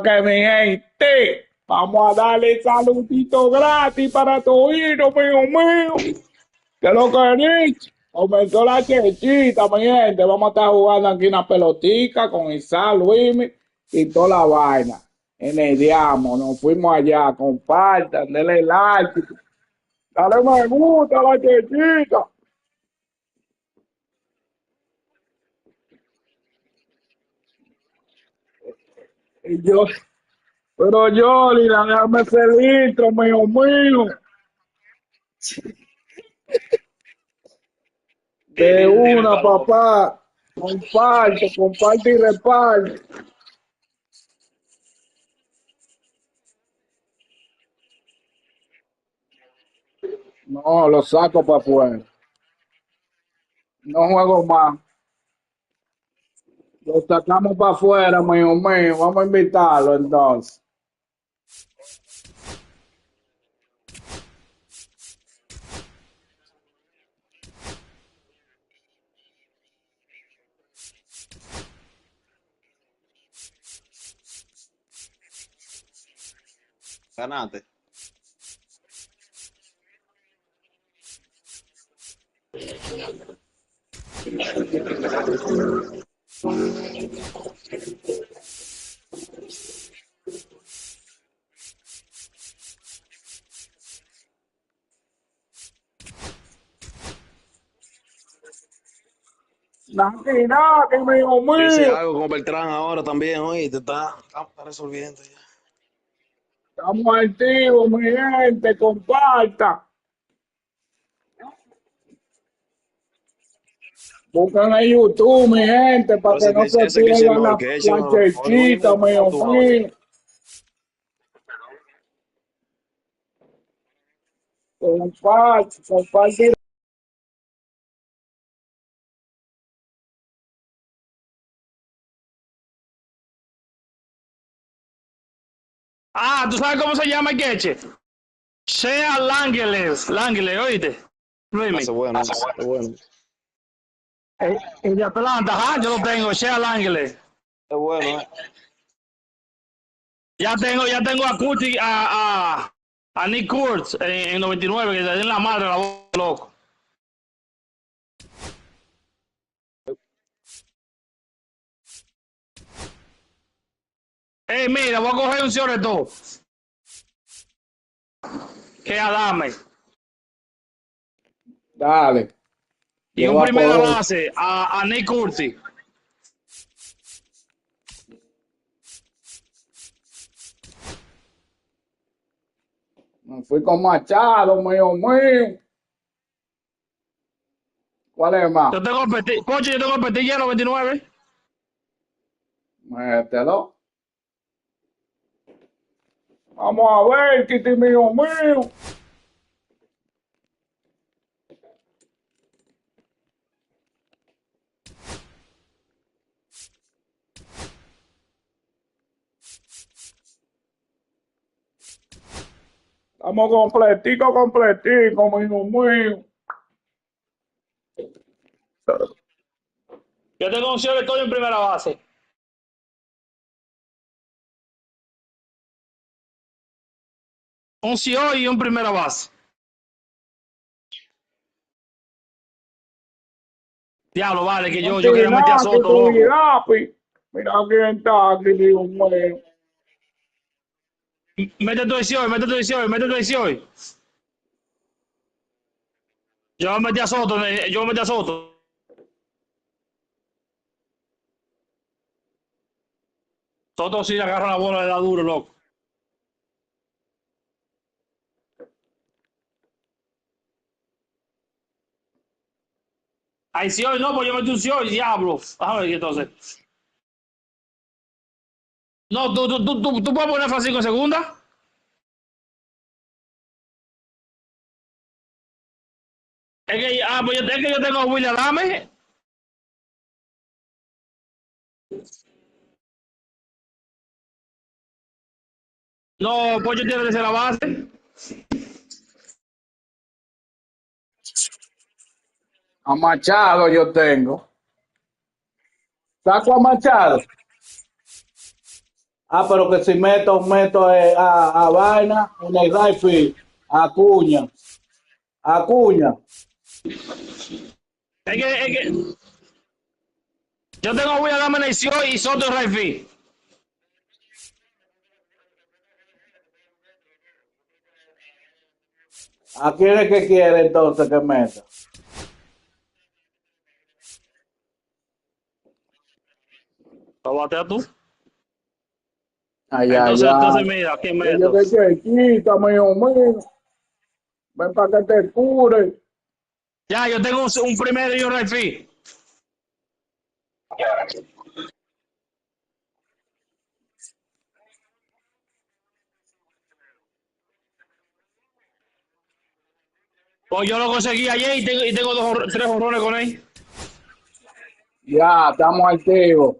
Que mi gente, vamos a darle saludito gratis para todos, mío mío. Que lo que comenzó la chechita, mi gente. Vamos a estar jugando aquí una pelotica con Isaac, Luis y toda la vaina. En el diamo, nos fuimos allá, compartan, denle like, dale me gusta a la chechita. Y yo, pero yo, déjame hacer el intro, mío mío. De Dime, una, Palomo. papá. Comparte, comparte y reparte. No, lo saco para afuera. No juego más. Lo sacamos para afuera, mío mío. Vamos a invitarlo entonces. Ganaste. Naki, mío Yo hice mío. algo con Beltrán ahora también, oíste, está resolviendo ya. Estamos activos, mi gente. Comparta. Busquen en YouTube, mi gente, para Pero que no se ese que hice pierdan mejor que ese, la Luis, chechita, ¿cómo mío tú vas, oye? mío. Comparte, comparte. Ah, ¿tú sabes cómo se llama el queche? Sea Langeles, ¿oíste? Luismi. Hace bueno, es bueno. El de Atlanta, ajá, yo lo tengo, Sea Langeles. Es bueno, eh. Ya tengo a Curtis, a Nick Kurtz en 99, que le den la madre la voz loco. Mira, voy a coger un sobre todo. Que Adame. Dale. Y Yo un voy a primera coger. base a Nick Curtis. Me fui con Machado, mío mío. ¿Cuál es más? Yo tengo el Petit, Pocho, yo tengo el Petit lleno 29. Mételo. Vamos a ver, Kitty mío mío. Estamos completico, mío mío. Yo tengo un sobre todo en primera base. Un CO y un primera base. Diablo, vale, que yo quería meter a Continúa, que Soto, tu loco. Irapi. Mira quién está aquí, Dios mío. Mete tu 18, mete tu 18, mete tu 18. Yo metí a Soto, yo metí a Soto. Soto sí le agarra la bola, le da duro, loco. Ahí sí hoy no, pues yo metí un sí hoy, diablo. A ver, entonces. No, tú puedes poner Francisco en segunda. Es que yo tengo a William Adame. No, pues yo tiene que ser la base. A Machado yo tengo. Saco a Machado. Ah, pero que si meto a vaina en el rifle, a cuña, a cuña. Es que yo tengo William Amaneció y Soto Raifi. ¿A quién es que quiere entonces que meta? ¿Lo bateas tú? Ay, ay, Entonces ay. mira, ¿quién Oye, meto? que chiquita, mío, mío. Ven para que te cure. Ya, yo tengo un primero y un Raifi. Pues yo lo conseguí ayer y tengo tres honrones con él. Ya, estamos activos.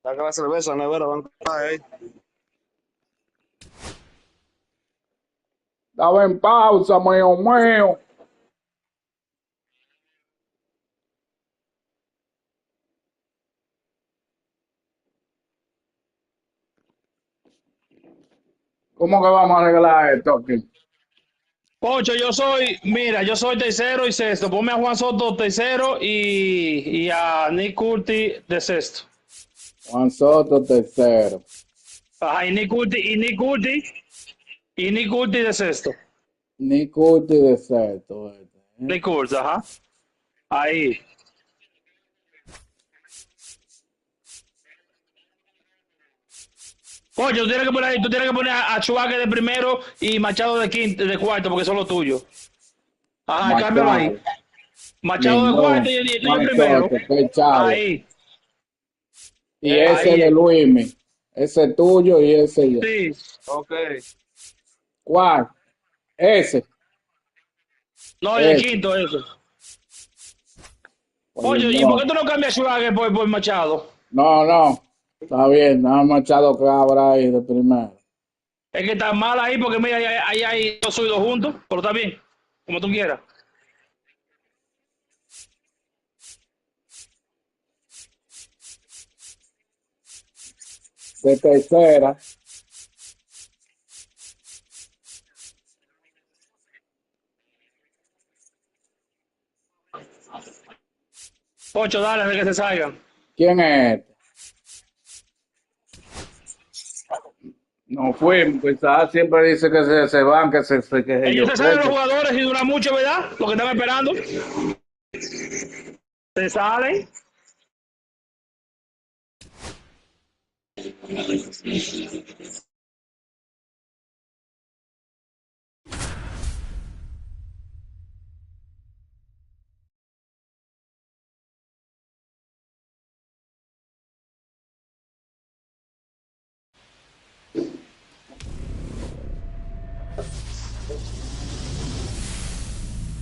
Saca la cerveza, nevera, van ahí. Estaba en pausa, mío, mío. ¿Cómo que vamos a arreglar esto aquí? Pocho, yo soy tercero y sexto. Ponme a Juan Soto tercero y a Nick Curti de sexto. Juan Soto, tercero. Ajá, y Nick Curti de sexto. Nicuti de sexto. Nick Curti, ajá. Ahí. Pocho, tú tienes que poner a Chubaque de primero y Machado de quinto, de cuarto, porque son los tuyos. Ajá, cámbialo ahí. Machado, Machado de cuarto Lindón, y tú de Juan primero. Soto, Pechado. Ahí, Y ese ahí de es. Luismi. Ese tuyo y ese yo. Sí. Ok. ¿Cuál? Ese. No, y de Ese. quinto eso. Pues Oye, ¿y por Lindón. qué tú no cambias a Chubaque por Machado? No, no. Está bien. Nada más Machado Cabra ahí de primero. Es que está mal ahí porque mira, ahí hay dos suyos juntos, pero está bien, como tú quieras. De tercera. Pocho, dale, de que se salgan. ¿Quién es este? No fuimos. Quizás siempre dice que se van, que se Ellos yo se qué. salen los jugadores y dura mucho, ¿verdad? Lo que están esperando. Se salen.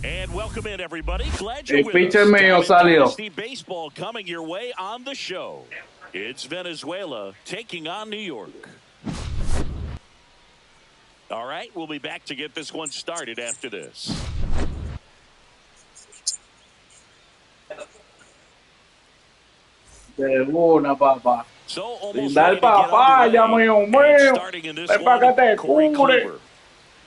And welcome in, everybody. Glad you're El with pitcher us. mío Time in salió. Dynasty Baseball coming your way on the show. It's Venezuela taking on New York. All right, we'll be back to get this one started after this. De una, papá. So Sin almost dar ready to get papaya, underway. mío, And mío. starting in this Ven para one, que te Corey cure. Kluber.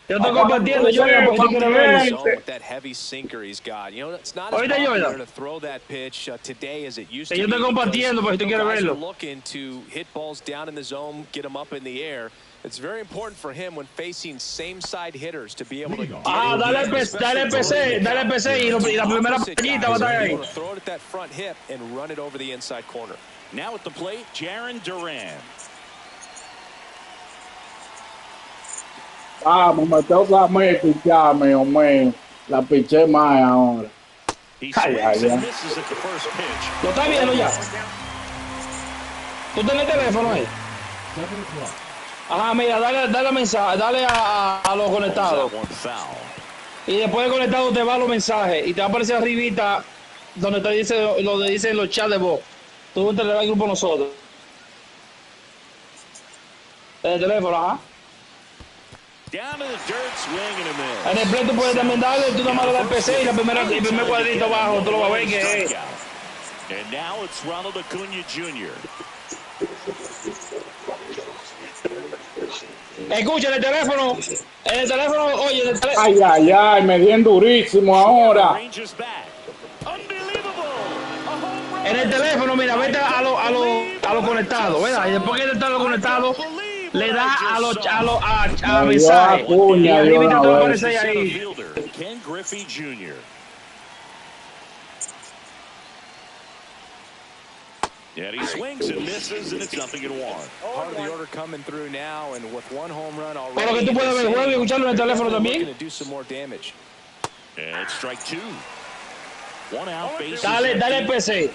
Yo estoy Para que compartiendo, tú Jordan, porque tú sepas, quieres mi verlo. gente. With that heavy sinker he's got. You know, it's not as Ahorita, popular Jordan. to throw that pitch today as it used Que to yo be estoy compartiendo, porque tú quieres guys are verlo. looking to hit balls down in the zone, get them up in the air. It's very important for him when facing same-side hitters to be able to get Ah, it dale in, el especially PC y la primera opposite pantallita guys va a estar to be ahí. able to throw it at that front hip and run it over the inside corner. Now at the plate, Jaron Duran. Vamos, me toca a mí pichar, mío, mío. La piché más ahora. He Ay, swings ay, and ay. misses at the first pitch. ¿Lo estás viendo ya? ¿Tú tienes teléfono ahí? Ajá, mira, dale mensaje, dale a los conectados. That one foul. Y después de conectado te va los mensajes y te va a aparecer arribita donde te dice lo que dicen los chats de voz. Tú te le das al grupo a nosotros. En el teléfono, ajá. Down to the dirt, swing and a miss. En el play tú puedes también darle, tú nomás le das el PC y el primer cuadrito abajo, tú lo vas a ver que es. And now it's Ronald Acuna Jr. Escucha, en el teléfono, oye, en el teléfono. Ay, ay, ay, me dieron durísimo ahora. Ranges back. Unbelievable. A home run. En el teléfono, mira, vete a lo conectado, ¿verdad? Y después que está lo conectado, le da a mensaje. Y arriba te va a aparecer ahí. Ken Griffey Jr. Yeah, he swings and misses, and it's 0-1. Part of the order coming through now, and with one home run already. Pero que tú puedes ver el juego y escucharlo en el teléfono también. Do some more damage. And it's strike 2. One out, base. Dale el PC.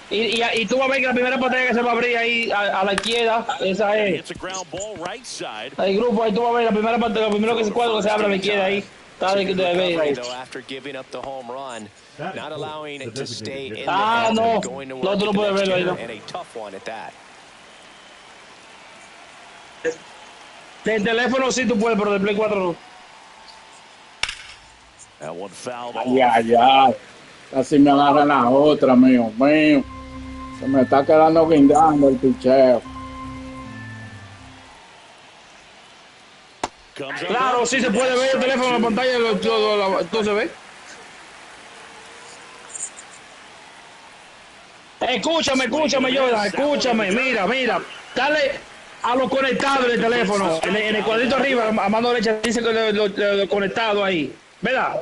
Y tú vas a ver que la primera pantalla que se va a abrir ahí a la izquierda, esa es. It's a ground ball right side. El grupo, ahí tú vas a ver la primera pantalla, lo primero que se cuadra que se abre a la izquierda ahí. Está de ver ahí. After giving up the home run, not allowing it to stay in the Ah, net, no. going to No, work tú no the puedes next verlo ahí, hitter, no. and a tough one at that. Del teléfono sí tú puedes, pero del Play 4 no. That one fouled Ay, off. ay, ay. Casi me agarran la otra, mío. Se me está quedando guindando el picheo. Comes up Claro, with sí se puede ver el teléfono en la pantalla, todo se ve. Escúchame, Jordan, escúchame, mira. Dale a lo conectado del teléfono, en el cuadrito arriba, a mano derecha, dice que lo conectado ahí, ¿verdad?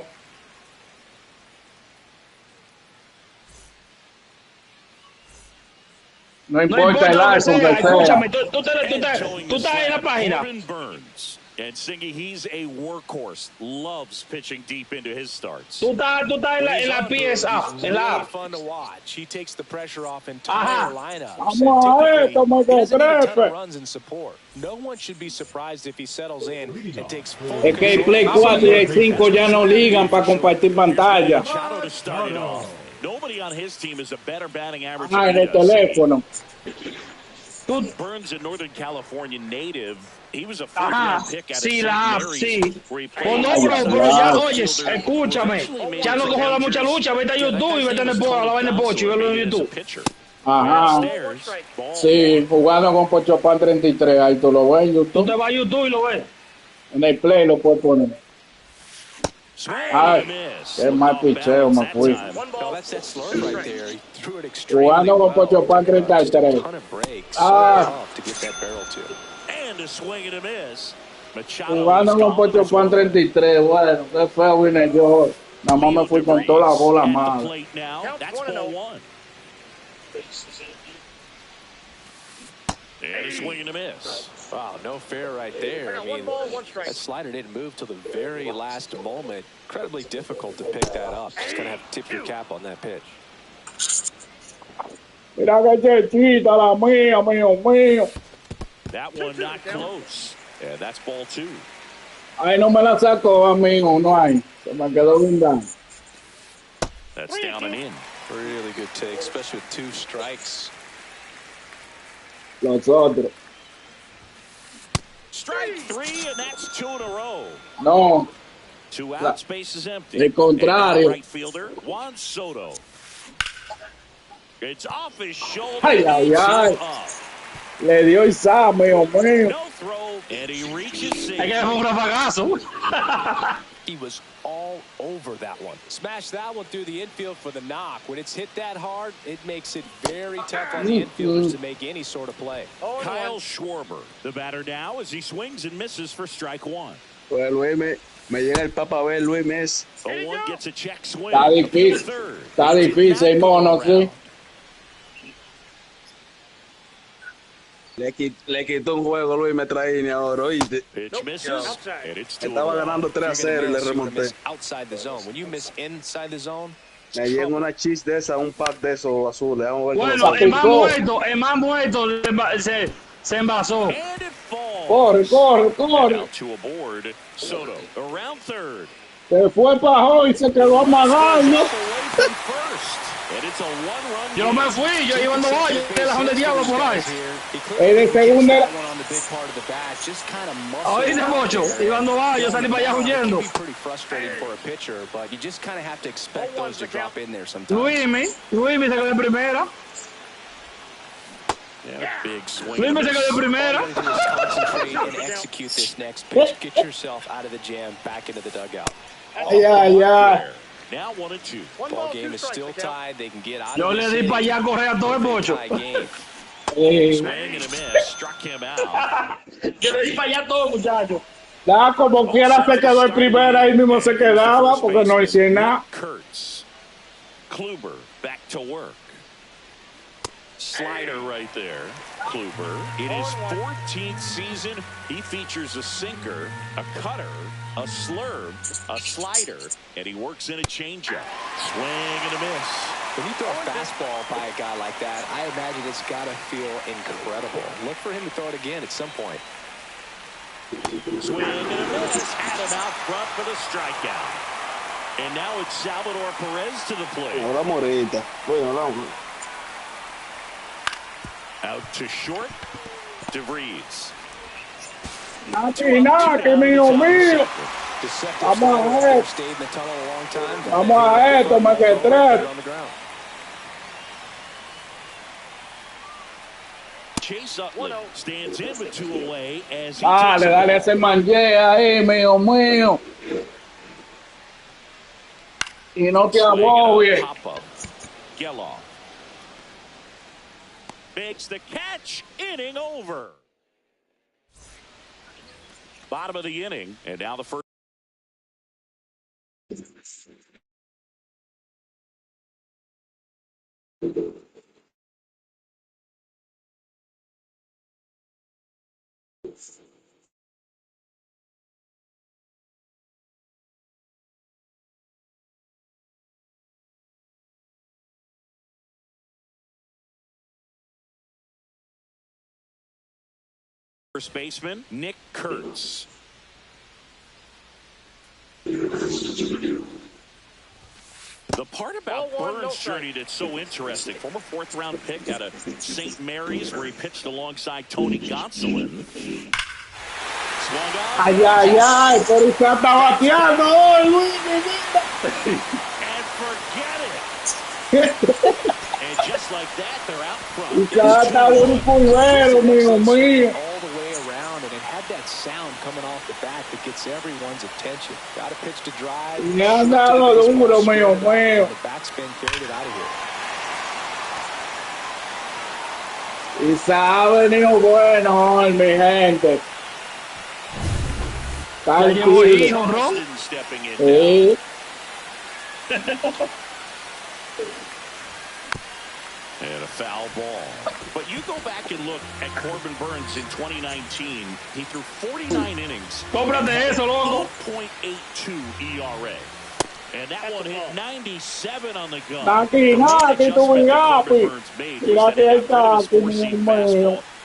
No importa el lo que arco sea, que sea. escúchame, tú estás en la página. Corbin Burns. And Singy, he's a workhorse. Loves pitching deep into his starts. Tú estás en la pieza, en la Really fun to watch. He takes the pressure off Ajá. entire lineups. Vamos a ver, toma He doesn't need a ton trepe. of runs in support. No one should be surprised if he settles in and takes full Es que el control. Play 4 y el 5 ya no ligan para compartir pantalla. Machado to start it off. Nobody on his team is a better batting average Ah, en than el he does. teléfono. Burns, a Northern California native, he was a Ajá, first-round pick out sí, of la St. Mary's, sí. where he Oh, played no, outside pero ya, outfielder. oye, escúchame. Ya no cojo mucha lucha, vete a YouTube y vete en el a la vaina de Pocho y velo en YouTube. Ajá. Sí, jugando con Pocho Pan 33. Ahí tú lo ves en Tú YouTube. te vas a YouTube y lo ves. En el Play lo puedes poner. Ay, qué mal picheo me fui. No, that's that slurve right there. He threw it extremely Jugando con well. Pocho Pan 33. Ton of breaks. Ah. Tough to get that barrel to. And a swing and a miss. Machado Jugando con Pocho Pan 33. Bueno, qué feo vine yo. Nada más me fui con toda la bola mala. That's ball 1. And a swing and a miss. Wow, no fair right there. I mean, that slider didn't move till the very last moment. Incredibly difficult to pick that up. Just gonna have to tip your cap on that pitch. Mira que chechita la mía, mío. That one not close. Yeah, that's ball 2. Ay, no me la sacó, amigo, no hay. Se me quedó guindando. That's down and in. Really good take, especially with 2 strikes. Los otros. Strike 3, and that's 2 in a row. No, 2 out, space is empty. el contrario. Right fielder Juan Soto. It's off his shoulder. Ay, ay, It's ay. up. Le dio Isa, mío. No throw, and he reaches Hay que safe. dejar un rafagazo. He was all over that one. Smashed that one through the infield for the knock. When it's hit that hard, it makes it very tough on the infielders to make any sort of play. Kyle Schwarber, the batter now, as he swings and misses for strike 1. Pues Luis, me llega el papa a ver, Luis Mes. 0-1 gets a check swing. Está difícil. Third. Está difícil, mono, sí. Le quitó un juego, Luis, me traí ni ahora, oíste. Pitch misses, and it's 2-1. Estaba ganando 3-0 y le remonté. Outside the zone. When you miss inside the zone, Me llega una chis de esa, un pack de esos azules. Vamos a ver Bueno, cómo el más muerto se envasó. And it falls. Corre. Out to a board. Soto around third. Se fue para y se quedó amagando. Away from first. And it's a one-run. Yo me fui, yo iba a Valle, la de diablo por ahí. De segunda. Oíste, Mocho, iba a Valle, yo salí para allá huyendo. Luismi se quedó de primera. Yeah, big swing. Luismi se quedó de primera. Concentrate and execute this next pitch. Get yourself out of the jam, back into the dugout. Ay. Now 1-2. Ball game is still tied. They can get out Yo of le the di para allá a correr a todo el Mocho. Swing and a miss. Struck him out. Yo le di para allá a todo, muchacho. Ya como quiera se quedó en primera, ahí mismo se quedaba porque no hicieron nada. Kurtz. Kluber back to work. Slider right there. Kluber. In his 14th season, he features a sinker, a cutter, a slurve, a slider, and he works in a changeup. Swing and a miss. When you throw a fastball by a guy like that, I imagine it's got to feel incredible. Look for him to throw it again at some point. Swing and a miss. Had him out front for the strikeout. And now it's Salvador Perez to the plate. Ahora Moreta. Bueno, vamos. Out to short. DeVries. Nati, mío. Vamos a esto. Vamos a esto, más que tres. Chase Utley stands in with 2 away as he Dale ese mangue ahí, mío. Y no te agobies. Geloff makes the catch. Inning over. Bottom of the inning, and now the first. First baseman, Nick Kurtz. The part about Burns' journey that's so interesting, former 4th-round pick out of St. Mary's, where he pitched alongside Tony Gonsolin. Swung on. Ay, pero usted está bateando hoy, Luis. And forget it. And just like that, they're out front. Usted está un pulvero, mío. All the way around, and it had that sound coming off the bat that gets everyone's attention. Got a pitch to drive. Me han dado duro, mío. The backspin carried it out of here. Y se ha venido bueno hoy, mi gente. Stepping in. Sí. And a foul ball. But you go back and look at Corbin Burns in 2019. He threw 49 innings. Cómprate eso, loco. 4.82 ERA. And that one hit 97 on the gun. Nati, tú vengapi.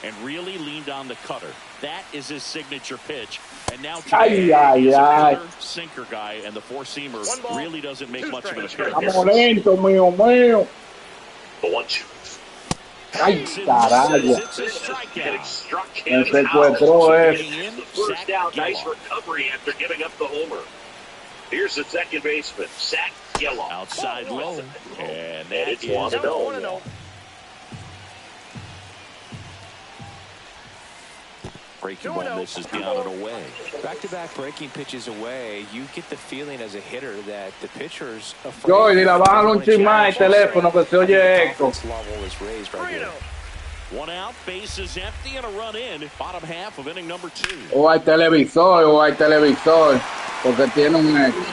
And really leaned on the cutter. That is his signature pitch. And now Ay. another sinker guy, and the four-seamer really doesn't make much of an appearance. Vamos lento, mío. Ay, caralho. Me secuestró eso. First down, nice recovery after giving up the homer. Here's the second baseman, Zach Geloff. Outside low, and that is 1-0. Breaking ball misses down and away. Back-to-back breaking pitches away, you get the feeling as a hitter that the pitcher's afraid. Yo, y la bajan un chin más el teléfono que se oye eco. Level is raised right here. One out, base is empty, and a run in. Bottom half of inning number 2. O hay televisor, porque tiene un eco.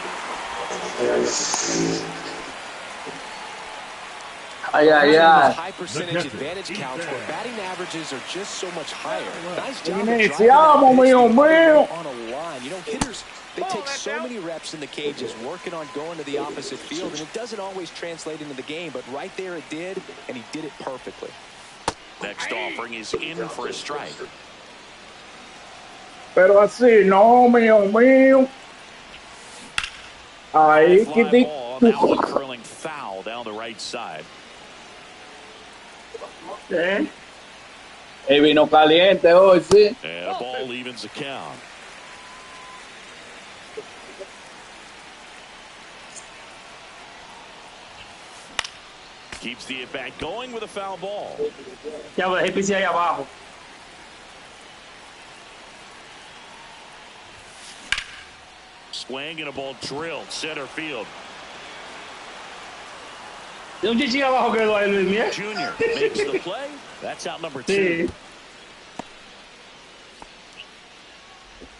Ay. High percentage advantage counts where batting averages are just so much higher. Nice job of Iniciamos, mío. on a line. You know, hitters, they take so many reps in the cages working on going to the opposite field, and it doesn't always translate into the game, but right there it did, and he did it perfectly. Next offering is in for a strike. Pero así, no, mío. Ahí, Fly ball, that one curling foul. foul down the right side. ¿Eh? El vino caliente hoy, sí. And the ball evens the count. Keeps the at-bat going with a foul ball. Ya lo dejé pisar ahí abajo. Swing and a ball drilled center field. De un chichín abajo quedó ahí, Luis Miguel. Junior makes the play. That's out number 2. Sí.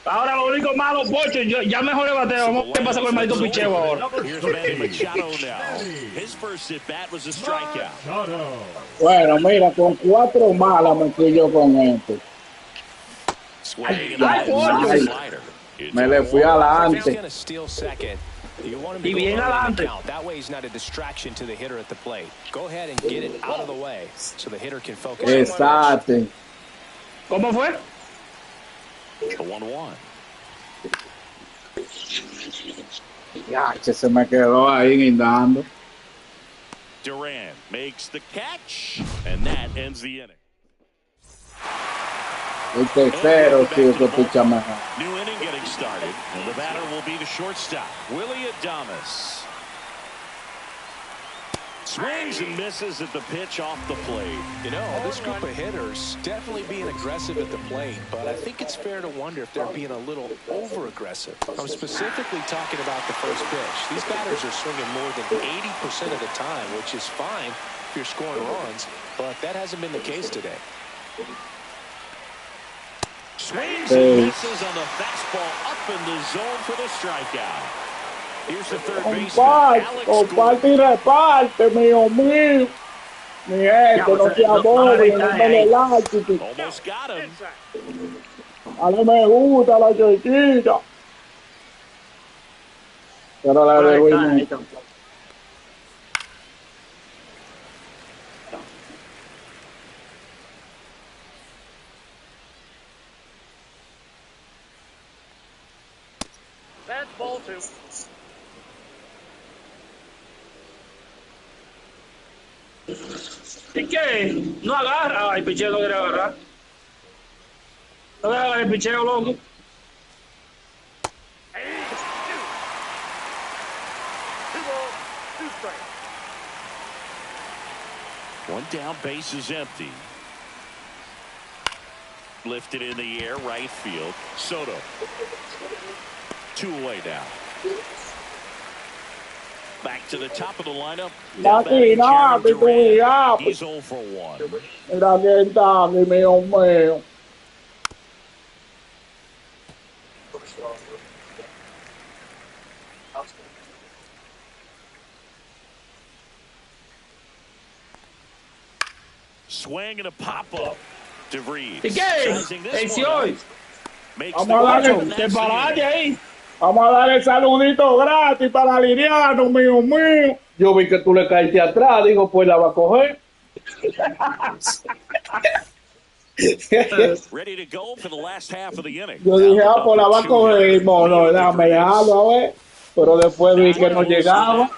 Ahora lo único malo, Pocho, ya mejor bateo. Vamos a ver qué pasa con el maldito picheo ahora. Here's Manny Machado now. His first at-bat was a strikeout. Bueno, mira, con 4 malas me fui yo con esto. Swing and a slider. Me le fui adelante. Y bien adelante. That way he's not a distraction to the hitter at the plate. Go ahead and get it out of the way so the hitter can focus. Exacto. ¿Cómo fue? The 1-1. Ya, se me quedó ahí guindando. Duran makes the catch, and that ends the inning. El tercero, tío, que picha mejor. New inning getting started, and the batter will be the shortstop, Willie Adames. Swings and misses at the pitch off the plate. You know, this group of hitters definitely being aggressive at the plate, but I think it's fair to wonder if they're being a little over-aggressive. I'm specifically talking about the first pitch. These batters are swinging more than 80% of the time, which is fine if you're scoring runs, but that hasn't been the case today. Swings and misses on the fastball up in the zone for the strikeout. Here's the third baseman, comparte y reparte, mío mío. Mi gente, no se aboren, no me le like. Almost got him. A mí me gusta la chiquita. Pero la de Winnie. That's ball 2. ¿Y qué? No agarra. Ay, el picheo no quiere agarrar. No quiere agarrar el picheo, loco. One down, base is empty. Lifted in the air, right field. Soto. 2 away now. Back to the top of the lineup. He's 0 for 1. Mira que está, mío mío. Swing and a pop-up. DeVries. ¿Y qué? Makes Vamos a darle, te paraste ahí. Vamos a darle saludito gratis para Liriano, mío mío. Yo vi que tú le caíste atrás, digo, pues la va a coger. Ready to go for the last half of the inning. Yo dije, pues la va a coger. No, déjame dejarlo, a ver. Pero después vi que no llegaba.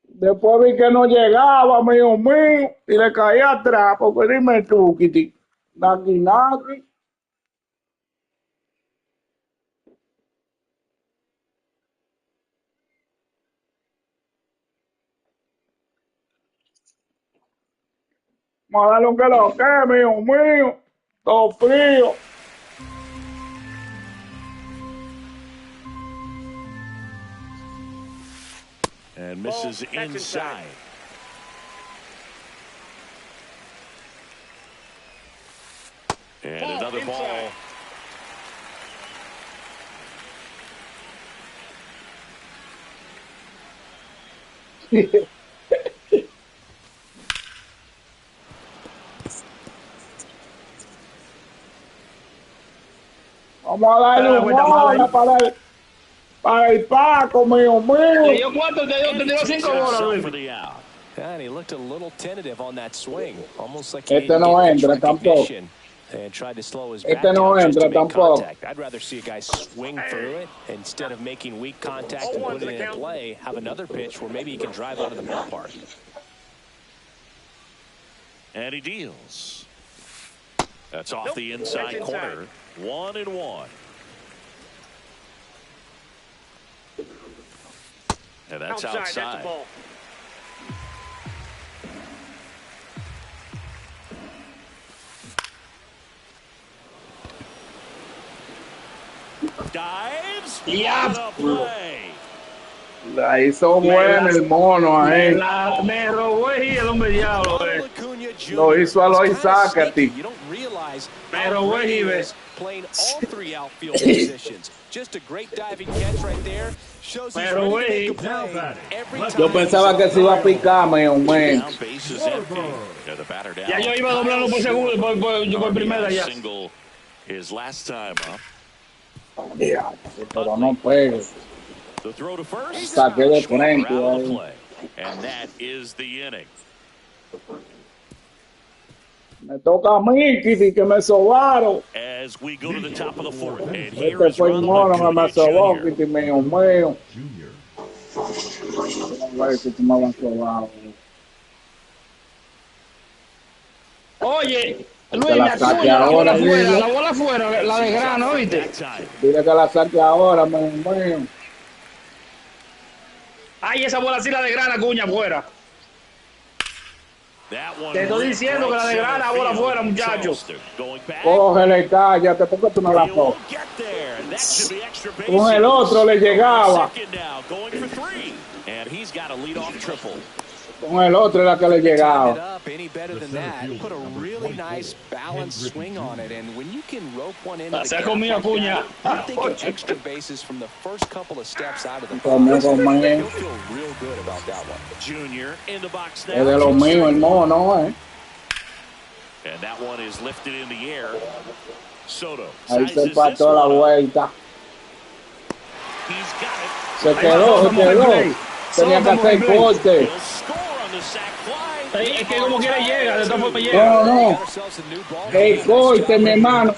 Después vi que no llegaba, mío mío. Y le caí atrás, porque dime tú, Kitty. Naki. Vamos a darle un que lo que, mío mío. Todo frío. And misses inside. And another ball. Vamos a darle un bola para el Paco, mío mío. ¿Te dio cuánto? Te dio 5 bolas, Luis. And he looked a little tentative on that swing, almost like Este no entra tampoco. And tried to slow his Este back no down just to entra make tampoco. contact. I'd rather see a guy swing through it instead of making weak contact and putting it in play. Have another pitch where maybe he can drive out of the ballpark. And he deals. That's off the inside corner. 1-1. And that's outside. That's a ball. Dives. Yeah. What a play. La hizo buena el mono ahí. Me robó el hombre diablo. Lo hizo a los Isaac. You don't realize Pero how great he güey, is playing all three outfield positions. Just a great diving catch right there. Shows he's Pero ready to make a güey, play every time. Yo pensaba que se iba a picar, man. Down, base is empty. Yeah, the batter down. ya yo iba doblando por segundo, por primera ya. Single his last time up. Yeah, pero no pegue. The throw to first. Saqué de Schwarber frente out of ahí. play. And that is the inning. Me toca a mí, Kitty, que me sobaron. As we go to the top of the fourth, and here Este is fue el mono que me Ronald sobó, Acuna Jr. Kitty, mío, mío. A ver si tú me vas a sobar. Oye, Luis, Que me la saque acuerdo, ahora, la dile. bola afuera, la de grano, ¿viste? That time. Dile que la saque ahora, mío, mío. Ay, esa bola sí la de grana, cuña, afuera. That one Te estoy diciendo que la de grana, bola afuera, muchachos. Going back. Cógele y cállate, ¿por qué tú no la He won't coges? get there. That should be extra bases. Con el otro le llegaba. Second now, going for 3. And he's got a leadoff triple. Con el otro era que le Tied it llegaba. up any better than that. Put a really nice balanced swing on it, and when you can rope one into the Se gap comió, like cuña. that, you're thinking extra bases from the first couple of steps out of the Como box. con man. You'll feel real good about that one. Junior in the box now. Es de los míos, el mono, And that one is lifted in the air. Soto Ahí se sizes this empató la one up. vuelta. He's got it. Se quedó, se quedó. Tenía que hacer corte. He'll score on the sac fly. Es que como quiera llega, de esta forma llega. No, no. El corte, mi hermano.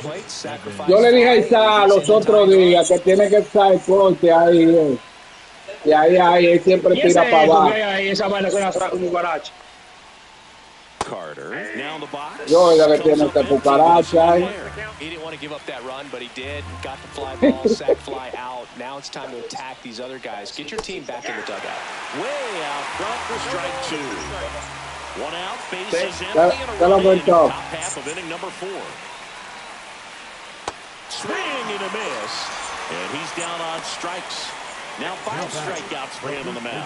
Yo le dije a Isa los otros días que tiene que estar el corte ahí. Y ahí, él siempre ¿Y ese tira para eco abajo. que hay ahí, esa vaina que la trae como cucaracha? Carter now in the box. Yo oiga que tiene Comes este up empty. cucaracha ahí. He didn't want to give up that run, but he did. Got the fly ball, sack fly out. Now it's time to attack these other guys. Get your team back in the dugout. Way out front for strike 2. One out, bases Sí, empty, and a ya lo run in the cortó. top half of inning number 4. Swing and a miss, and he's down on strikes. Now 5 strikeouts for him on the mound.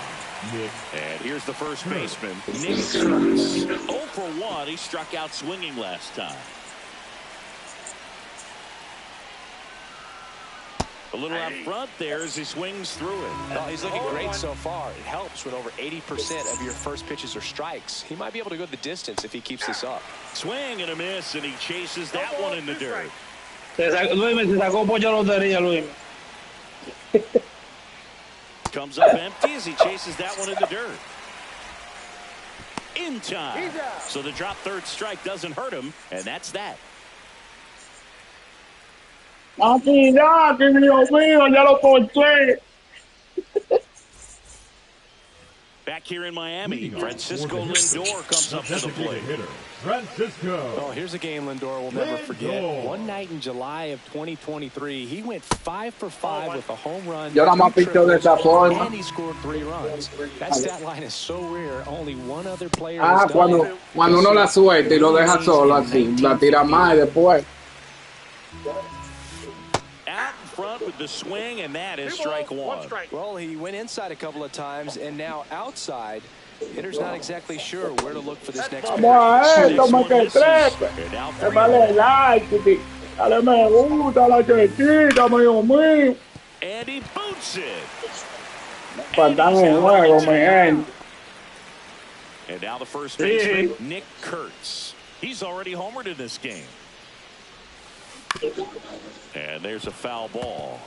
And here's the first baseman, Nick Kurtz. 0 for 1. He struck out swinging last time. A little out front there as he swings through it. Well, he's looking great so far. It helps when over 80% of your first pitches are strikes. He might be able to go the distance if he keeps this up. Swing and a miss, and he chases that one in the dirt. Luis, se sacó pollo lotería, Luis. Comes up empty as he chases that one in the dirt. In time. So the drop third strike doesn't hurt him, and that's that. Aquí ya, que Dios mío, ya lo corté. Back here in Miami, Francisco Lindor comes up to the plate. Oh, here's a game Lindor will never forget. One night in July of 2023, he went 5 for 5 with a home run, Yo nada más 2 picho de esa triples, forma. and he scored 3 runs. That stat line is so rare. Only one other player Ah, has done it. cuando uno la suelta y lo deja solo así, la tira más y después. Out in front with the swing, and that is strike 1. Well, he went inside a couple of times, and now outside. Hitter's not exactly sure where to look for this next pitch. Vamos a esto, Next me one que misses, trepe. and now Que 3 vale like, Kitty. Dale me gusta la chiquita, mío mío. and he boots it. Faltan en juego, mi gente. And now the first baseman, Nick Kurtz. He's already homered in this game. And there's a foul ball.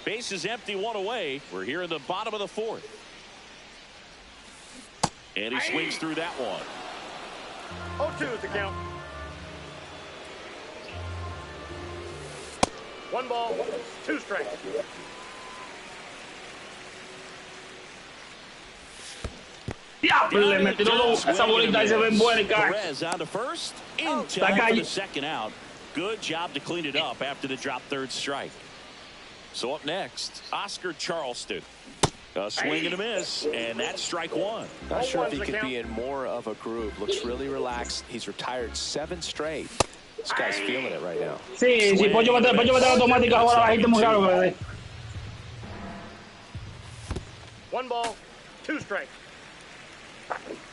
Base is empty, 1 away. We're here in the bottom of the 4th. And he swings through that one. 0-2 is the count. 1 ball, 2 strikes. Diablo, le metió esa bolita y se ve buena y cae. Perez on to first. In time for the second out. Good job to clean it up after the drop third strike. So up next, Oscar Charleston. A swing and a miss, and that's strike 1. Not sure if he could be in more of a groove. Looks really relaxed. He's retired 7 straight. This guy's feeling it right now. Sí, sí, Pollo meter automática ahora la gente muy raro que ve. 1 ball, 2 strikes.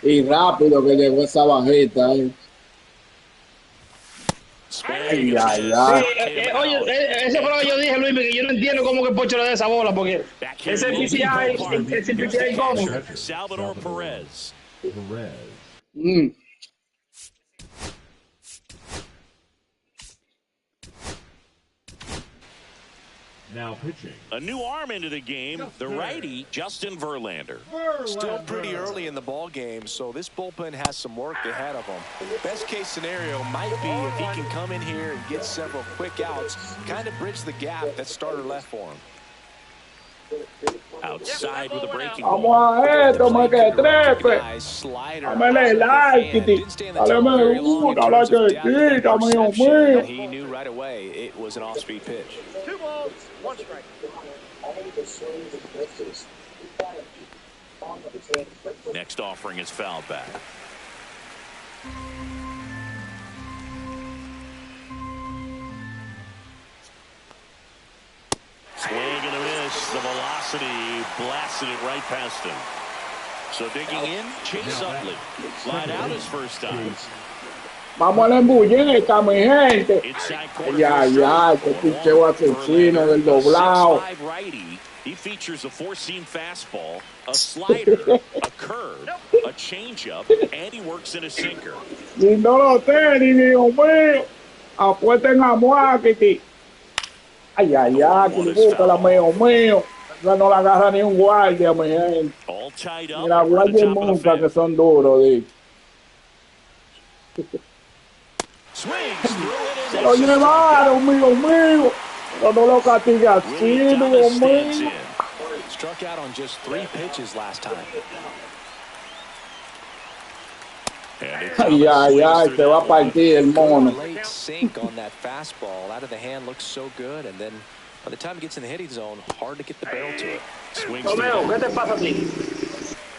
Y rápido que llegó esa bajita. Swing Ay, and ay, a ay. miss. Sí, oye, ese fue lo que yo dije, Luis, que yo no entiendo cómo que Pocho le da esa bola, porque ese PCI cómo. Salvador Perez. Now pitching. A new arm into the game, the righty, Justin Verlander. Still pretty early in the ball game, so this bullpen has some work ahead of him. Best case scenario might be if he can come in here and get several quick outs, kind of bridge the gap that starter left for him. Outside with a breaking Vamos ball. a esto, me que trepe. Dámele like, Kitty. Dáleme una, la chiquita, mío mío. He knew right away it was an off-speed pitch. 2 balls, 1 strike. Next offering is fouled back. Swing and a miss. The velocity blasted it right past him. So digging in, Chase Utley. Flied out his first time. Vamos a la embulleta, mi gente. Inside corner. Ya, ya, que picheo asesino del doblado. 6'5" righty. He features a 4-seam fastball, a slider, a curve, a changeup, and he works in a sinker. Y no lo tenis, mío mío. Apuesten a Kitty. Ay, ay, ay, que búscala, mío mío. Ya no la agarra ni un guardia, mi gente. All tied up. Mira, over the guardias top of the nunca que fence. son duros, di. Swings through it. Lo llevaron, mío mío. Pero no lo castiga así, Willie mío Thomas stands mío. in. Struck out on just 3 pitches last time. And Ay, ay, ay, se va a partir el mono. Late sink on that fastball. Out of the hand looks so good, and then by the time it gets in the hitting zone, hard to get the barrel to it. Swings Romeo, ¿qué te pasa a ti?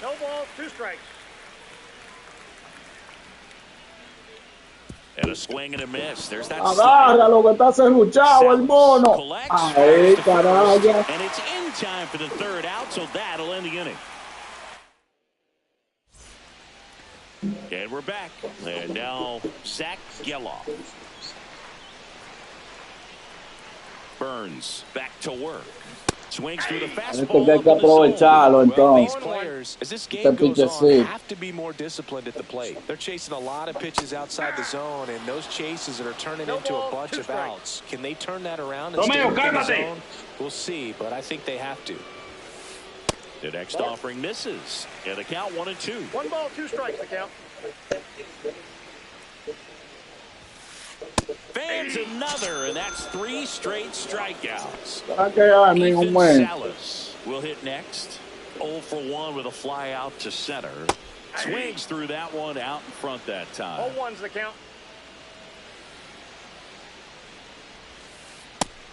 No balls, 2 strikes. and a swing and a miss. There's that Agárralo que está serruchado el mono. Ahí, carajo. And it's in time for the third out, so that'll end the inning. And we're back. And now Zach Geloff. Burns back to work. Swings through the fastball. Hay que aprovecharlo entonces. These players, as this game goes on, have to be more disciplined at the plate. They're chasing a lot of pitches outside the zone, and those chases that are turning into a bunch of outs. Can they turn that around and stay in the zone? We'll see, but I think they have to. The next offering misses. And the count 1-2. 1 ball, 2 strikes, the count. Fans another, and that's 3 straight strikeouts. Ethan Salas will hit next. 0 for 1 with a fly out to center. Swings through that one out in front that time. 0-1's the count.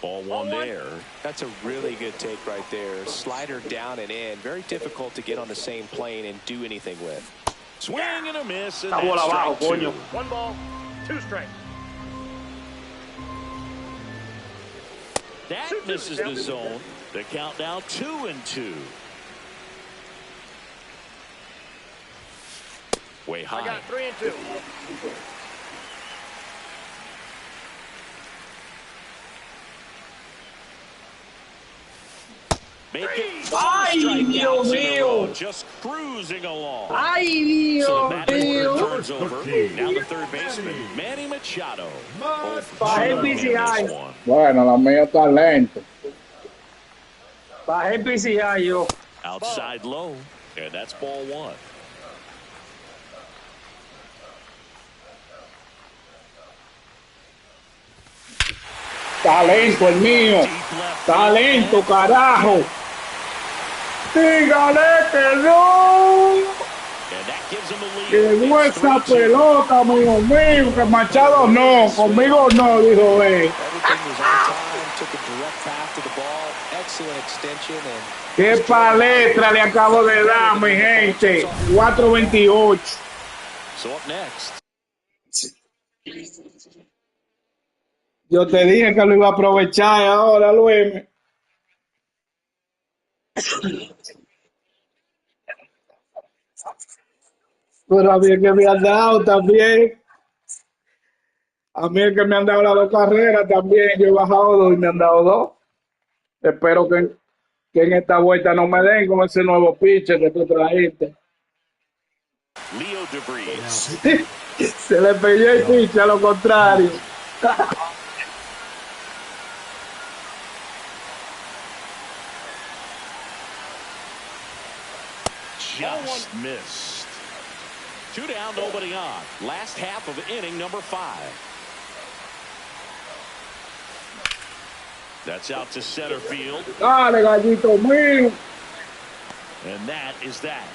Ball 1 there. That's a really good take right there. Slider down and in. Very difficult to get on the same plane and do anything with. Swing and a miss, and that's strike 2. 1 ball, 2 strikes. That misses the zone. The count now 2-2. Way high. I got 3-2. ¡Ay, Dios mío! Just cruising along. ¡Ay, Dios mío! Turns over. Now the third baseman, Manny Machado. Bajé el PCI. Bueno, la mía está lenta. Bajé el PCI yo. Outside low, and that's ball 1. Talento el mío. Talento, carajo. Dígale que no. Que no esa pelota, mío mío. Que Machado no. Conmigo no, dijo él. Qué palestra le acabo de dar, mi gente. 4:28. Yo te dije que lo iba a aprovechar ahora, Luis. Pero a mí es que me han dado también. A mí es que me han dado las 2 carreras también. Yo he bajado 2 y me han dado 2. Espero que en esta vuelta no me den con ese nuevo pitcher que tú trajiste. Se le pilló el pitcher, a lo contrario. Just missed. 2 down, nobody on. Last half of inning number 5. That's out to center field. Dale, gallito mío. And that is that.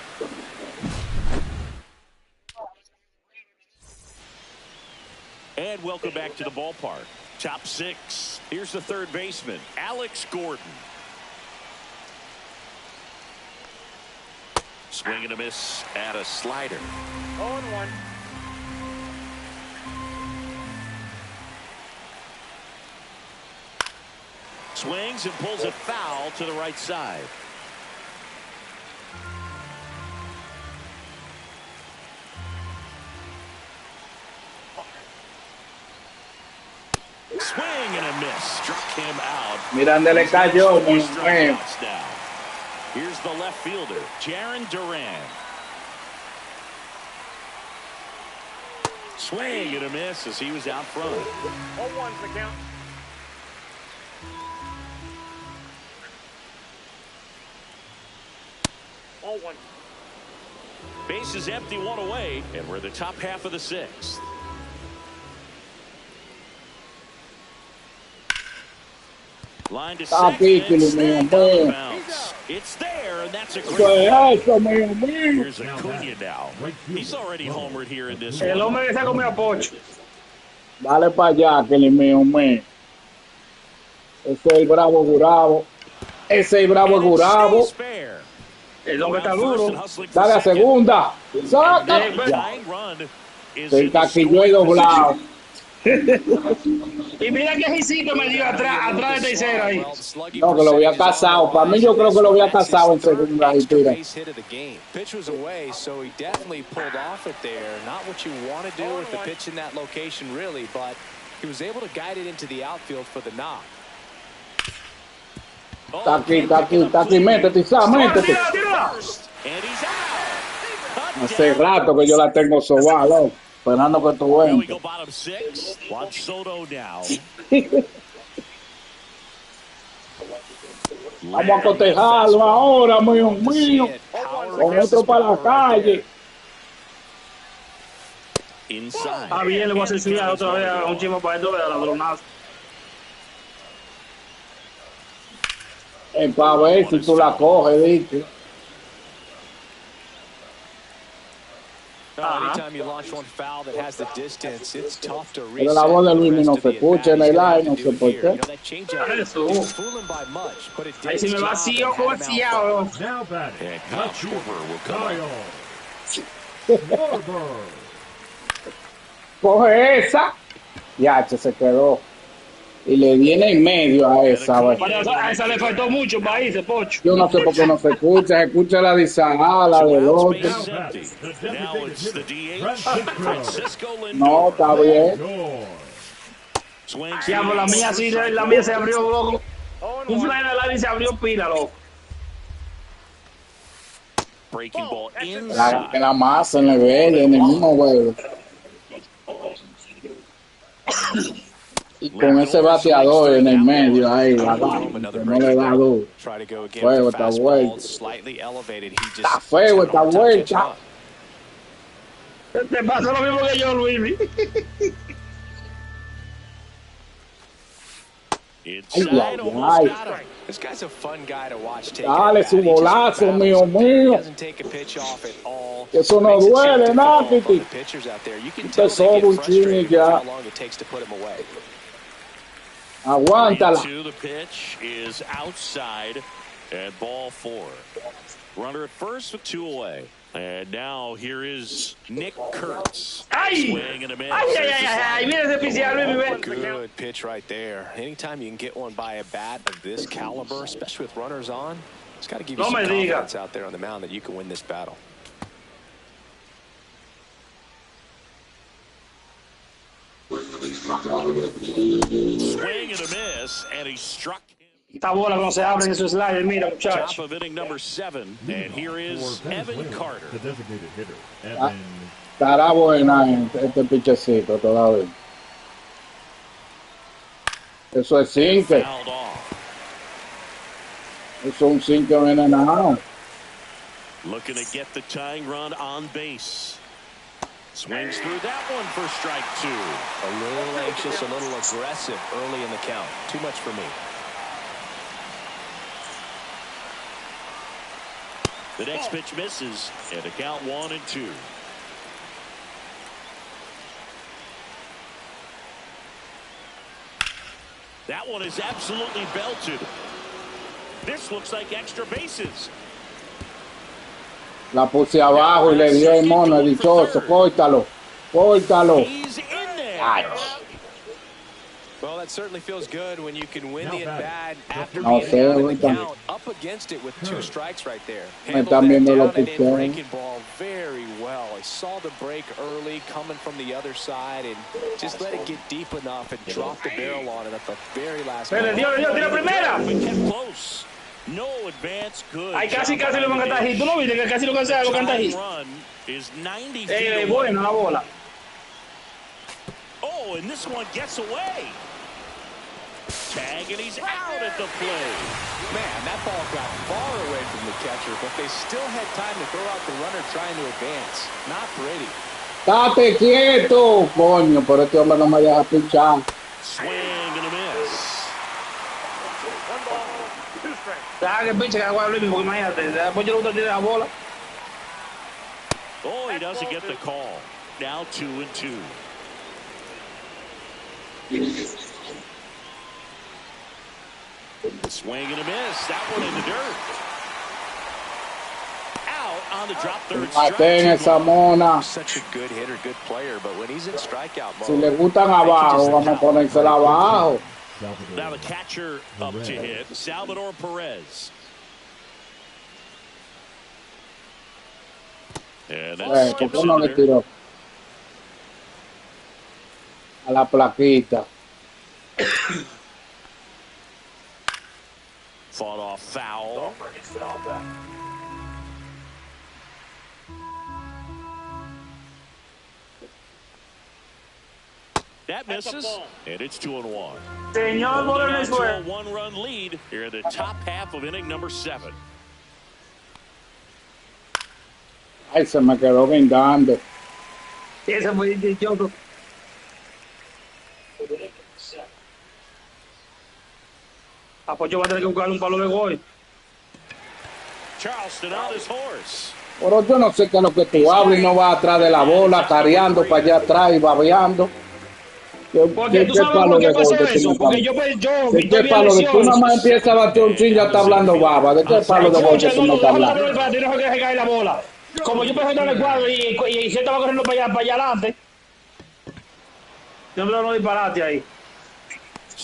And welcome back to the ballpark. Top 6. Here's the third baseman, Alex Gordon. Swing and a miss at a slider. 0-1. Swings and pulls it foul to the right side. Swing and a miss. Struck him out. Mira dónde le cayó, mi mío. Here's the left fielder, Jaron Duran. Swing and a miss as he was out front. 0-1's the count. Base is empty, 1 away, and we're the top half of the 6th. Line to second. It's there, and that's a great. Here's Acuna now. He's already homered here in this El one. hombre que se comió a Pocho. Dale para allá, que le mío, mío. Ese es el bravo Gurabo. Ese es el bravo Gurabo. El hombre está duro. Dale a segunda. Saca. Se caquilló y doblado. Y mira qué risito me dio atrás de tercera ahí. No, que lo había casado. Para mí yo creo que lo había casado en segunda y tira. Pitch was away, so he definitely pulled off it there. Not what you want to do with the pitch in that location, really, but he was able to guide it into the outfield for the knock. Está aquí, métete, Isa, métete. Hace rato que yo la tengo sobada, loco. Esperando que tú entres. Vamos a cotejarlo ahora, mío mío. Con otro para la calle. Está bien, le voy a enseñar otra vez a un chimo para esto de la ladronazo. Para ver si tú la coges, ¿viste? Pero la voz de Luis no se escucha en el aire, no sé por qué. Ahí si me vacío, vaciado. Coge esa. Ya, se quedó. Y le viene en medio a esa. A esa le faltó mucho para irse, Pocho. Yo no sé por qué no se escucha la de Isahá, la del otro. No, está bien. Diablo, la mía sí, la mía se abrió, loco. Un fly de la y se abrió pila, loco. La masa en el verde, en el mismo huevo. Y con ese bateador en el medio ahí, que no le da duro. Fuego esta vuelta. Está feo esta vuelta. Te pasa lo mismo que yo, Luis. Inside, almost got him. This guy's a fun guy to watch take. Dale su bolazo, mío mío. Doesn't take a pitch off at all. Eso no duele, nada, Titi. Pitchers out there, you can tell they get frustrated with how long it takes to put him away. Aguántala. The pitch is outside and ball 4. Runner at first with 2 away. And now here is Nick Kurtz. Swing and a miss. Good pitch right there. Anytime you can get one by a bat of this caliber, especially with runners on, it's got to give you some confidence out there on the mound that you can win this battle. Swing and a miss, and he struck him. Esta bola no se abre en su slider, mira, muchacho. Top of inning number 7, and here is Evan Carter. The designated hitter, Evan. Estará buena este pichecito todavía. Eso es zinc. Eso es un zinc envenenado. Looking to get the tying run on base. Swings through that one for strike 2. A little anxious, a little aggressive early in the count. Too much for me. The next pitch misses, and a count 1-2. That one is absolutely belted. This looks like extra bases. La puse abajo y le dio el mono, el dichoso. Córtalo, córtalo. He's in there. Well, that certainly feels good when you can win the at-bat after No being sé, down in the ahorita. count, up against it with 2 strikes right there. Me están viendo los picheos. Breaking ball very well. I saw the break early coming from the other side and just let it get deep enough and drop the barrel on it at the very last Pero moment. Dios, tira primera. But kept close. No advance, good. Ay, casi lo van a cantar hit. ¿Tú no viste que casi lo cantar hit? Run is 90 feet away. Bueno, la bola. Oh, and this one gets away. Tag, and he's out at the plate. Man, that ball got far away from the catcher, but they still had time to throw out the runner trying to advance. Not pretty. Estate quieto, coño, pero este hombre no me deja pinchar. Swing and a miss. Deja que pinche que haga el porque imagínate, después yo le tirar la bola. Oh, he doesn't get the call. Now 2-2. Swing and a miss. That one in the dirt. Out on the drop third Maten esa mona. Such a good hitter, good player, but when he's in strikeout mode, Si le gustan abajo, vamos a ponérsela abajo. Now the catcher up to hit, Salvador Perez. And that's ¿Por qué no le tiró? A la plaquita. fought off foul. That misses, and it's 2-1. Señor Moreno, A one-run lead here in the top half of inning number 7. Ay, se me quedó guindando. Sí, ese fue dichoso. Ah, pues yo voy a tener que buscar un palo de gol. Charleston on his horse. Pero yo no sé qué es lo que tú hablas y no vas atrás de la bola, careando para allá atrás y babeando. Porque tú sabes por qué pasa eso. Porque yo ¿de qué palo de tú nada más empiezas a bater un chin ya está hablando baba? ¿De qué palo de gol tú no estás hablando? No que se cae la bola. Como yo empecé a dar el cuadro y se estaba corriendo para allá adelante. Yo no disparate ahí.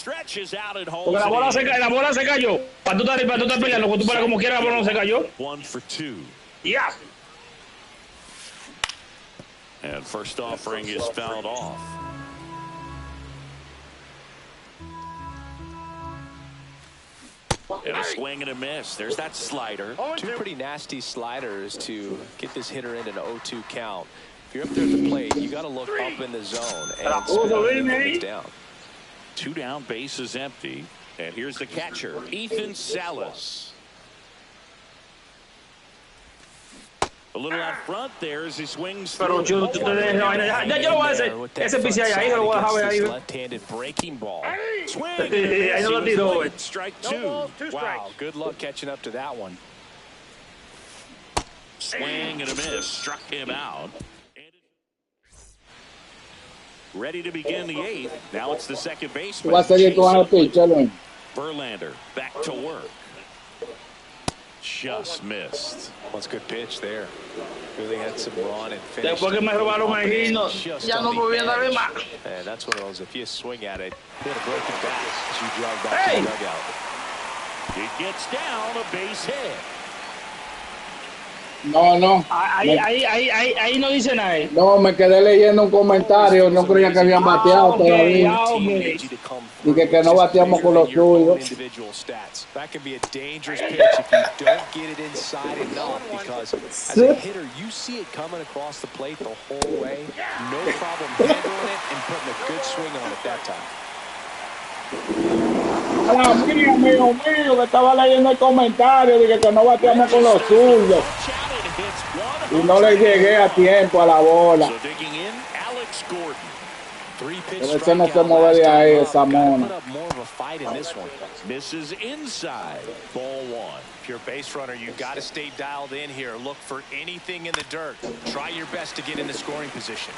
Porque la bola se cayó. Para tú estar peleando, cuando tú paras como quieras, la bola no se cayó. 1 for 2. Yeah. And first offering is fouled off. And a swing and a miss. There's that slider. Two pretty nasty sliders to get this hitter in an 0-2 count. If you're up there at the plate, you got to look up in the zone and spin down. 2 down, base is empty. And here's the catcher, Ethan Salas. A little out front there as he swings. Pero yo te dejo la vaina. Ya yo lo voy a hacer. Ese piche ahí lo voy a dejar ahí. Left-handed breaking ball. Swing. Ahí no lo tiró. Strike No two. balls, 2 strikes. Wow, good luck catching up to that one. Swing and a miss. Struck him out. Ready to begin the 8th. Now it's the second baseman. Va a seguir con el pitcher, Luis. Verlander back to work. Just missed. That's a good pitch there. Really had some run and finish. Después que me robaron el hino, ya no podía darle más. And that's one of those, if you swing at it, hit a broken back as you jog back to the dugout. It gets down a base hit. No, no. Ahí no dice nada. No, me quedé leyendo un comentario. No creía que habían bateado todavía. Dije que no bateamos con los suyos. That can be a dangerous pitch if you don't get it inside enough, because as a hitter, you see it coming across the plate the whole way. No problem handling it and putting a good swing on it that time. Amigo mío, que estaba leyendo el comentario. Dije que no bateamos con los zurdos. Y no le llegué a tiempo a la bola. Pero ese no se mueve de ahí, esa mona. Misses inside. Ball 1. If you're a base runner, you got to stay dialed in here. Look for anything in the dirt. Try your best to get in the scoring position.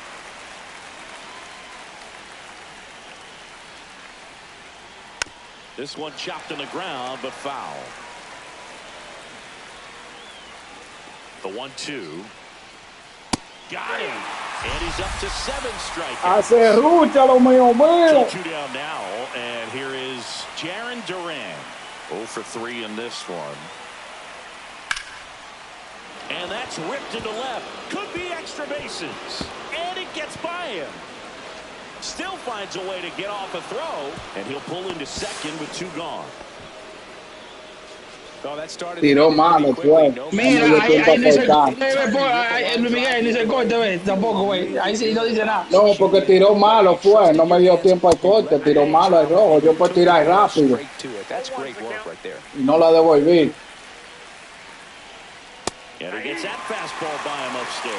This one chopped on the ground, but foul. The 1-2. Got him. And he's up to 7 strikeouts. Hace rucha, lo mío, mío. 2 down now, and here is Jaron Duran. 0 for 3 in this one. And that's ripped to the left. Could be extra bases. And it gets by him. Still finds a way to get off a throw, and he'll pull into second with 2 gone. Tiró malo, fue. Mira, ahí dice, Luis Miguel dice corte, ve, tampoco, güey. Ahí sí no dice nada. No, porque tiró malo, fue. No me dio tiempo al corte. Tiró malo al rojo. Yo puedo tirar rápido. Y no la devolví. And he gets that fastball by him upstairs.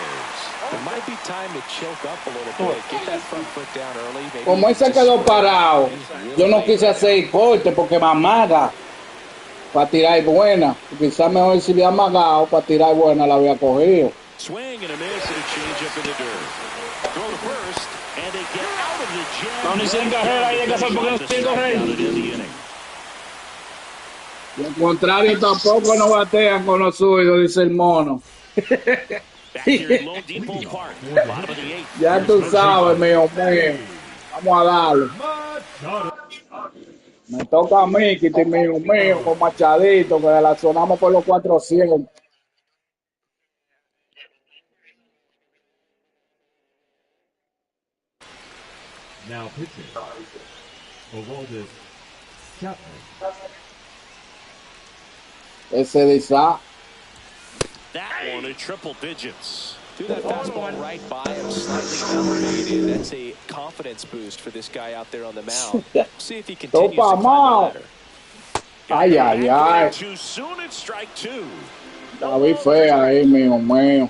It might be time to choke up a little bit. Get that front foot down early. Como él se quedó parado, yo no quise hacer corte porque me amaga para tirar buena. Quizás mejor si le amagado para tirar buena la había cogido. Swing and a miss and a change up in the dirt. Throw to first, and they get out of the jam. No, ni sin carrera ahí de casa porque no tiene correr. Y al contrario, tampoco no batean con los suyos, dice el mono. Ya tú sabes, mío. Vamos a darle. Me toca a mí, Kitty, mío, con Machadito, que la sonamos por los 400. Now pitching. Aroldis Chapman. Ese de Sa. That one in triple digits. Threw that fastball right by him, slightly elevated. That's a confidence boost for this guy out there on the mound. See if he continues to climb the ladder. Ay, ay, ay. Too soon at strike 2. La vi fea ahí, mío.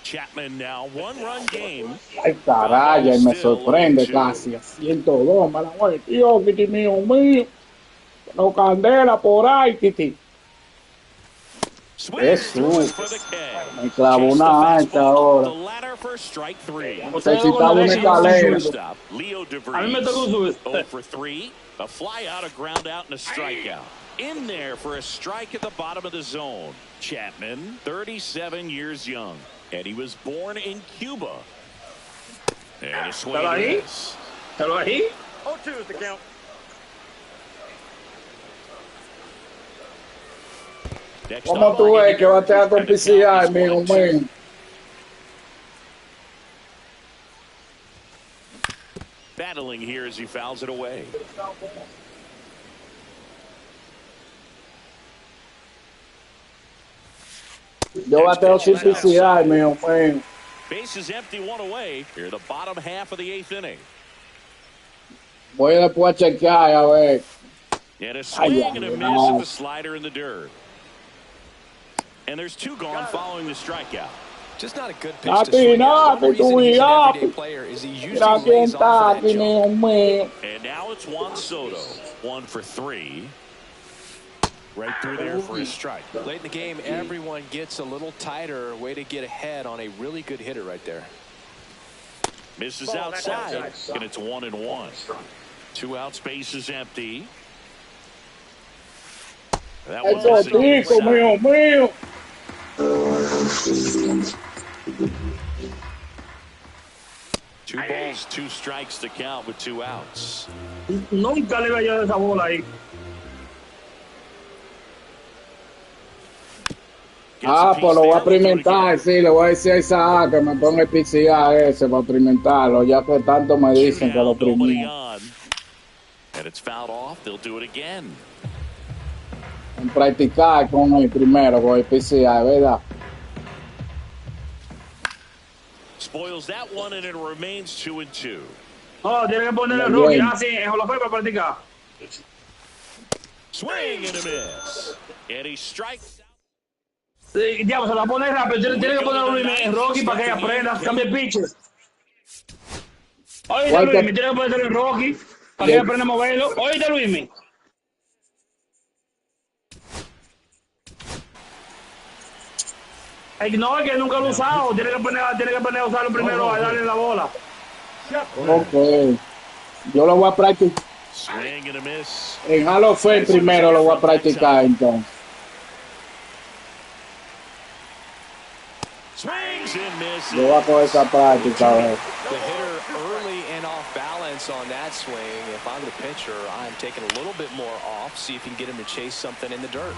Chapman now 1-run game. Ay, caraya, y me sorprende casi. A 102, me la voy. Tío, Kitty, mío. No candela por ahí, Kitty. Jesús. Me clavó una alta ahora. Necesitaba una escalera. A mí me tocó subir. 0 for 3. A fly out, a ground out, and a strikeout. In there for a strike at the bottom of the zone. Chapman, 37 years young. And he was born in Cuba. And a swing and miss. Hello, ahí. 0-2 is the count. ¿Cómo tú ves que batea con PCI, mío? Battling here as he fouls it away. Yo bateo sin PCI, mío. Base is empty, 1 away. Here, the bottom half of the 8th inning. Voy después a chequear, a ver. And a swing and a miss at the slider in the dirt. And there's 2 gone following the strikeout. Just not a good pitch to swing at. One reason he's an everyday player is he usually lays off for that jump. And now it's Juan Soto, 1 for 3. Right through there for a strike. Late in the game, everyone gets a little tighter. Way to get ahead on a really good hitter right there. Misses outside, and it's 1-1. 2 outs, base is empty. That one's mío. 2 balls, 2 strikes to count with 2 outs. Nunca le vaya esa bola ahí. Pues lo voy a experimentar, sí, le voy a decir a Isaac que me ponga el PCA ese para experimentarlo, ya que tanto me dicen que lo experimenten. And it's fouled off, they'll do it again. En practicar con el primero, con el PCA, ¿verdad? Spoils that one and it remains 2-2. Oh, tiene que poner el rookie. Ah, sí, en Hall of Fame para practicar. Swing and a miss. And he strikes. Sí, diablo, se la pone rápido. Tiene que poner el Rocky para que aprenda, cambie pitches. Oíste, Luismi, tiene que poner el Rocky para que aprenda a moverlo. Oíste, Luismi. No, es que nunca lo he usado. Tiene que poner a usarlo primero a darle la bola. Ok. Yo lo voy a practicar. En Hall of Fame primero lo voy a practicar entonces. Yo voy a coger esa práctica. The hitter early and off balance on that swing. If I'm the pitcher, I'm taking a little bit more off. See if you can get him to chase something in the dirt.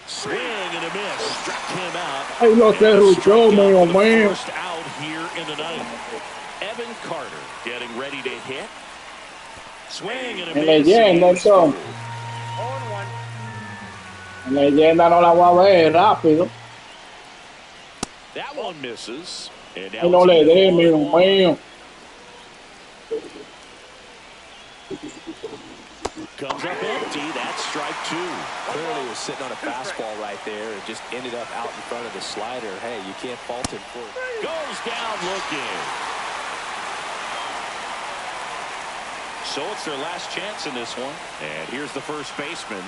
Swing and a miss. Struck him out. Ay, no se ruchó, mío, mío. First out here in the ninth. Evan Carter getting ready to hit. Swing and a miss. Leyenda, entonces. Leyenda no la voy a ver rápido. That one misses. Y no le dé, mío, mío. Comes up empty. That's strike 2. Clearly was sitting on a fastball right there and just ended up out in front of the slider. Hey, you can't fault him for it. Goes down looking. So it's their last chance in this one. And here's the first baseman.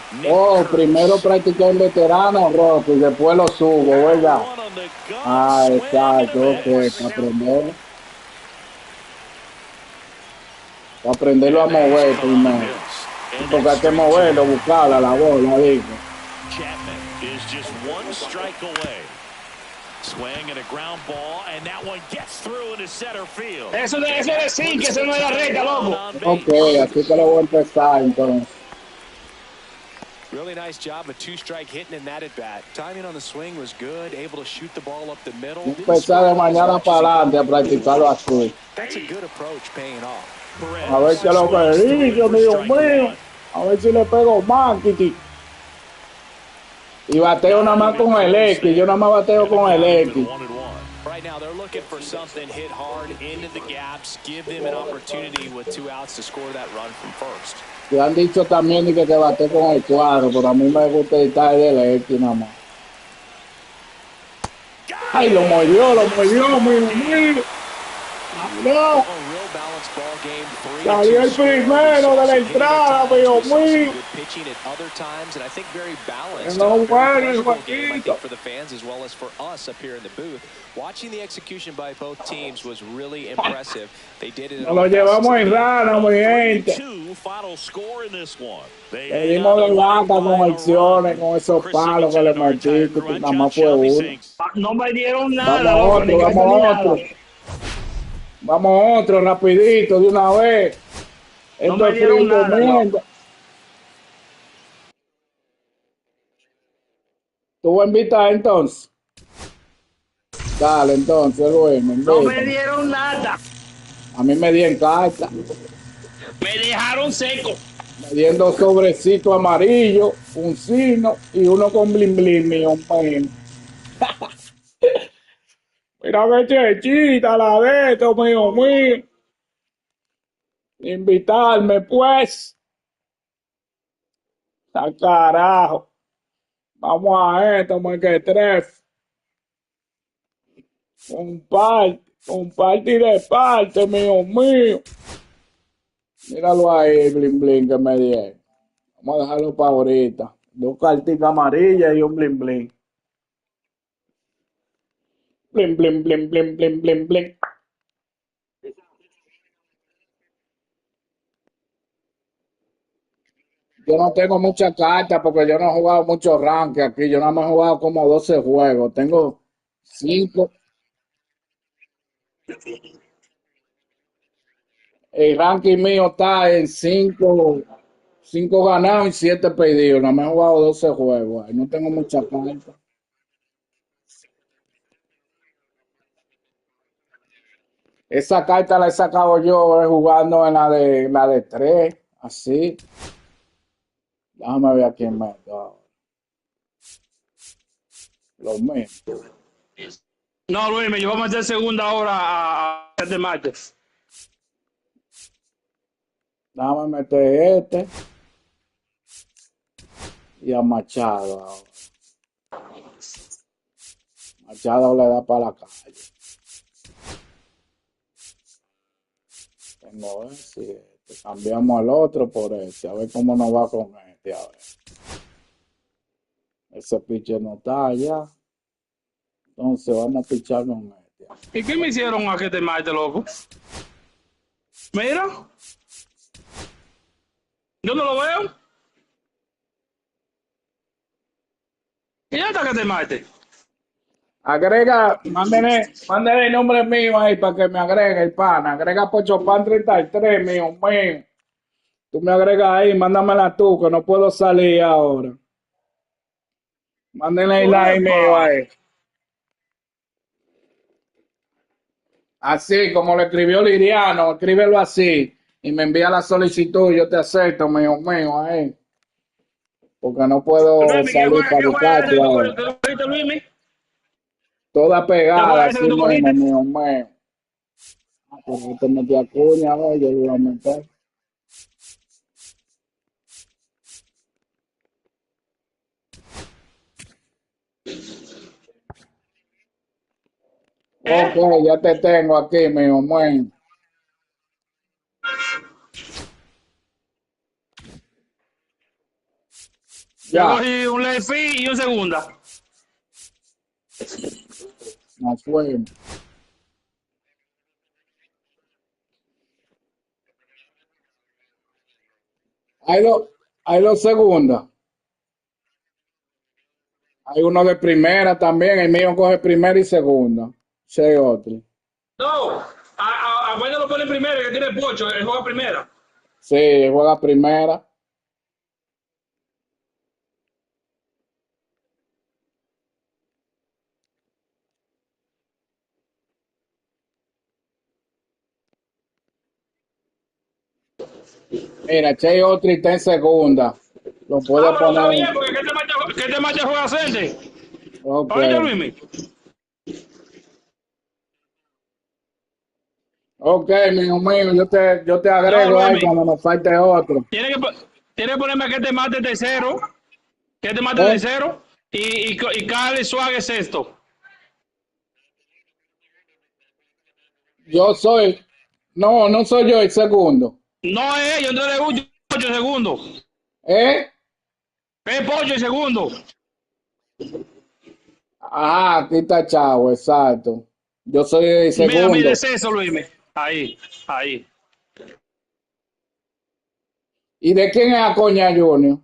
Primero practiqué en veterano, Rocky, y después lo subo, ¿verdad? Exacto, ok, para aprender. Para aprenderlo a mover primero. Porque hay que moverlo, buscarla, la bola, digo. Chapman is just 1 strike away. Swing and a ground ball, and that one gets through into center field. Eso de sí, que eso no es la recta, loco. Ok, así que lo voy a empezar entonces. Really nice job of 2-strike hitting in that at bat. Timing on the swing was good, able to shoot the ball up the middle. Empezar de mañana para adelante a practicarlo así. That's a good approach, paying off. A ver qué lo que dice, mío, mío. A ver si le pego más, Kiki. Y bateo nada más con el X. Yo nada más bateo con el X. Right now they're looking for something hit hard into the gaps, give them an opportunity with 2 outs to score that run from first. Y han dicho también que bate con el cuadro, pero a mí me gusta estar del X nada más. Ay, lo movió, mío. No. Salió el primero de la entrada, mío, mío. No bueno, Joaquito. For the fans as well as for us up here in the booth, watching the execution by both teams was really impressive. They did it. Nos lo llevamos en rana, mi gente. Final score in this one. Le dimos de lata con acciones, con esos palos que le metí, que nada más fue uno. No me dieron nada. Vamos otro, rapidito, de una vez. No me dieron nada. ¿Tú vas a invitar entonces? Dale, entonces, Luis. No me dieron nada. A mí me dieron carta. Me dejaron seco. Me dieron 2 sobrecitos amarillos, un signo y uno con blin blin, mío. Mira Mira que chechita la de esto, mío mío. Invitarme, pues. Está carajo. Vamos a esto, me que tres. Un parte de parte, mío mío. Míralo ahí, blin blin que me dieron. Vamos a dejarlo para ahorita. 2 cartitas amarillas y un blin blin. Blin blin blin blin blin blin blin. Yo no tengo muchas cartas porque yo no he jugado mucho ranking aquí. Yo nada más he jugado como 12 juegos. Tengo 5. El ranking mío está en 5 ganados y 7 perdidos. Nada más he jugado 12 juegos. No tengo muchas cartas. Esa carta la he sacado yo jugando en la de 3. Así. Déjame ver a quién me da. Los míos. No, Luis, me llevo a meter segunda hora a este martes. Déjame meter este. Y a Machado ahora. Machado le da para la calle. Tengo ese. Cambiamos al otro por este. A ver cómo nos va con este. A ver. Ese pitcher no está allá. Entonces vamos a pichar con este. ¿Y qué me hicieron a que te mate, loco? Mira. Yo no lo veo. Y ya está que te mate. Agrega, mándele el nombre mío ahí para que me agregue el pana. Agrega Pochopan 33, mío. Tú me agregas ahí, mándamela tú, que no puedo salir ahora. Mándenle el like mío ahí. Así, como lo escribió Liriano, escríbelo así. Y me envía la solicitud, yo te acepto, mío, ahí. Porque no puedo salir para buscarte ahora. Toda pegada, así mismo, mío. Porque te metí a cuña, a ver, yo lo voy a meter. Ok, ya te tengo aquí, mío. Yo Ya, cogí un left field y un segunda. nos fuimos. Hay dos segundas. Hay uno de primera también. El mío coge primera y segunda. Sí, hay otro. No, a Bueno lo pone primero, que tiene pocho, él juega primera. Sí, juega primera. Mira, Che otro y está en segunda. Lo puede Pero está bien, poner. porque ¿qué te macha juega Cente? Ok. Oye, Luis. Ok, mío, yo te No, agrego ahí Luis, cuando nos falte otro. tiene que ponerme que te mate tercero, ¿Eh? y Carlos Suárez sexto. Yo soy. No, no soy yo el segundo. No es ellos, no le gusta Pocho segundo. ¿Eh? Es Pocho el segundo. Ajá, aquí está Chavo, exacto. Yo soy el Mira, segundo. es eso, Luis. Ahí. ¿Y de quién es Acoña Junior?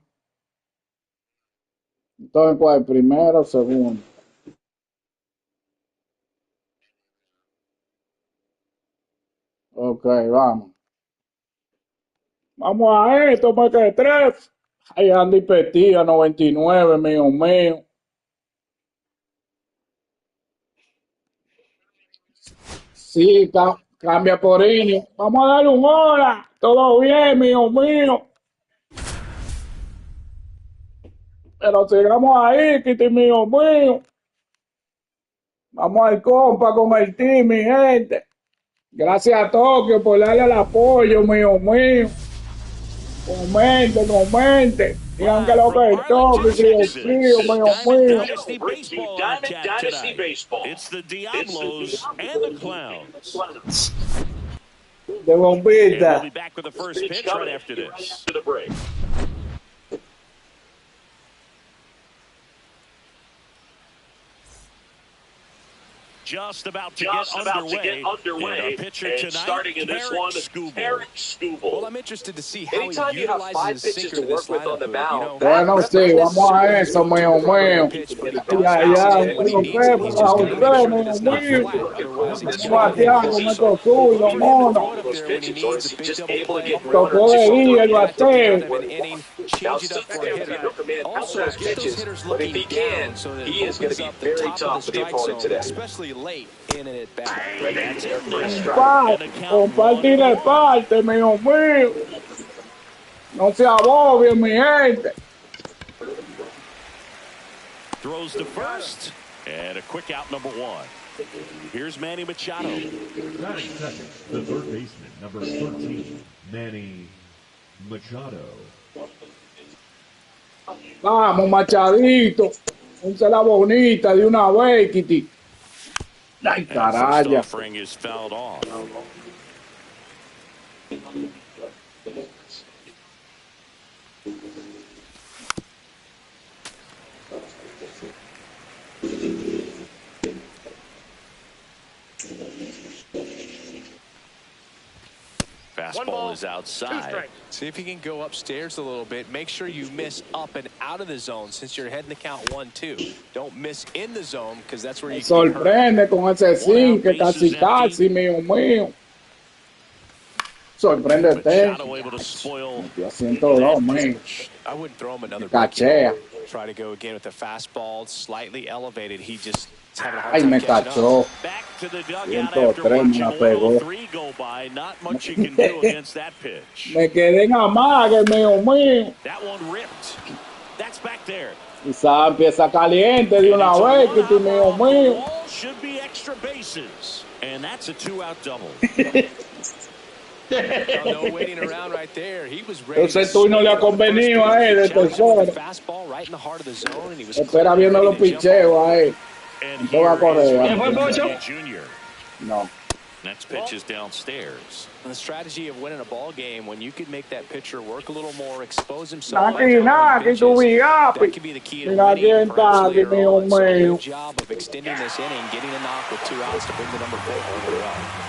Entonces, ¿cuál? Primero o segundo. Ok, vamos. Vamos a esto, para que tres. Ay, Andy Petía, 99, mío. Sí, cambia por Ini. Vamos a darle un hora. Todo bien, mío. Pero sigamos ahí, Kitty, mío. Vamos al compa con el team, mi gente. Gracias a Tokio por darle el apoyo, mío. Comente. Digan que Live lo from que es Tokio, Arlington, mío, Texas, Diamond mío. Dynasty Bring to you Baseball on Diamond tap Dynasty tonight. Baseball. It's the Diablos and the Clowns. De And we'll bombita. be back with the first pitch right after Right this. after the break. Just about to get underway. And our pitcher and tonight, starting in this one, Eric Skubal. Well, I'm interested to see how Anytime he you have utilizes 5 his pitches sinker to to this work with on lineup. the You mound, know, Bueno, sí, vamos a eso, mío. but he Ya, does ya, use it ya, when he tengo needs it. fe He's para just got to make usted, sure that it's not mío. flat. Otherwise, he gets Vamos a Tiago, me tocó, Look for him to mono. throw it up there when he needs a big just double able to play. get Tocó de día, el Got to get out bateo. of an inning, Now, change it up for a hitter. he'll command Also, outside get those pitches, hitters but if looking he can, down so that he it is going opens to be up the very top of tough the for the strike opponent zone, today. especially late in an at-bat. That's it. Compartir el parte, mío. No se abobien, mi gente. Throws to first. And a quick out, number one. Here's Manny Machado. Batting second, the third baseman, number 13, Manny Machado. Vamos, Machadito. Pónsela bonita de una vez, Kitty. Ay, And the first caraya. offering is fouled off. Fastball is outside. See if you can go upstairs a little bit. Make sure you miss up and out of the zone since you're heading to count 1-2. Don't miss in the zone because that's where you can get hurt. Sorprende con ese zinc, que casi, mío. Sorpréndete. Machado able to spoil. Yo siento dos, mío. I wouldn't throw him another Cachea. Try to go again with the fastball slightly elevated. He just is having a hard Ay, time me catching up. cachó. Back to the dugout after 103 me watching la pegó. 103 go by. Not much you can do against that pitch. Me quedé en amague, mío. That one ripped. That's back there. Quizá empieza caliente de una vez, Kitty, mío. Wall should be extra bases. And that's a 2-out double. No waiting around right there. He was ready. Entonces tú no le ha convenido a él, el tercero. Fastball right in the heart of the zone, and he was Espera viendo los picheos a él. And No va a correr. here fue, Pocho? is Junior. No. Next pitch is downstairs. the strategy of winning a ball game when you could make that pitcher work a little more, expose himself. Naki, tu That could be the key to winning. Perhaps later on. So a good job of extending this inning, getting a knock with 2 outs to bring the number 4 home run.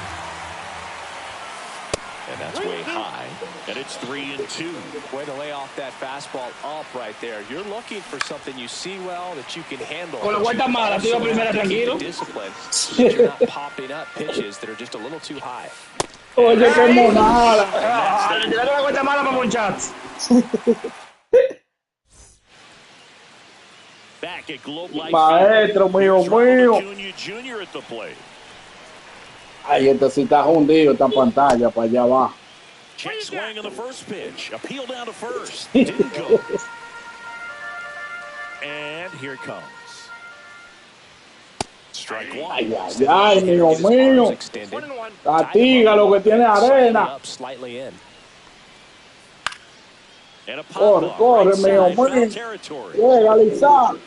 And that's way high. And it's 3-2. Way to lay off that fastball up right there. You're looking for something you see well that you can handle. Con la vuelta mala, te iba primero tranquilo. Discipline. So that you're not popping up pitches that are just a little too high. Oye, qué monada. Le tiraron la vuelta mala para ponchar. Back at Globe Life Maestro, mío, mío. Junior at the plate. Ay, este sí está hundido, esta pantalla para allá abajo. Check swing on the first pitch. Appeal down to first. Didn't go. And here it comes. Strike one. Ay, ay, ay, mío, mío. Castiga lo que tiene arena. Slightly in. And a pop Corre, up, corre, right mío, side, foul mío. territory. Llega, Lizá.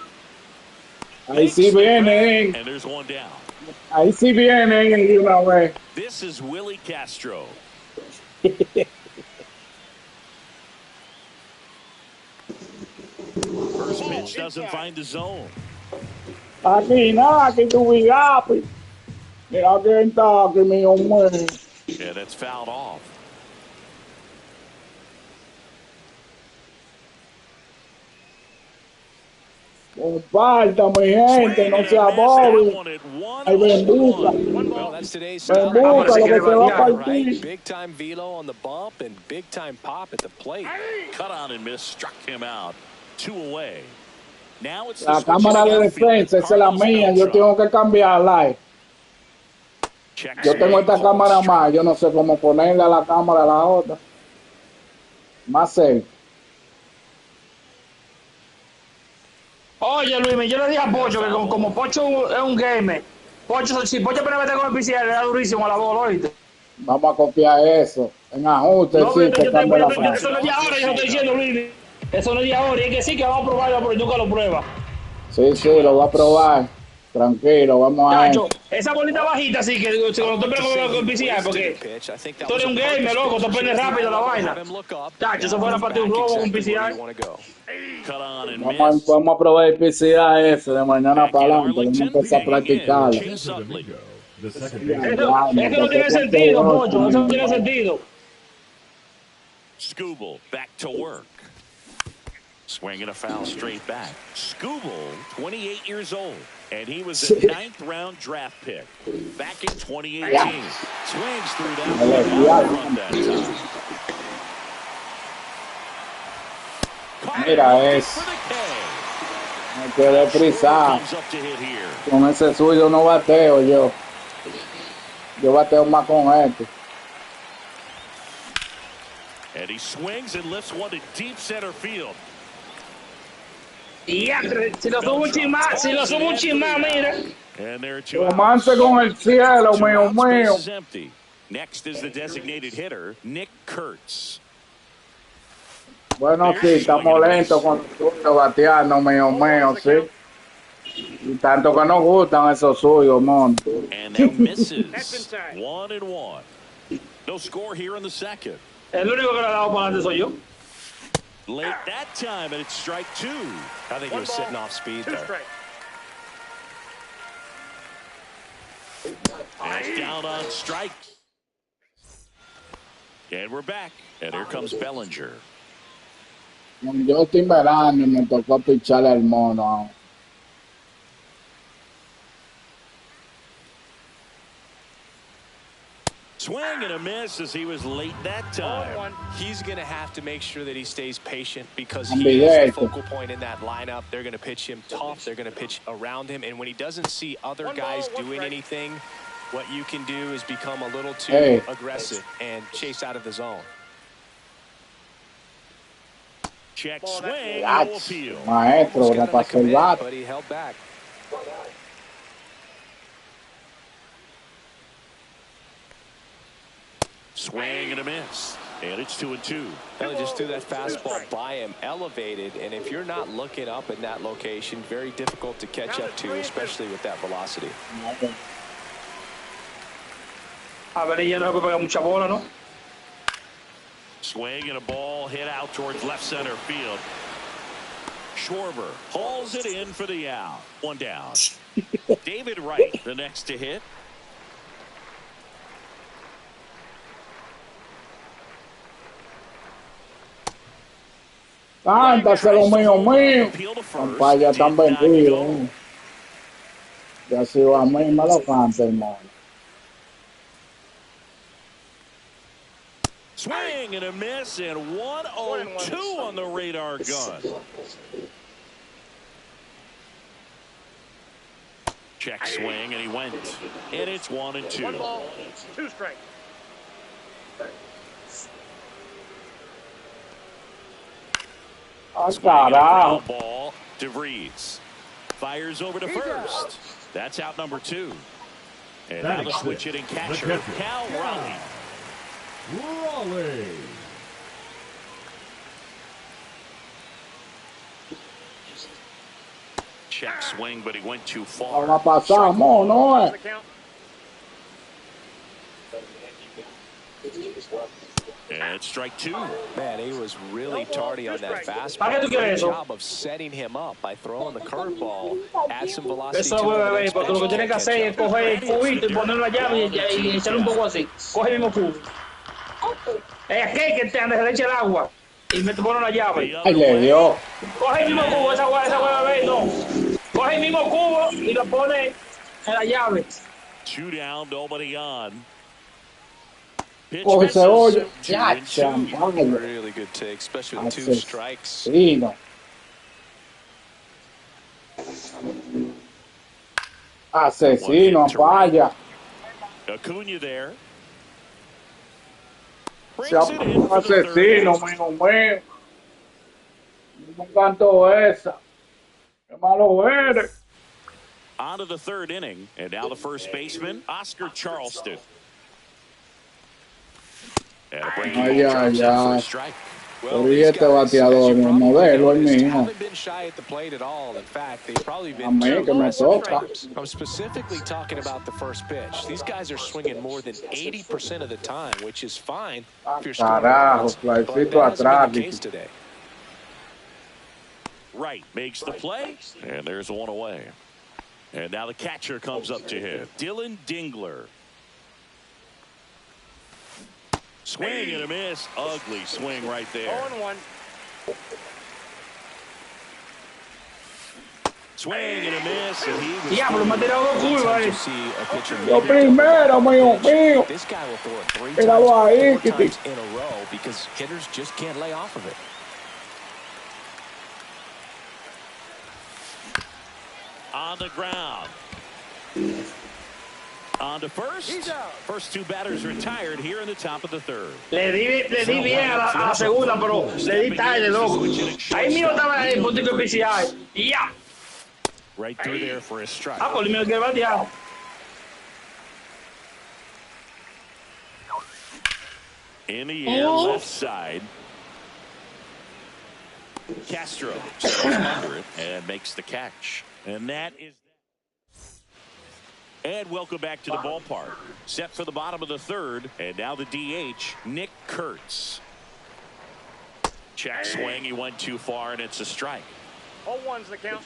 Ahí sí viene, And there's one down. ahí sí viene de una vez. This is Willie Castro. First pitch doesn't find the zone. Aquí nada, aquí tu bigapi. Mira quién está aquí, mío, mío. Yeah, that's fouled off. Comparta, mi gente, no se abobe. Ay, bendita. Well, that's today's style. Bendita, lo que se va a partir. Big time velo on the bump and big time pop at the plate. Cut on and miss, struck him out. 2 away. Now it's La cámara de defensa, esa es la mía, yo tengo que cambiarla. Yo tengo esta cámara más, yo no sé cómo ponerle a la cámara a la otra. Más cerca. Oye, Luis, yo le dije a Pocho que como Pocho es un gamer, Pocho, si Pocho apenas mete con el PCI, le da durísimo a la bola, ¿oíste? Vamos a copiar eso. En ajuste, No, sí, pero que cambia la eso fase. no es de ahora, yo estoy diciendo, Luis. Eso no es de ahora, y es que sí que vamos a probarlo, pero nunca lo prueba. Sí, sí, lo voy a probar. Tranquilo, vamos a Chacho, eso. esa bolita bajita, así que cuando te pego con el PCI, porque tú eres un gamer, loco, tú aprendes rápido la vaina. Chacho, eso fuera para ti un robo con un PCI. Cut on and Vamos, miss. vamos a probar el PCA ese de mañana Back in para adelante. Vamos a Arlington, empezar a digging in, practicarlo. Chase Utley. Domingo, the second Ya, baseman. Eso, ya, es que no me tiene tocó sentido, con Pocho, eso no tiene otro. sentido. Scooble back to work. Swinging a foul straight back. Scooble, 28 years old, and he was a 9th-round draft pick back in 2018. Swings through that one run that time. Mira, es. Me quedé frisado. Comes up to hit here. Con ese suyo no bateo yo. Yo bateo más con este. And he swings and lifts one to deep center field. Y ya, si lo subo un chismá, mira. And there are two Romance outs. con el cielo, Two mío, outs, base mío. is empty. Next is the designated hitter, Nick Kurtz. Bueno, sí, estamos lentos con el suyo bateando, mío, mío, sí. Y tanto que nos gustan esos suyos, mon. And that misses. 1-1. No score here in the second. El único que le ha dado para adelante soy yo. Late that time, and it's strike 2. I think he was sitting off speed there. And it's down on strikes. And we're back. And here comes Bellinger. Yo estoy verano y me tocó picharle al mono. Swing and a miss as he was late that time. He's going to have to make sure that he stays patient because he is the Ambidexter. focal point in that lineup. They're going to pitch him tough. They're going to pitch around him. And when he doesn't see other guys doing anything, what you can do is become a little too aggressive and chase out of the zone. Check swing, no Yach, appeal. maestro, Almost no got him to pasó el commit, bat. but he held back. Swing and a miss. And it's 2-2. Well, he just threw that fastball by him, elevated, and if you're not looking up in that location, very difficult to catch up to, especially with that velocity. A ver, ella no se puede pegar mucha bola, ¿no? Swing and a ball hit out towards left center field. Schwarber hauls it in for the out. One down. David Wright, the next to hit. Cántaselo, mío, mío. Appeal to first. Campaña Did tan not vendido. go. Ya si va a mí, me lo canta, hermano. Swing and a miss, and 1-0-2 on the radar gun. Check swing, and he went. And it's 1-2. 1 ball, 2 strikes. Ah, Swing and a carajo. ground ball. DeVries fires over to first. That's out number 2. And now the switch hitting catcher, Cal Raleigh. Raleigh. Check swing, but he went too Ahora far. pasamos, ¿no? The count. And it's strike 2. Man, he was really tardy on that ¿Para qué fastball. tú quieres Great eso? job of setting him up by throwing the curveball. Add some velocity Eso, to bebé, the bebé, next porque lo que pitch tienes que to hacer es catch up. coger el cubito y ponerlo allá y echarle un poco así. Coge el mismo cubo. Es aquel que te anda, se le echa el agua y me pone la llave. Ay, le dio. Coge el mismo cubo, esa agua, bebé, no. Coge el mismo cubo y lo pone en la llave. 2 down, nobody on. Pitch Coge ese hoyo. misses. Ya, 2-2. champán. Really good take, especially with 2 strikes. Asesino. Asesino, falla. Acuna there. Brings Se it in for the third asesino, base. mío, mío. Me encantó esa. Qué malo eres. On to the third inning, and now the first baseman, Oscar Charleston. And a breaking ball drops in for a strike. Well, these guys, as you probably noticed, haven't been shy at the plate at all. In fact, they've probably been I'm specifically talking about the first pitch. These guys are swinging more than 80% of the time, which is fine if you're scoring, but that hasn't been the case today. Right makes the play, and there's one away. And now the catcher comes up to him, Dylan Dingler. Swing and a miss. Ugly swing right there. 0-1. Swing and a miss. And he was Diablo, me ha tirado dos curvas. Lo primero, mío, mío. This guy will throw it 3 Míralo ahí, times in a row because hitters just can't lay off of it. On the ground. On to first. First two batters retired here in the top of the third. Le di bien a la segunda, pero le di tarde, loco. Ahí mismo estaba el puntico especial. Ya. Right through there for a strike. Ah, pues me lo que bateado. In the air, left side. Castro stands under it and makes the catch. And that is... And welcome back to the ballpark. Set for the bottom of the third. And now the DH, Nick Kurtz. Check swing. He went too far, and it's a strike. 0-1's the count.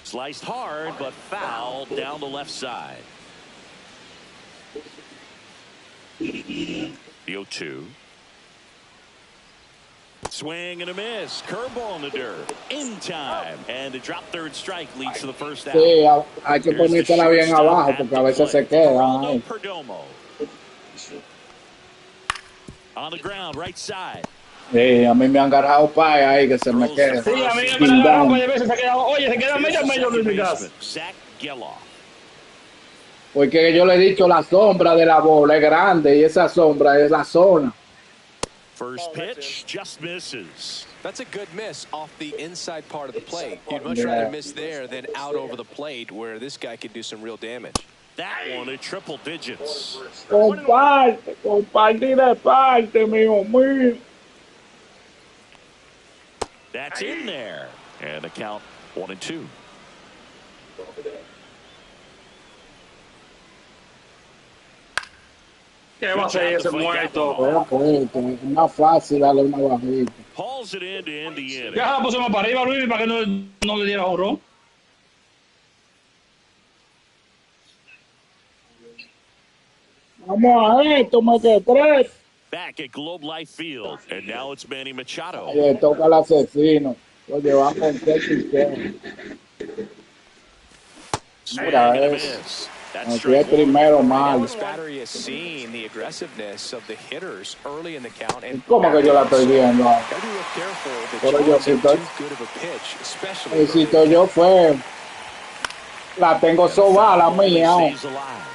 Sliced hard, but fouled down the left side. The 0-2. Swing and a miss. Curveball in the dirt. In time. And the drop third strike leads to the first out. Sí, hay que ponérsela bien abajo porque a veces se queda. Perdomo. On the ground, right side. Sí, a mí me han agarrado paya ahí que se me queda. Sí, a mí me han agarrado paya, veces se ha quedado. Oye, se queda medio Luis Miguel. Zach Geloff. Porque yo le he dicho la sombra de la bola es grande y esa sombra es la zona. First pitch just misses. That's a good miss off the inside part of the plate. You'd much rather miss there than out over the plate where this guy could do some real damage. That one at triple digits. Comparte de parte, mío mío. That's in there. And the count 1-2. ¿Qué va a hacer ese muerto? Es más fácil darle una bajita. Hauls it in to end the inning. Ya la pusimos para arriba, Luis, para que no le diera horror. Vamos a esto, más que 3. Back at Globe Life Field. And now it's Manny Machado. Le toca al asesino. Lo llevamos con 3 Mira eso. Aquí es primero mal. This battery has seen the aggressiveness of the hitters early in the count. And ¿Cómo que yo la estoy viendo? gotta be real careful that Pero you yo don't sí get estoy. too good of a pitch, especially Necesito yo fue. La tengo sobada la mía. Stays alive.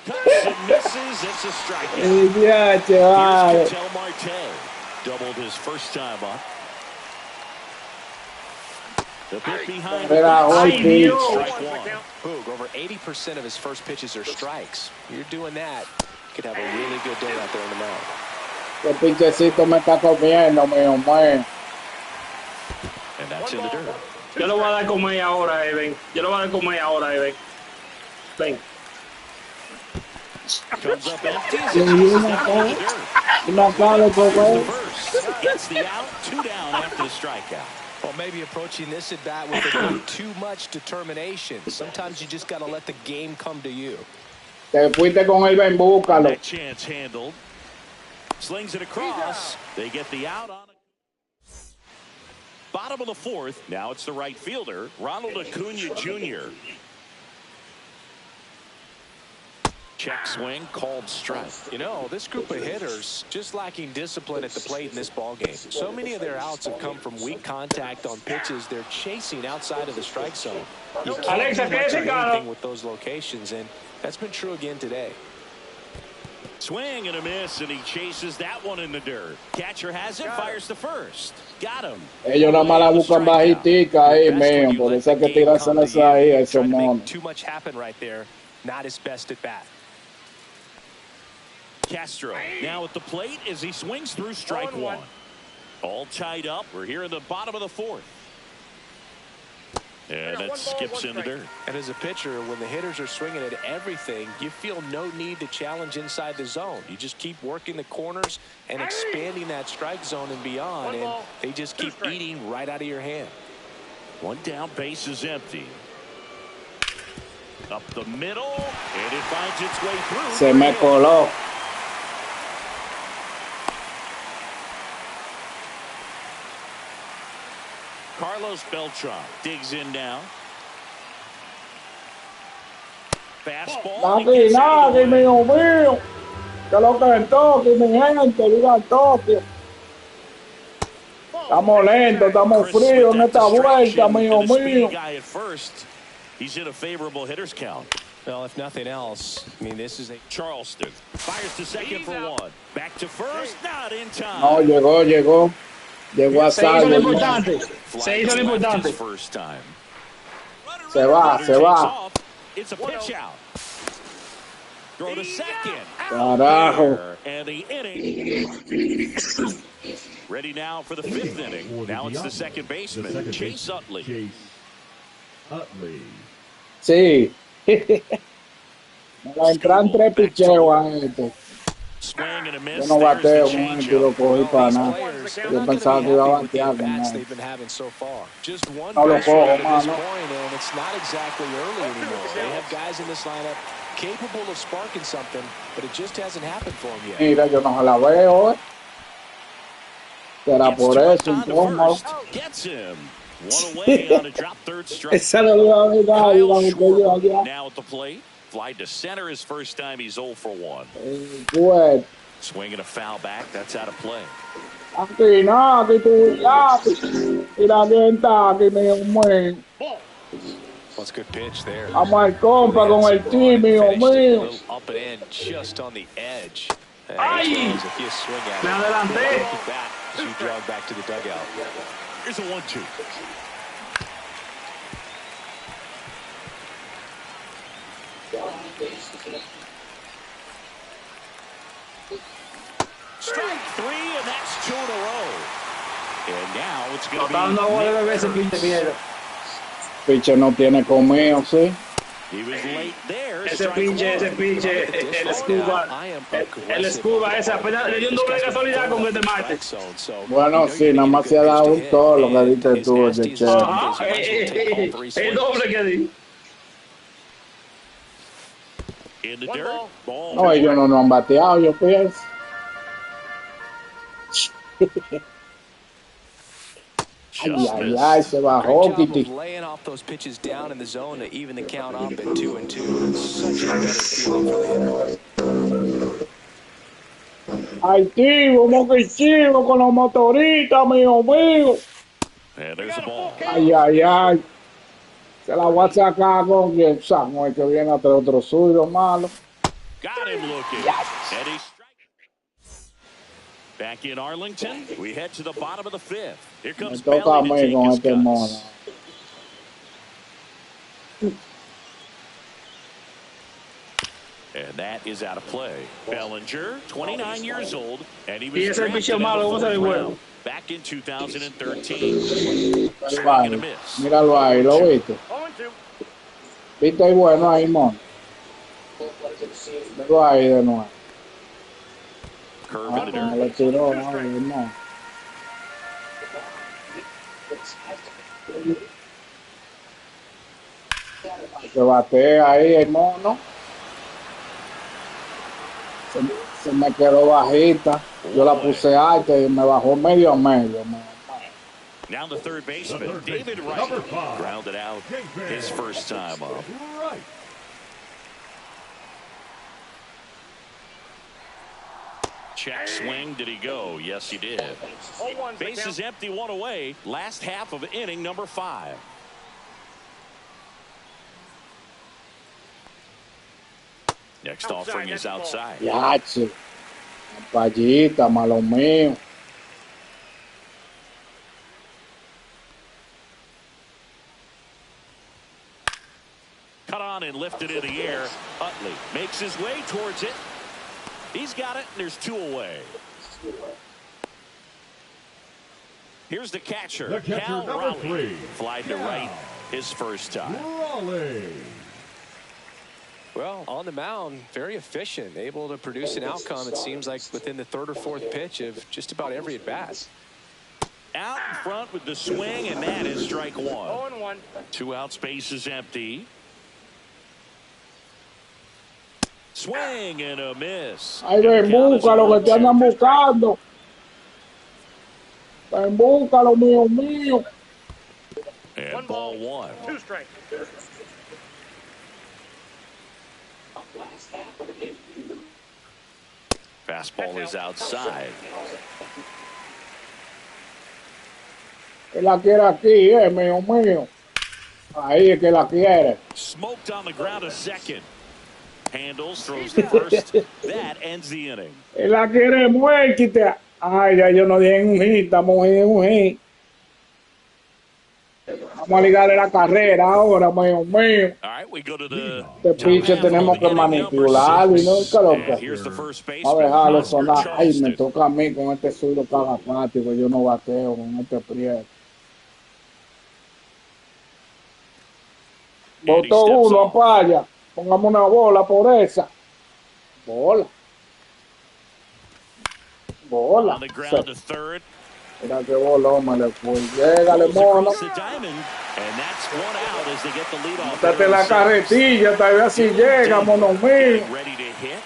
Cuts and misses. It's a strikeout. Ya, chaval. Here's Ketel Marte. Doubled his first time up. The bit behind Mira, strike one. Boog, over 80% of his first pitches are strikes. You're doing that, you could have a really good day out there in the mound. El pinchecito me está comiendo, mío mío. And that's in the dirt. Yo le voy a dar comer ahora, ven. Yo le voy a dar comer ahora, ven. Ven. Comes up empty. Una cara por Gets the out. 2 down after the strikeout. Well, maybe approaching this at bat with a bit too much determination. Sometimes you just got to let the game come to you. Te fuiste con él, ven, búscalo. That chance handled. Slings it across. They get the out on it. Bottom of the fourth. Now it's the right fielder, Ronald Acuna Jr. Check swing, called strike. You know, this group of hitters just lacking discipline at the plate in this ballgame. So many of their outs have come from weak contact on pitches they're chasing outside of the strike zone. You can't do much of anything with those locations, and that's been true again today. Swing and a miss, and he chases that one in the dirt. Catcher has it, fires to first. Got him. Ellos nada más la buscan bajitica ahí, mío. Por eso hay que tirárselas ahí a esos monos. Too much happen right there. Not his best at bat. Castro now at the plate as he swings through strike one. All tied up. We're here in the bottom of the fourth. And that skips in the dirt. And as a pitcher, when the hitters are swinging at everything, you feel no need to challenge inside the zone. You just keep working the corners and expanding that strike zone and beyond, and they just keep eating right out of your hand. One down, base is empty. Up the middle, and it finds its way through. Se me coló. Carlos Beltran digs in now. Fastball. Aquí, mío, mío. Que lo que en Tokio, mi gente, diga Tokio. Estamos lentos, estamos fríos en esta vuelta, mío, mío. He's in a favorable hitter's count. Well, if nothing else, I mean, this is a Charleston fires to second for one. Back to first, not in time. No, llegó. Llegó a salvo. Se hizo lo importante. Se hizo lo importante. Se va. It's a pitch out. Throw to second. Carajo. And the inning. Ready now for the fifth inning. Now it's the second baseman, Chase Utley. Sí. Me va a entrar tres picheos a esto. Yo no bateo con él, yo lo cogí para nada. Yo pensaba que iba a batear con él. No lo cojo, mano. Mira, yo no se la veo, Será por eso, incómodo. Esa no lo iba a ver, Now at the plate. Fly to center his first time. He's 0 for 1. Good. Swinging a foul back. That's out of play. Aquí no, aquí tú, y la gente aquí, mío, mío. That's a good pitch there. Vamos al compa con el team, mío, mío. Up and in, just on the edge. ¡Ay! Me adelanté. As you jog back to the dugout. Here's a 1-2. Strike three, and that's 2 in a row. And now it's going to be. Pitcher no tiene comeo, sí. He was late there. Ese pinche, el escuba, ese apenas le dio un doble de casualidad con este martes. Bueno, sí, nada más se ha dado un todo lo que diste tú, ese che. Ajá, el doble que di. No, ellos no han bateado, yo pienso. Ay, se bajó, Kitty. Laying off those pitches down in the zone to even the count up at 2-2. Such a better feeling for the hitter. Activo, moquecido con los motoristas, mío, mío. Ay. Se la voy a sacar con quien Samuel, que viene a traer otro suyo malo. Got him looking. And he's back in Arlington. We head to the bottom of the fifth. Here comes Belly to take his cuts. And that is out of play. Bellinger, 29 years old, and he was drafted in the fourth round back in 2013. Swing and a miss. Míralo ahí, ¿lo viste? ¿Viste ahí bueno ahí, mon? Míralo ahí de nuevo. Curve le tiró, no. Se batea ahí el mono. Se me quedó bajita. Yo la puse alta y me bajó medio a medio. Now the third baseman, David Wright, grounded out his first time up. Check swing. Did he go? Yes, he did. Base is empty, one away. Last half of inning number 5. Next offering is outside. Yache. Payita, malo mío. Cut on and lifted in the air. Utley makes his way towards it. He's got it, and there's 2 away. Here's the catcher, Cal Raleigh. Fly to right his first time. Raleigh. Well, on the mound, very efficient, able to produce an outcome, it seems like, within the 3rd or 4th pitch of just about every at-bat. Out in front with the swing, and that is strike 1. 0-1. 2 outs, base is empty. Swing and a miss. Ay, ven, búscalo, que te andan buscando. Ven, búscalo, mío, mío. And ball 1. 2 strikes. Fastball is outside. Que la quiere aquí, mío, mío. Ahí es que la quiere. Smoked on the ground a second. Handles, throws the first. That ends the inning. Que la quiere muerta. Ay, ya yo no dije en un hit, estamos en un hit. Vamos a ligarle la carrera ahora, mío, mío. All right, we go to the Este pitcher tenemos que manipularlo y no es que lo que. here's the first base. A dejarlo sonar. Ay, me toca a mí con este zurdo carapático. Yo no bateo con este prieto. Botó uno, paya. Pongamos una bola por esa. Bola. Bola. On the ground to third. Mira qué bolón me le fue. Llegale, mono. And that's 1 out as they get the lead off. Date la carretilla, tal vez así llega, mono mío. Ready to hit.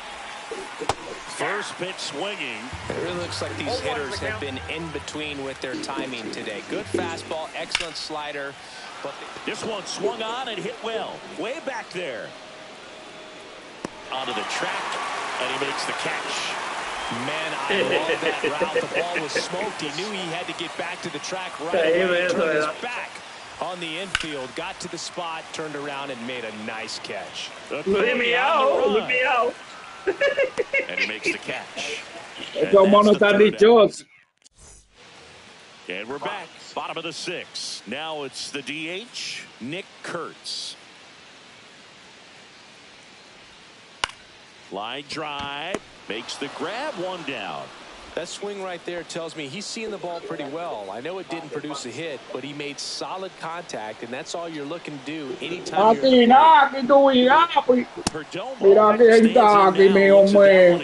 First pitch swinging. It really looks like these hitters have been in between with their timing today. Good fastball, excellent slider. But this one swung on and hit well. Way back there. Onto the track, and he makes the catch. Man, I love that route. The ball was smoked. He knew he had to get back to the track right away. He turned his back on the infield, got to the spot, turned around, and made a nice catch. Let me out. Let me out. And he makes the catch. Estos monos están dichosos. And we're back. Bottom of the 6th. Now it's the DH, Nick Kurtz. Line drive. Makes the grab, 1 down. That swing right there tells me he's seeing the ball pretty well. I know it didn't produce a hit, but he made solid contact, and that's all you're looking to do anytime you're... Mira aquí está aquí, mío, mío.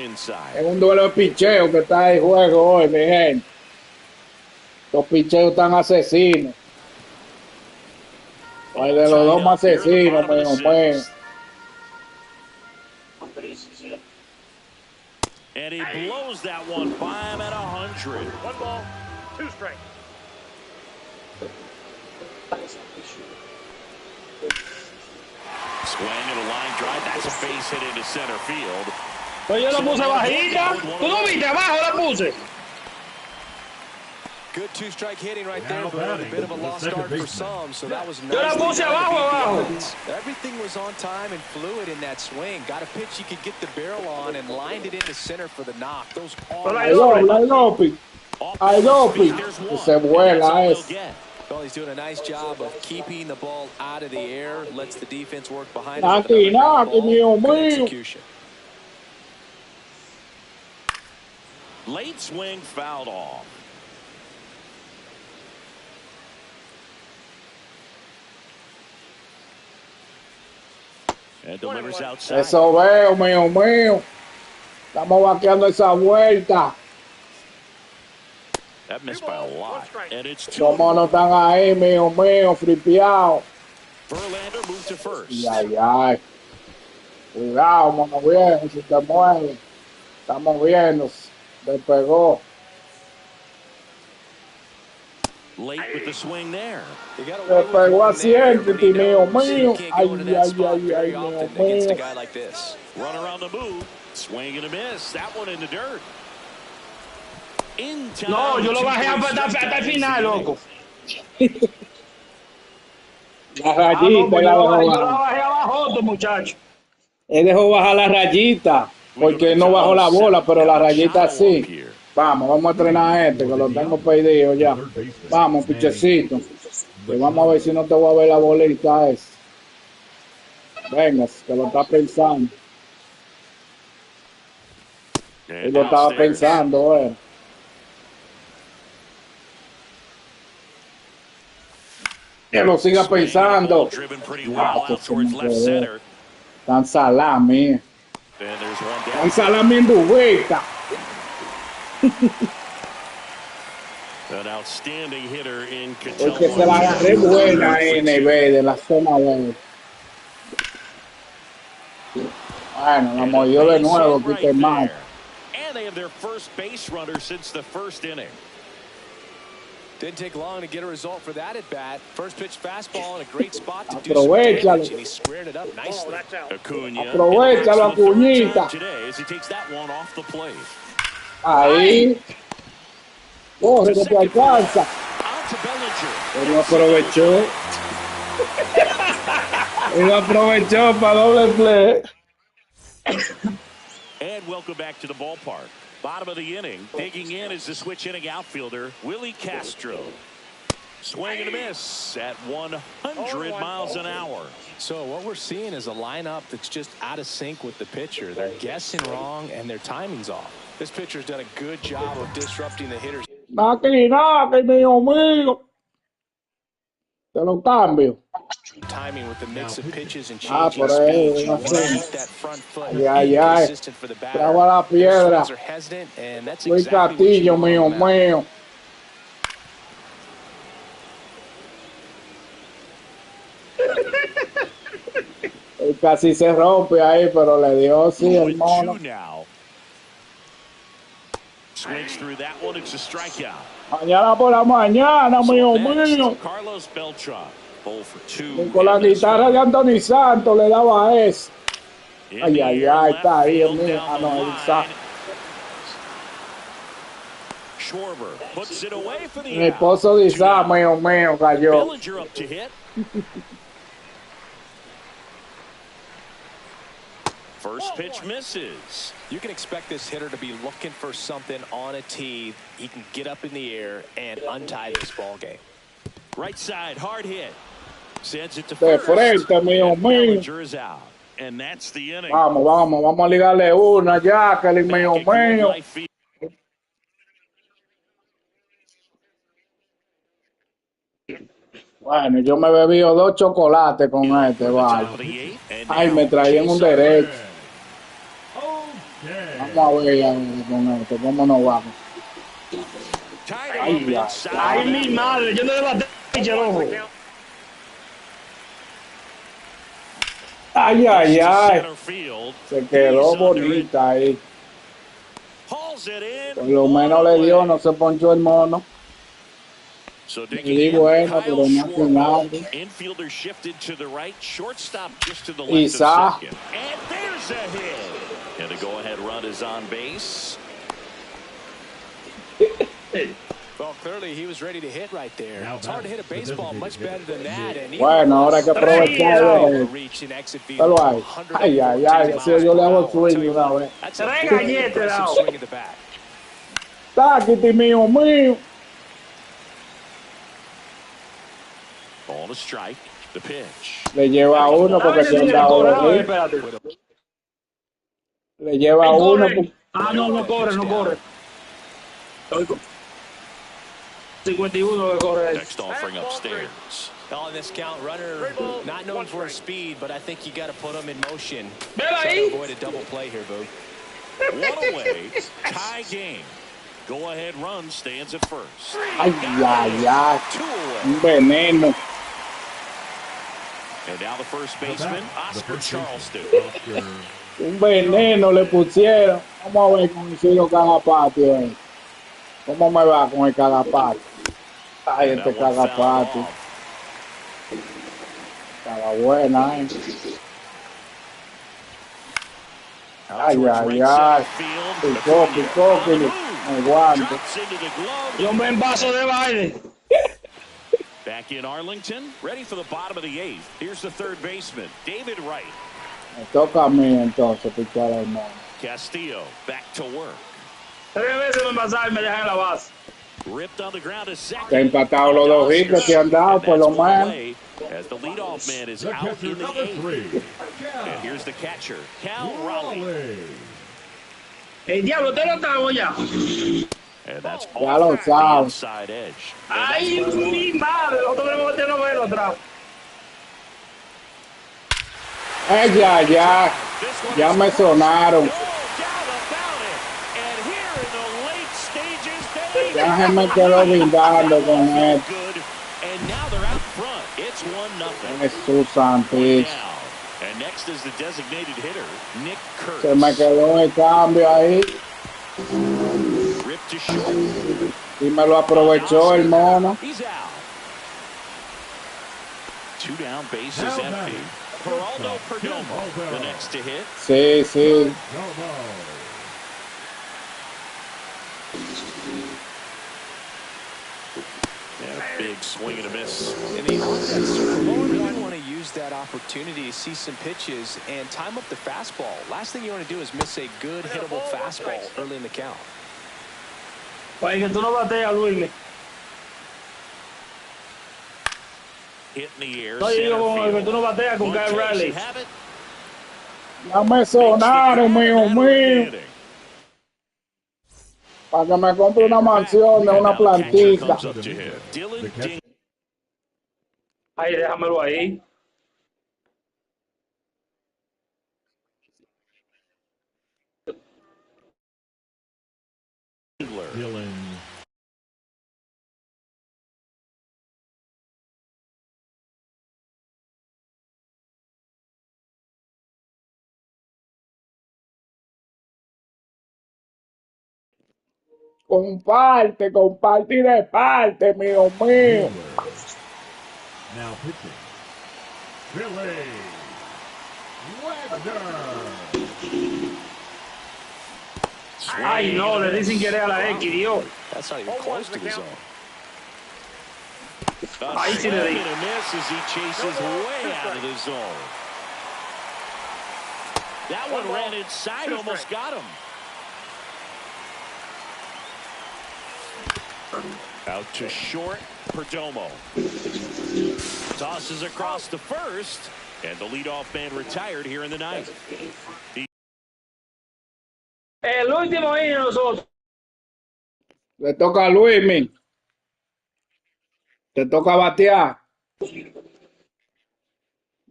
Es un duelo de picheo que está en juego hoy, mi gente. Los picheos están asesinos. Hay de los dos más asesinos, mío, mío. And he blows that one by him at 100. 1 ball, 2 strikes. Swing and a line drive. That's a base hit into center field. Pues yo la puse bajita. ¿Tú no viste? Abajo la puse. Good 2-strike hitting right there, but a bit of a lost start for some, so that was nice. Yo la puse abajo. Everything was on time and fluid in that swing. Got a pitch you could get the barrel on and lined it into center for the knock. Those all Ay, Lopi. Se vuela eso. Well, he's doing a nice job of keeping the ball out of the air, lets the defense work behind Naki, mío, mío. execution. Late swing fouled off. And delivers outside. Eso veo, mío, mío. Estamos vaqueando esa vuelta. That missed by a lot. And it's 2. Los monos están ahí, mío, mío, fripeados. Verlander moved to first. Ay, ay. Cuidado, mono viejo, si te mueves. Estamos viendo. Despegó. Late with the swing there. Despegó asiéntete, mío, mío. Ay, ay, ay, ay, mío, mío. Run around the move. Swing and a miss. That one in the dirt. No, yo lo bajé hasta el final, loco. La rayita, yo la bajé abajo, muchacho. Él dejó bajar la rayita, porque no bajó la bola, pero la rayita sí. Vamos a entrenar a este, que lo tengo perdido ya. Vamos, pichecito. Que vamos a ver si no te voy a ver la bolita esa. Venga, que lo está pensando. Él lo estaba pensando, Que lo siga pensando. Tan salami. Tan salami en dubeta. Porque se la agarré buena en NB de la zona buena. Bueno, la movió de nuevo, quité mal. Didn't take long to get a result for that at bat. First pitch fastball in a great spot to do some damage, and he squared it up nicely. Aprovechalo, Acuñita. Ahí. Corre que te alcanza. Él aprovechó. Él aprovechó para doble play. And welcome back to the ballpark. Bottom of the inning, digging in is the switch hitting outfielder, Willie Castro. Swing and a miss at 100 miles an hour. So what we're seeing is a lineup that's just out of sync with the pitcher. They're guessing wrong and their timing's off. This pitcher's done a good job of disrupting the hitters. Naki, mío. Te lo cambio. Timing with the mix of pitches and changing speeds. You want to keep that front foot consistent for the batter. Trago a la piedra. Are hesitant, and that's Luis exactly Castillo, what you want mío. Casi se rompe ahí, pero le dio sí el mono. Swings through that one, it's a strikeout. Mañana por la mañana, mío. Carlos Beltran. Con la guitarra de Anthony Santos le daba eso. Ay, está ahí, el mío. Ah, no, el mi esposo dice, mío, cayó. First pitch misses. You can expect this hitter to be looking for something on a tee. He can get up in the air and untie this ball game. Right side, hard hit. Sends it to de first. frente, mío. Bellinger's out. And that's the inning. Vamos a ligarle una ya, que el mío. Bueno, yo me bebí 2 chocolates con este, vale. Ay, me traían un derecho. Vamos a ver con esto, cómo nos vamos. Ay, mi madre, yo no le baté el ojo. Ay. Se quedó bonita ahí. Por lo menos le dio, no se ponchó el mono. Y bueno, pero no hace nada. Infielder shifted to the right, shortstop just to the left Isa. of second. And there's a hit. And the go-ahead run is on base. Well, clearly he was ready to hit right there. It's hard to hit a baseball much better than that. And bueno, ahora hay que aprovechar. Pero ay, así yo le hago swing una vez. Táquete, mío. Ball to strike, the pitch. Le lleva uno porque se han dado. Le lleva uno. No corre. 51 que corre. Next offering upstairs. On this count, runner not known for his speed, but I think you got to put him in motion. Try to avoid a double play here, Boo. One away, tie game. Go ahead run stands at first. Ay. Un veneno. And now the first baseman, Oscar Charleston. Un veneno le pusieron. Vamos a ver cómo sigo cagapatio. ¿Cómo me va con el cagapatio? Ay, este cagapatio. Estaba buena, Ay. Picó, me guante. Y un buen vaso de baile. Back in Arlington, ready for the bottom of the 8th. Here's the third baseman, David Wright. Me toca a mí entonces pichar al mono. Castillo back to work. 3 veces me pasaron y me dejan en la base. Ripped on the ground is second. Te han empatado los dos hits que han dado, por lo menos. As the leadoff man is The out catcher, in the number 8th. 3, And here's the catcher, Cal Raleigh. Raleigh. El diablo, te lo estamos ya. And that's Ya off lo the sabes. inside edge. Ay, mi madre, nosotros tenemos que verlo atrás. Ya. This one Ya is me crushed. sonaron. No doubt about it. And here in the late stages, they Ya se me quedó brindando con él. good. And now they're out front. It's 1-0. Jesús One Santis. down. And next is the designated hitter, Nick Kurtz. Se me quedó el cambio ahí. Ripped to short. Y me lo aprovechó el mono. He's out. 2 down, base is Now empty. batting, Geraldo Perdomo, the next to hit. Sí, sí. Yeah, big swing and a miss. And the you want to use that opportunity to see some pitches and time up the fastball. Last thing you want to do is miss a good hittable fastball early in the count. Pues que tú no bateas, Luis. Hit in the air. No, yo digo Center que tú no bateas con Kyle Raleigh. have it. Ya me sonaron, mío mío. Para que me compre una mansión de una plantita. Ay, déjamelo ahí. Dylan. Comparte y de parte, mío mío. Now pitching. Billy Wagner. Ay, no, le dicen que era la X, Dios. That's not even close to the zone. Ahí sí le di. A miss as he chases way out of the zone. That one ran inside, almost got him. Out to short, Perdomo. Tosses across the first, and the leadoff man retired here in the ninth. El último inning de nosotros. Le toca a Luismi. Te toca batear.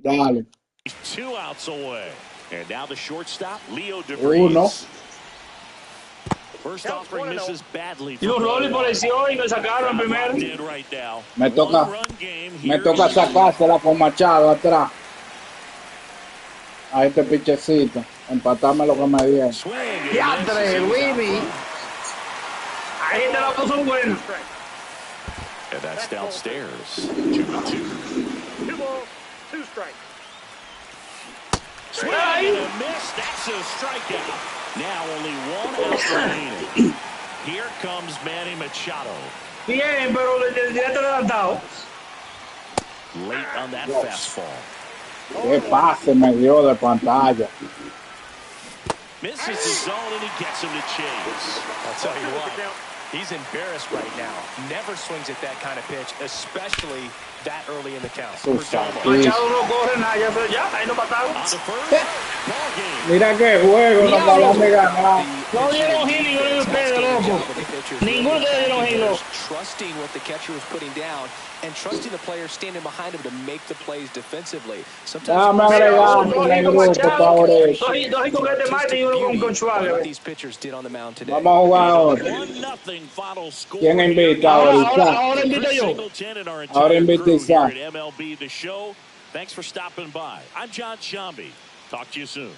Dale. 2 outs away. And now the shortstop, Leo Uno. DeVries. First offering misses badly. Y un rolling por lesión y me sacaron primero. Right now. Me toca sacársela con Machado atrás. A este pichecito. Empatarme lo que me dieron. ¡Diatre, Luismi! Ahí te la puso buena. And that's downstairs. 2-2. 2 balls, 2 strikes. Swing and a miss. That's a strikeout. Now only 1 out remaining. Here comes Manny Machado. Bien, pero le tiraste adelantado. Late on that fastball. Qué pase me dio de pantalla. Misses the zone and he gets him to chase. I'll tell you what, he's embarrassed right now. Never swings at that kind of pitch, especially that early in the count. Machado no corre nada, ya, ahí no mataron. On the first, ball game. Mira qué juego, no acaban de ganar. No dieron hit ninguno de ustedes, loco. Ninguno de ustedes dieron hit, loco. Trusting what the catcher was putting down and trusting the players standing behind him to make the plays defensively. Dame agregar en el grupo, favorito. Dos hit con este Marte y uno con Schwager. These pitchers did on the mound today. Vamos a jugar ahora. 1-0 final score. ¿Quién invita ahorita? Ahora invito yo. Ahora invita Isa. MLB The Show. Thanks for stopping by. I'm John Shambi. Talk to you soon.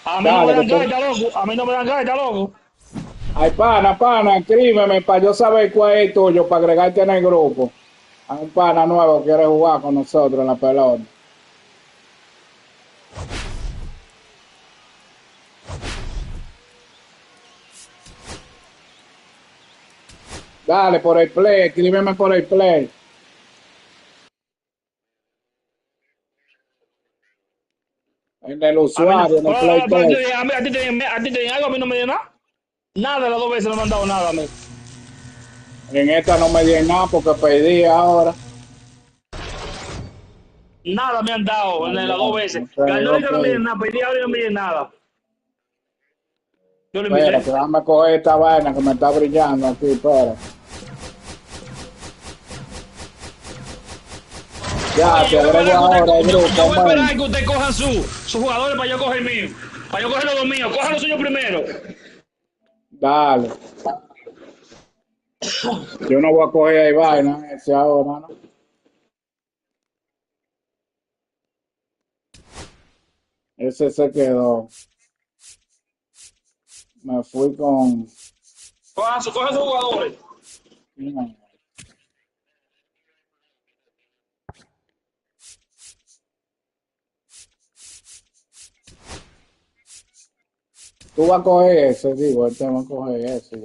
A mí no me dan gaita, loco. A mí no me dan gaita, loco. Ay, pana, escríbeme para yo saber cuál es tuyo, para agregarte en el grupo. Hay un pana nuevo que quiere jugar con nosotros en la pelota. Dale, por el play, escríbeme por el play. En el A mí usuario, en el Play pero Store. a ti te den algo, a mí no me dio nada. Nada, las 2 veces no me han dado nada a mí. En esta no me di nada porque pedí ahora. Nada me han dado en las 2 veces. Ok, Ahorita no me ok. dieron nada, pedí ahora y no me dieron nada. Yo lo Espera, invité. que déjame coger esta vaina que me está brillando aquí, espera. Ya, Oye, te agrego ahora el yo grupo, voy a esperar man. que ustedes cojan sus jugadores para yo coger el mío. Para yo coger los 2 míos. Cojan los suyos primero. Dale. Yo no voy a coger ahí vaina ese ahora, ¿no? Ese se quedó. Me fui con... Cojan sus jugadores. Tú vas a coger ese, digo, él te va a coger ese.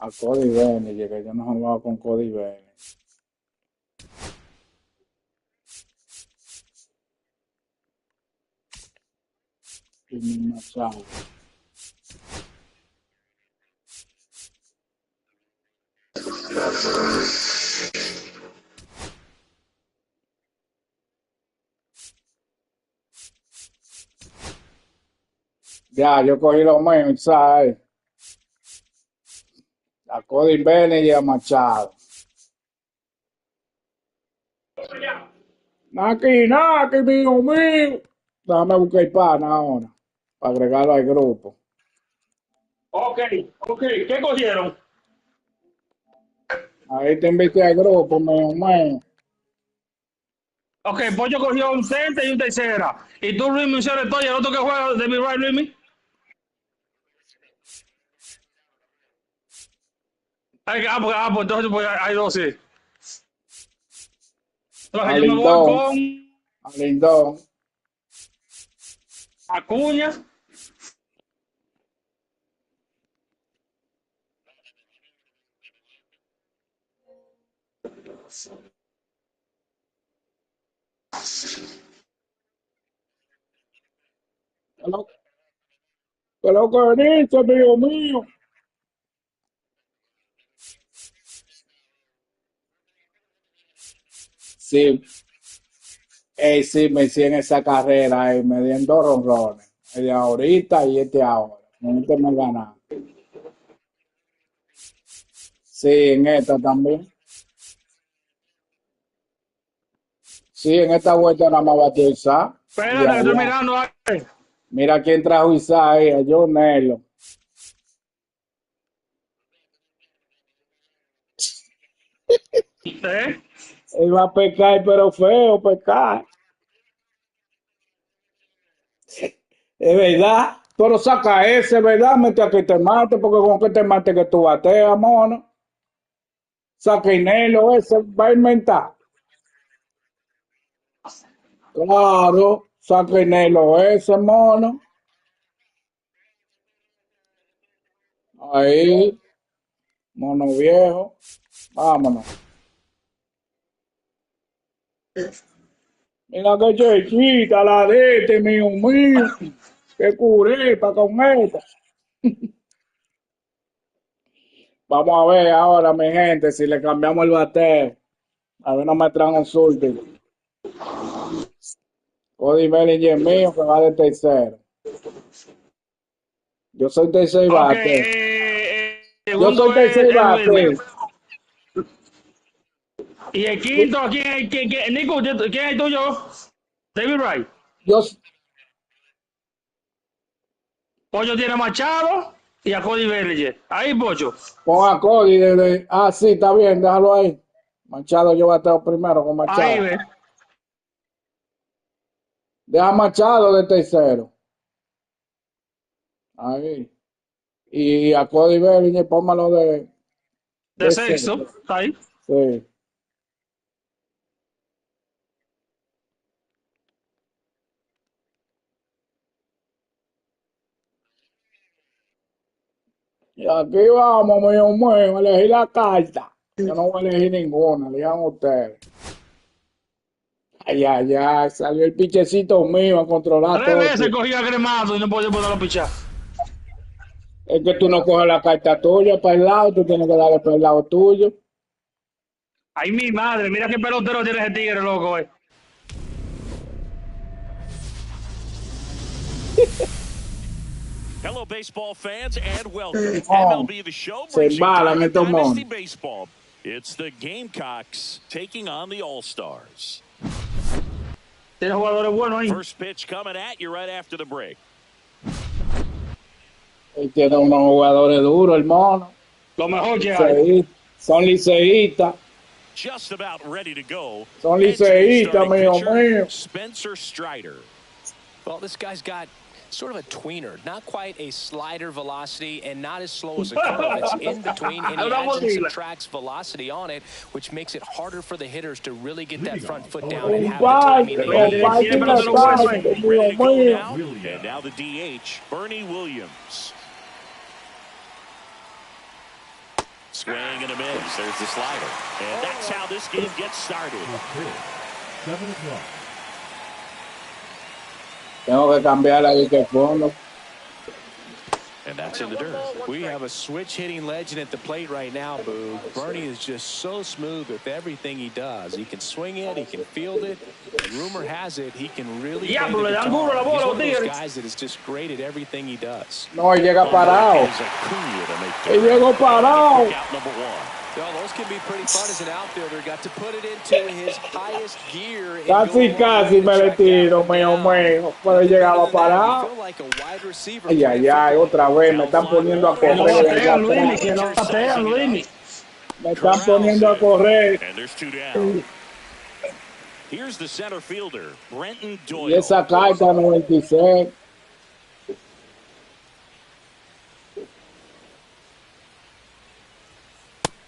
A Cody Benny, que yo no he jugado con Cody Benny. Y mi Machado. Ya, yo cogí los míos, ¿sabes? A Cody Benny y a Machado. Naki, mío, mío. Déjame buscar el pana ahora. Para agregarlo al grupo. Ok. ¿Qué cogieron? Ahí te invité al grupo, mío. Ok, Pollo cogió un center y un tercera. Y tú, Luis, me hicieron todo. Y el otro que juega de mi right, Luis. Pues entonces pues, hay 2, sí. A Entonces yo me voy Lindón. con A Lindón. Acuña. Que lo que dice, mío, mío. Sí, sí, me hice en esa carrera, me dieron 2 ronrones. El de ahorita y este ahora. Este me ganaron. Sí, en esta también. Sí, en esta vuelta nada más batió Isaac. De Espérate, que estoy allá. mirando. Mira quién trajo Isaac ahí, a John Nelo. ¿Eh? Él va a pecar, pero feo, pecar. Es verdad. Pero saca ese, ¿verdad? Mete a que te mate, porque con que te mate que tú bateas, mono. Saca Nelo ese, va a inventar. Claro, saca Nelo ese, mono. Ahí, mono viejo. Vámonos. Mira que chiquita la de este, mío, mío. Que curé para con esta. Vamos a ver ahora, mi gente, si le cambiamos el bateo. A ver, no me traen un surti. Cody Bellinger mío que va de tercero. Yo soy tercer Ok, bate. Yo soy segundo tercer es Luis. bate. Y el quinto, ¿quién, Nico, quién es el tuyo? David Wright. Yo Pollo tiene a Machado y a Cody Bellinger. Ahí, Pollo. pon a Cody desde. Ah, sí, está bien, déjalo ahí. Machado, yo bateo primero con Ahí, Machado. ve. Deja Machado de tercero. Ahí. Y a Cody Bellinger, póngalo De de sexto. sexto. Ahí. Sí. Y aquí vamos, mío, elegí la carta. Yo no voy a elegir ninguna, elijan ustedes. Ay, ay, ay, salió el pichecito mío a controlar 3 todo. veces cogí a Gremado y no podía ponerlo a pichar. Es que tú no coges la carta tuya para el lado, tú tienes que darle para el lado tuyo. Ay, mi madre, mira qué pelotero tiene ese tigre, loco, Hello, baseball fans, and welcome. Oh, MLB The Show se brings you embalan daily estos Dynasty monos. Baseball. It's the Gamecocks taking on the All-Stars. Tiene jugadores buenos ahí. First pitch coming at you right after the break. Él tiene unos jugadores duros, el mono. Lo mejor que hay. Sí, son liceístas. Just about ready to go. Son Entering liceístas, starting mío pitcher, mío. Spencer Strider. Well, this guy's got sort of a tweener, not quite a slider velocity and not as slow as a curve. It's in between, and he adds and subtracts velocity on it, which makes it harder for the hitters to really get that front foot down and have the timing they need. Ready to go now. And now the DH, Bernie Williams. Swing and a miss. There's the slider. And that's how this game gets started. 7 o'clock. Tengo que cambiar la de fondo. And that's in the dirt. We have a switch hitting legend at the plate right now, Boo. Bernie is just so smooth with everything he does. He can swing it, he can field it. And rumor has it he can really play the guitar. He's one of those guys that is just great at everything he does. No, él llega parado. Él llegó parado. Well, those can be pretty fun as an outfielder. Got to put it into his highest gear. Casi me le tiro, mío mío. Pero él llegaba parado. Ay, ay, ay, otra vez me están poniendo a correr. Me están poniendo a correr. Here's the center fielder, Brenton Y Doyle. esa carta 96.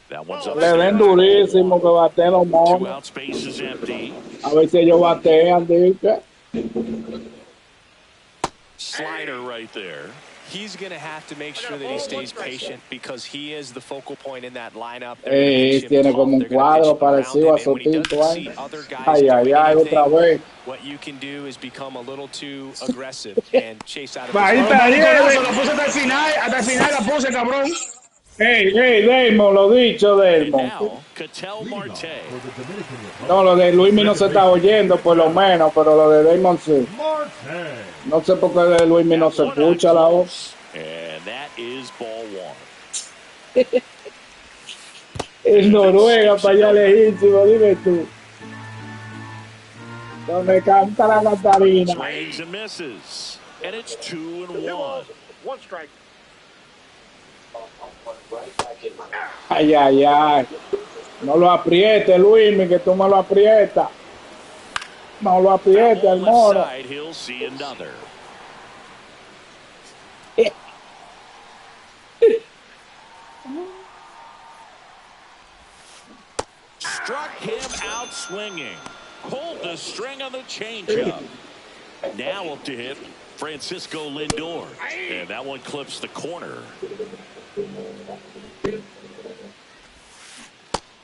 That one's up. Le ven durísimo que baten los 2 monos. out, space is empty. A ver si ellos batean, dice. Slider right there. He's going to have to make sure that he stays patient because he is the focal point in that lineup. Tiene como un cuadro parecido a Sotito ahí. Ay, ay, ay, otra vez. What you can do is become a little too aggressive and chase out of Ahí his está, la puse hasta el final la puse, cabrón. Hey, Damon, lo dicho, And Damon. now, Ketel Marte. No, lo de Luismi no se está oyendo, por lo menos, pero lo de Damon sí. Marte. No sé por qué de Luismi no se escucha la voz. And that is ball 1. En Noruega, para allá lejísimo, dime tú. Donde canta la Catarina. Swings and misses. And it's 2-1. 1 strike. Ay, ay, ay. No lo apriete, Luismi, que tú me lo aprietas. No lo apriete, el mono. Side, he'll see another. Struck him out swinging. Pulled the string on the changeup. Now up to hit Francisco Lindor. And that one clips the corner.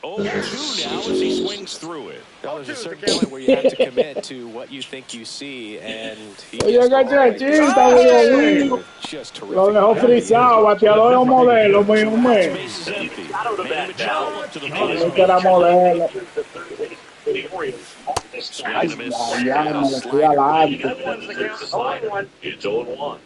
0-2 now as he swings through it. Well, there's a certain point where you have to commit to what you think you see, and he Oye, just cachachita, mío. just Lo terrific. dejó frisado, bateador o modelo, mío mío. Base is empty. Manny Machado up to the plate. Este era modelo. Swing Ay, and a miss. ay, ay, me le fui adelante. It's 0-1.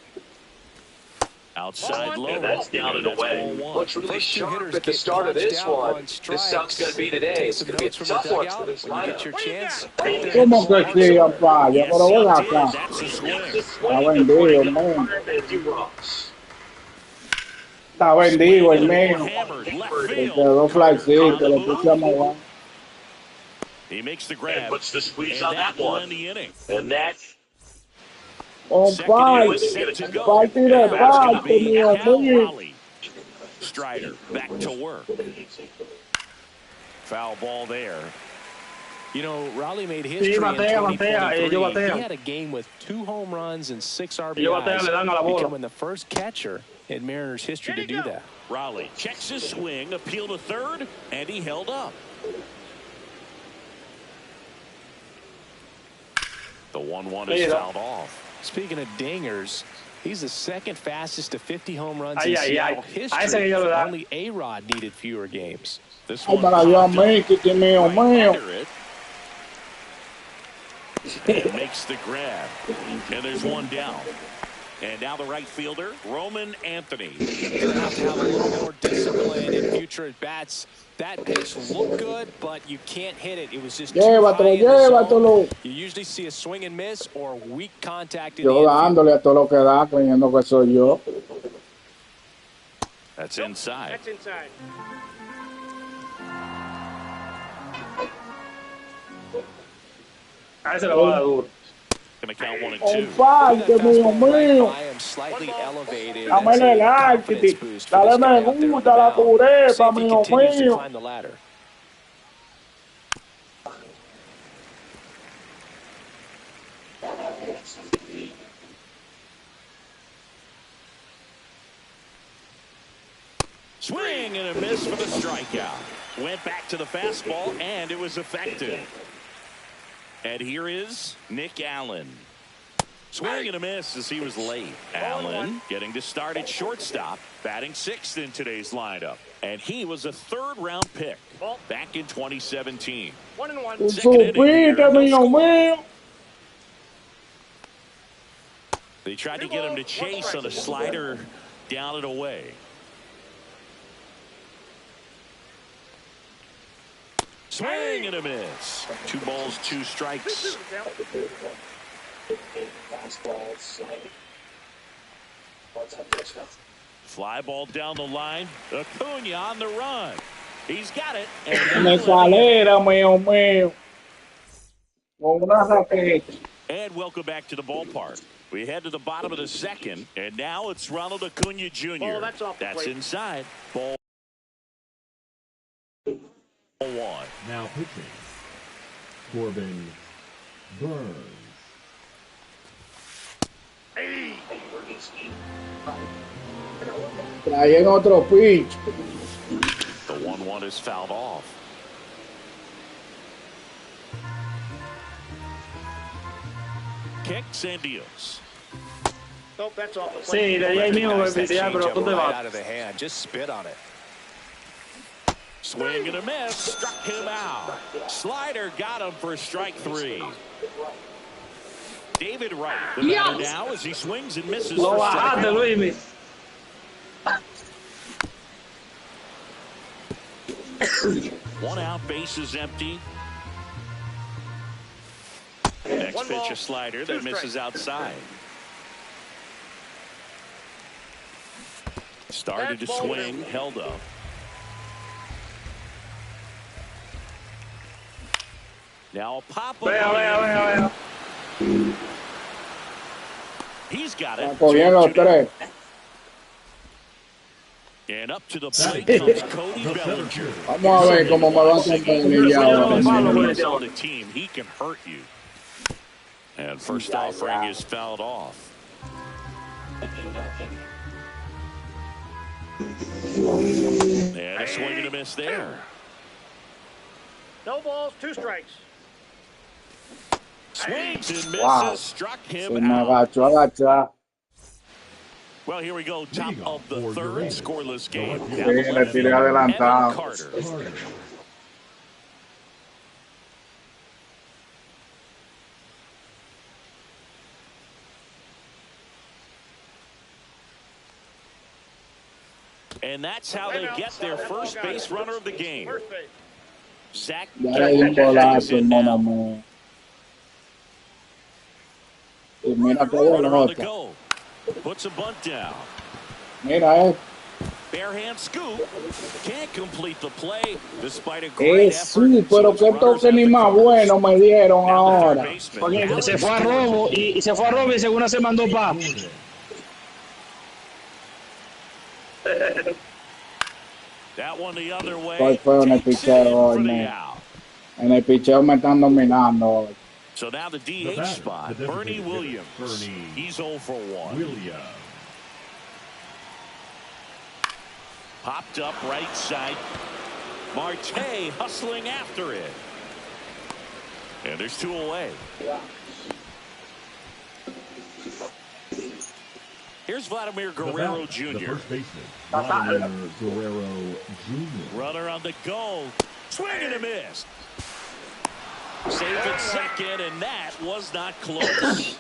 Outside low. And that's down and away. What's really First two sharp hitters at the get start of punched this out one, on this strikes. suck's going to be today. Take It's some going to be a notes from tough the one dugout for this when you get your lineup. chance. ¿Cómo que sí, ampalla? Yes, Pero ven he acá. did. That's a swing. Está vendido, el mío. Está vendido, el mío. Hammered left Le field. quedó flaxito, le puse a mover. He makes the grab. Puts the squeeze And on that that will one. end the inning. And that Compadre, Set to go. parte de Now it's gonna parte, be mío Cal mío. Raleigh. Strider back to work. Foul ball there. You know, Raleigh made history in batea, 2023. ellos batean. He had a game with 2 home runs and 6 Ellos batean, le dan a la RBIs, bola. becoming the first catcher in Mariners history to do that. Raleigh checks his swing, appeal to third, and he held up. The 1-1 is fouled off. Speaking of dingers, he's the second fastest to 50 home runs Ay, in ay, Seattle ay. history. Yo lo da. Only A-Rod needed fewer games. This Ay, one para Dios popped up mío, que mío, right mío. under it. And makes the grab. And there's one down. And now the right fielder, Roman Anthony. You're going to have a little more discipline in future at-bats. That pitch looked good, but you can't hit it. It was just too high in the zone. You usually see a swing and miss or weak contact in the Yo infield. dándole a todo lo que da, creyendo que soy yo. That's inside. That's inside. A ese lo va a dar duro. Going to count 1 and 2. Comparte, mío, mío. I am slightly elevated. Dame el like, dale me gusta la pureza, mío, mío. Climb the ladder. Swing and a miss for the strikeout. Went back to the fastball, and it was effective. And here is Nick Allen. Swing and a miss as he was late. Allen getting to start at shortstop, batting 6th in today's lineup. And he was a 3rd-round pick back in 2017. 1-1. Second inning here, no score. They tried to get him to chase on a slider down and away. Swing and a miss. 2 balls, 2 strikes. Fly ball down the line. Acuna on the run. He's got it. Me salera, mío, mío. Con una raqueta. And welcome back to the ballpark. We head to the bottom of the 2nd, and now it's Ronald Acuna Jr. Ball, that's off the That's plate. inside. Ball 1. Now pitching, Corbin Burns. Traen otro pitch. The 1-1 is fouled off. Kicks and deals. Nope, that's off the Sí, plate. de ahí mismo me pitea, pero tú te Right vas. out of the hand. Just spit on it. Swing and a miss. Struck him out. Slider got him for strike 3. David Wright, the batter now as he swings and misses Lo for bajaste, strike 1. Luismi. One out, base is empty. Next One pitch, ball, a slider 2 that misses strikes. outside. Started to That's ball swing, 2. held up. Now a pop up. Vea. He's got it. Cogían los 3. And up to the plate comes Cody Bellinger. Vamos a ver cómo me van a sorprender ya ahora. He's on the team. He can hurt you. And first offering is fouled off. And a swing and a miss there. No balls, 2 strikes. Swings and misses. Wow. Struck Se him me out. agachó, agachá. Well, here we go. Top of the 3rd, scoreless game. Sí, le tiré adelantado. Carter. And that's how they get their first base runner of the game. First base. Zach Ya le di un golazo, in now. hermano mío. Y mira qué Runner on the bolota. go. Puts a bunt down. Mira, Bare hand scoop. Can't complete the play despite a great effort. sí, pero qué toque ni más bueno me dieron ahora. Porque se fue a robo y se fue a robo y segunda se mandó pa. That one the other way. Estoy feo en el Takes it picheo in hoy, for the man. out. En el picheo me están dominando hoy. So now the DH spot, Bernie Williams. He's 0 for 1. Williams. Popped up right side. Marte hustling after it. And there's 2 away. Here's Vladimir The Guerrero batter, the Jr. first baseman, Vladimir Guerrero Jr. Runner on the goal. Swing and a miss. Safe at second, and that was not close.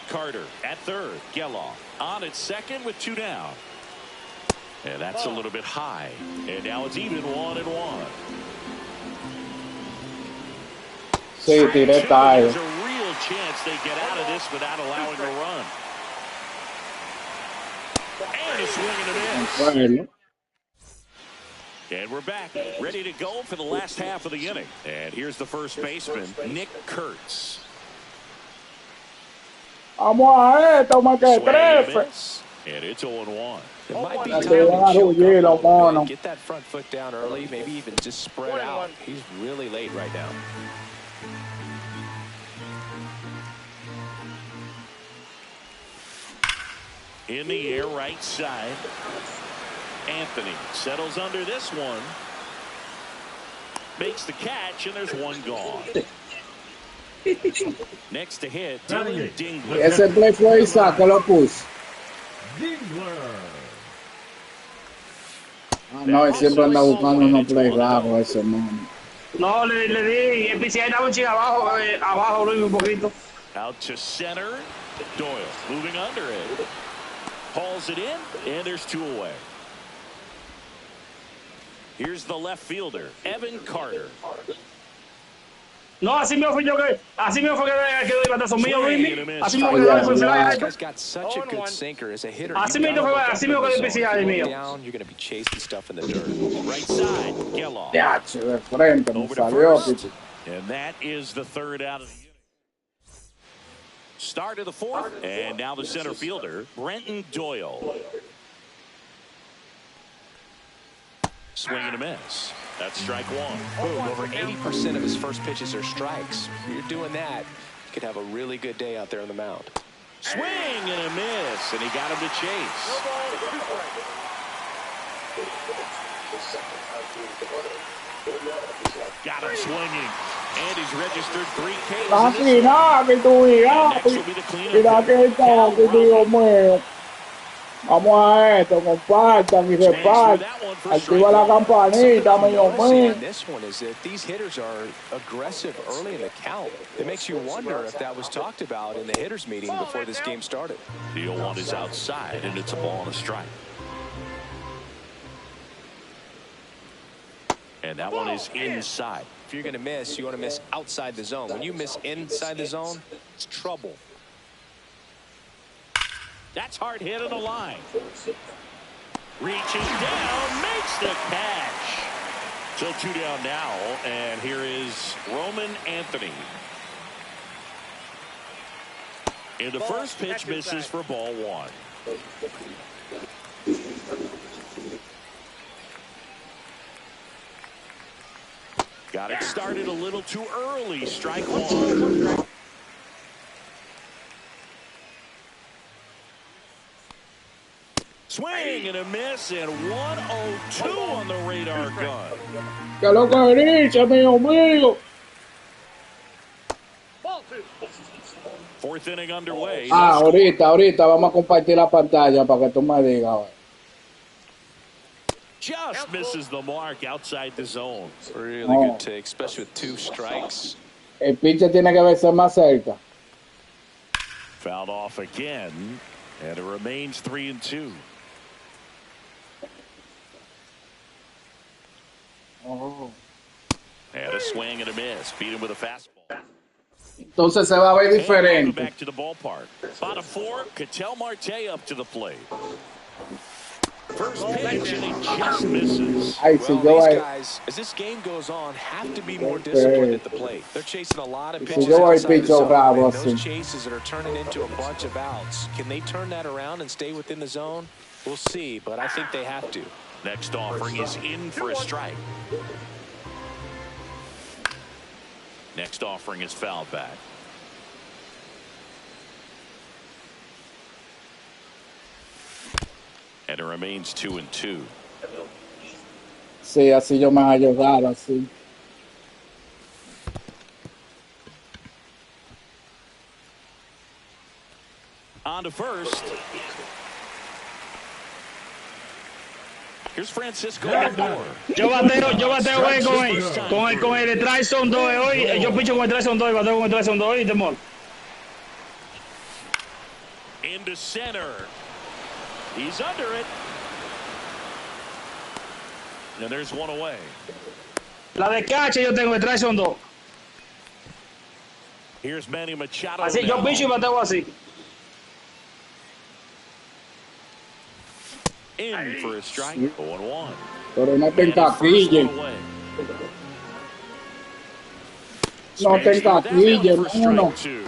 Carter at third. Geloff on at second with 2 down. And that's a little bit high. And now it's even 1-1. Sí, tiré tarde. There's a real chance they get out of this without allowing a run. And a swing and a miss. Bueno. And we're back, ready to go for the last half of the inning. And here's the first baseman, Nick Kurtz. Vamos a esto, más que Swing and a trefe. miss. And it's 0-1. It might be Te time to van a choke up a rugir los little monos. bit. Get that front foot down early, maybe even just spread out. He's really late right now. In the air, right side. Anthony settles under this one. Makes the catch, and there's one gone. Next to hit, Dylan Dingler. Ese play fue Isaac que lo puso. Dingler. Ah, no, él siempre anda buscando unos play raros ese mono. No, le di. El PCI estaba un chico abajo, abajo, Luis, un poquito. Out to center. Doyle moving under it. Hauls it in, and there's 2 away. Here's the left fielder, Evan Carter. No, así mismo fui yo que. Así mismo fue que dio el batazo mío, Luis. Así mismo que Yeah, fue fly yeah. alto. He's got such a good sinker as a hitter. Así You mismo gotta fue, look up así in mismo the que el zone. PCI If you mío. look down, you're going to be chasing stuff in the dirt. Right side, Geloff. Ya, che, de frente, me Over to salió. first. And that is the third out of the inning. Start of the fourth, and now the center fielder, Brenton Doyle. Swing and a miss. That's strike 1. Boom, over 80% of his first pitches are strikes. If you're doing that, you could have a really good day out there on the mound. Swing and a miss, and he got him to chase. Got him swinging, and he's registered 3 Ks. Casi nada que tú digas. Next will be the cleanup Mira hitter, que Cal toque, Dios mío. Vamos a esto, compartan y repartan. Activa la campanita, amigo mío. And this one is that these hitters are aggressive early in the count. It makes you wonder if that was talked about in the hitters meeting before this game started. The 0-1 is outside, and it's a ball and a strike. And that one is inside. If you're going to miss, you want to miss outside the zone. When you miss inside the zone, it's trouble. That's hard hit on the line. Reaches down, makes the catch. So 2 down now, and here is Roman Anthony. And the first pitch misses for ball 1. Got it started a little too early. Strike 1. Swing and a miss, and 102 on the radar gun. Que lo que dice, amigo mío. Fourth inning underway. Ah, ahorita vamos a compartir la pantalla para que tú me digas. Just misses the mark outside the zone. Really good take, especially with 2 strikes. El pitcher tiene que verse más cerca. Fouled off again, and it remains 3-2. Oh. And a swing and a miss. Beat him with a fastball. Entonces se va a ver And diferente. back to the ballpark. Bottom 4, Ketel Marte up to the plate. First pitch, and he just misses. Ay, si yo Well, voy, these guys, as this game goes on, have to be more disciplined at the plate. They're chasing a lot of si pitches yo voy outside the picho zone, bravo and así. those chases that are turning into a bunch of outs. Can they turn that around and stay within the zone? We'll see, but I think they have to. Next offering is in for a strike. Next offering is fouled back. And it remains 2-2. Sí, así yo me hallo raro, así. On to first. Here's Francisco Lindor. Yo bateo hoy con el Trayson 2 hoy. Yo picho con el Trayson 2 y bateo con el Trayson 2 y temor. Into center. He's under it. And there's one away. La de cache yo tengo el Trayson 2. Here's Manny Machado. Así yo picho y bateo así. In for a strike. 0-1. Pero no te encaquillen. No te encaquillen, uno. 0-2.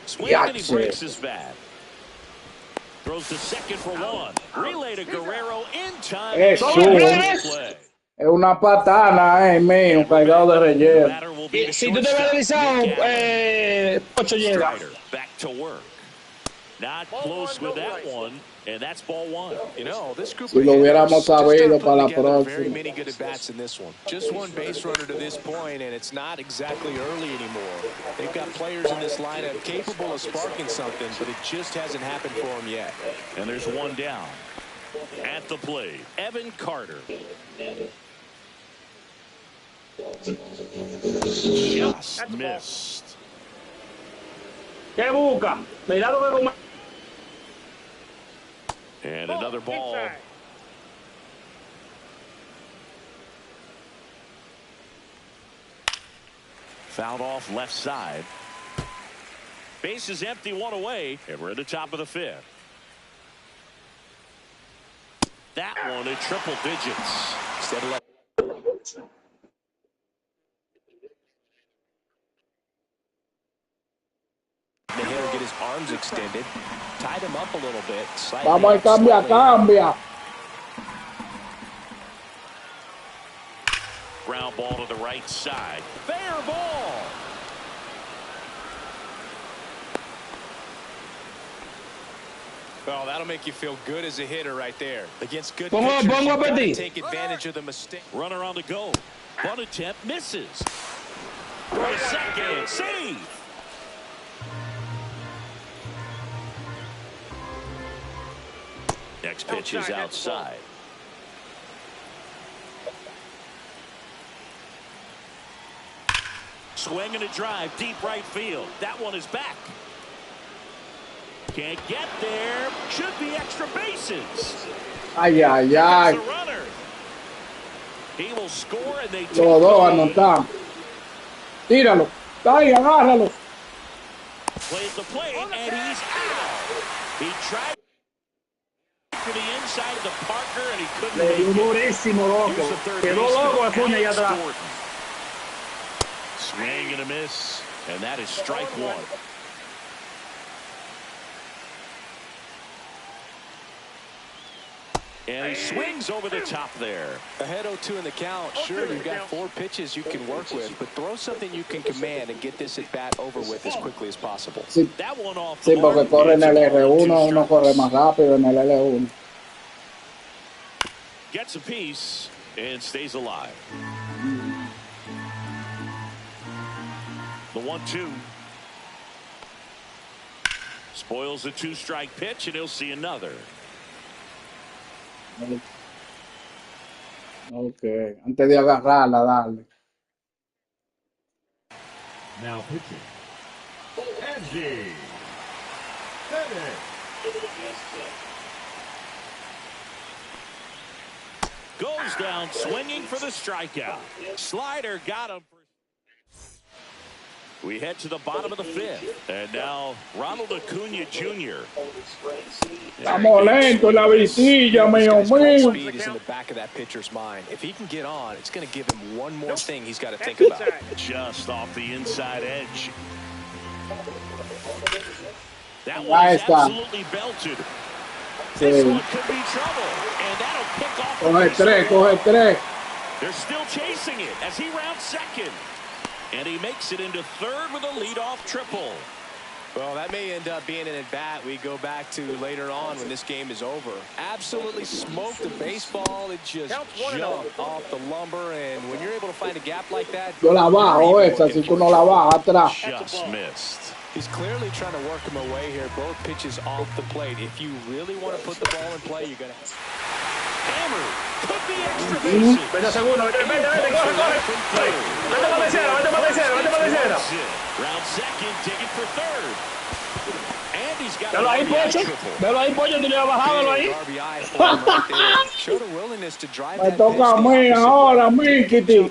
Swing and he breaks his bat. Throws to second for one. Relay to Guerrero in time. Eso. Es una patana, mío, cargado de relleno. Si tú te ves revisado, 8 llega. Back to work. Not close with that one, and that's ball one. You know, this group Si lo hubiéramos sabido para la very próxima. many good at bats in this one. Just one base runner to this point, and it's not exactly early anymore. They've got players in this lineup capable of sparking something, but it just hasn't happened for them yet. And there's one down. At the plate, Evan Carter. Just missed. ¿Qué busca? Mirado de como... And another ball. Fouled off left side. Base is empty, one away, and we're at the top of the fifth. That one in triple digits. The hitter get his arms extended, tied him up a little bit. Vamos a cambia. Ground ball to the right side. Fair ball. Well, that'll make you feel good as a hitter right there. Against good Pongo pitchers, you gotta Petit. take advantage of the mistake. Runner on the go. Bunt attempt misses. For a second. Save. Next pitch is outside. Swing and a drive, deep right field. That one is back. Can't get there. Should be extra bases. Ay, ay, ay. The runner. He will score and they take Los dos the lead. anotaron. Tíralo. Ay, agárralo. Plays the plate and he's out. He tried to the inside of the Parker and he couldn't Le dio make it. durísimo, loco. Here's the third Quedó baseman, loco Acuña allá Alex atrás. Gordon. Swing and a miss, and that is strike one. And he swings over the top there. Ahead 0-2 in the count. Sure, you've got 4 pitches you can work with, but throw something you can command and get this at bat over with as quickly as possible. Sí, That one off sí, the porque mark. corre en el It's a ball and R1, two uno corre strikes. más rápido en el L1. Gets a piece and stays alive. The 1-2. Spoils the 2-strike pitch, and he'll see another. Ok, antes de agarrarla, dale. Now pitching. Angie Bennett. Goes down swinging for the strikeout. Slider got him. We head to the bottom of the fifth. And now Ronald Acuña Jr. Estamos lentos en la visilla, mío, mío. Speed is in the back of that pitcher's mind. If he can get on, it's going to give him one more thing he's got to think about. Just off the inside edge. That Ahí one is está. absolutely belted. This Sí. one could be trouble. And that'll pick off the Coge base tres, runner. coge tres. They're still chasing it as he rounds second. And he makes it into third with a leadoff triple. Well, that may end up being an at-bat we go back to later on when this game is over. Absolutely smoked the baseball. It just jumped off the lumber, and when you're able to find a gap like that... Yo la bajo esa, si tú no la bajas atrás. Just missed. He's clearly trying to work him away here. Both pitches off the plate. If you really want to put the ball in play, you're going to Hammer took the extra bases. Vete a segundo, vete, corre, corre. Vete para tercera, vete para tercera, vete para tercera. Round second, taken for third. And he's got Velo ahí, Pocho. Velo ahí, Pocho, tú le has bajado, velo ahí. RBI for him right there. Showed a willingness to drive Me that toca a mí ahora, mi Kitty.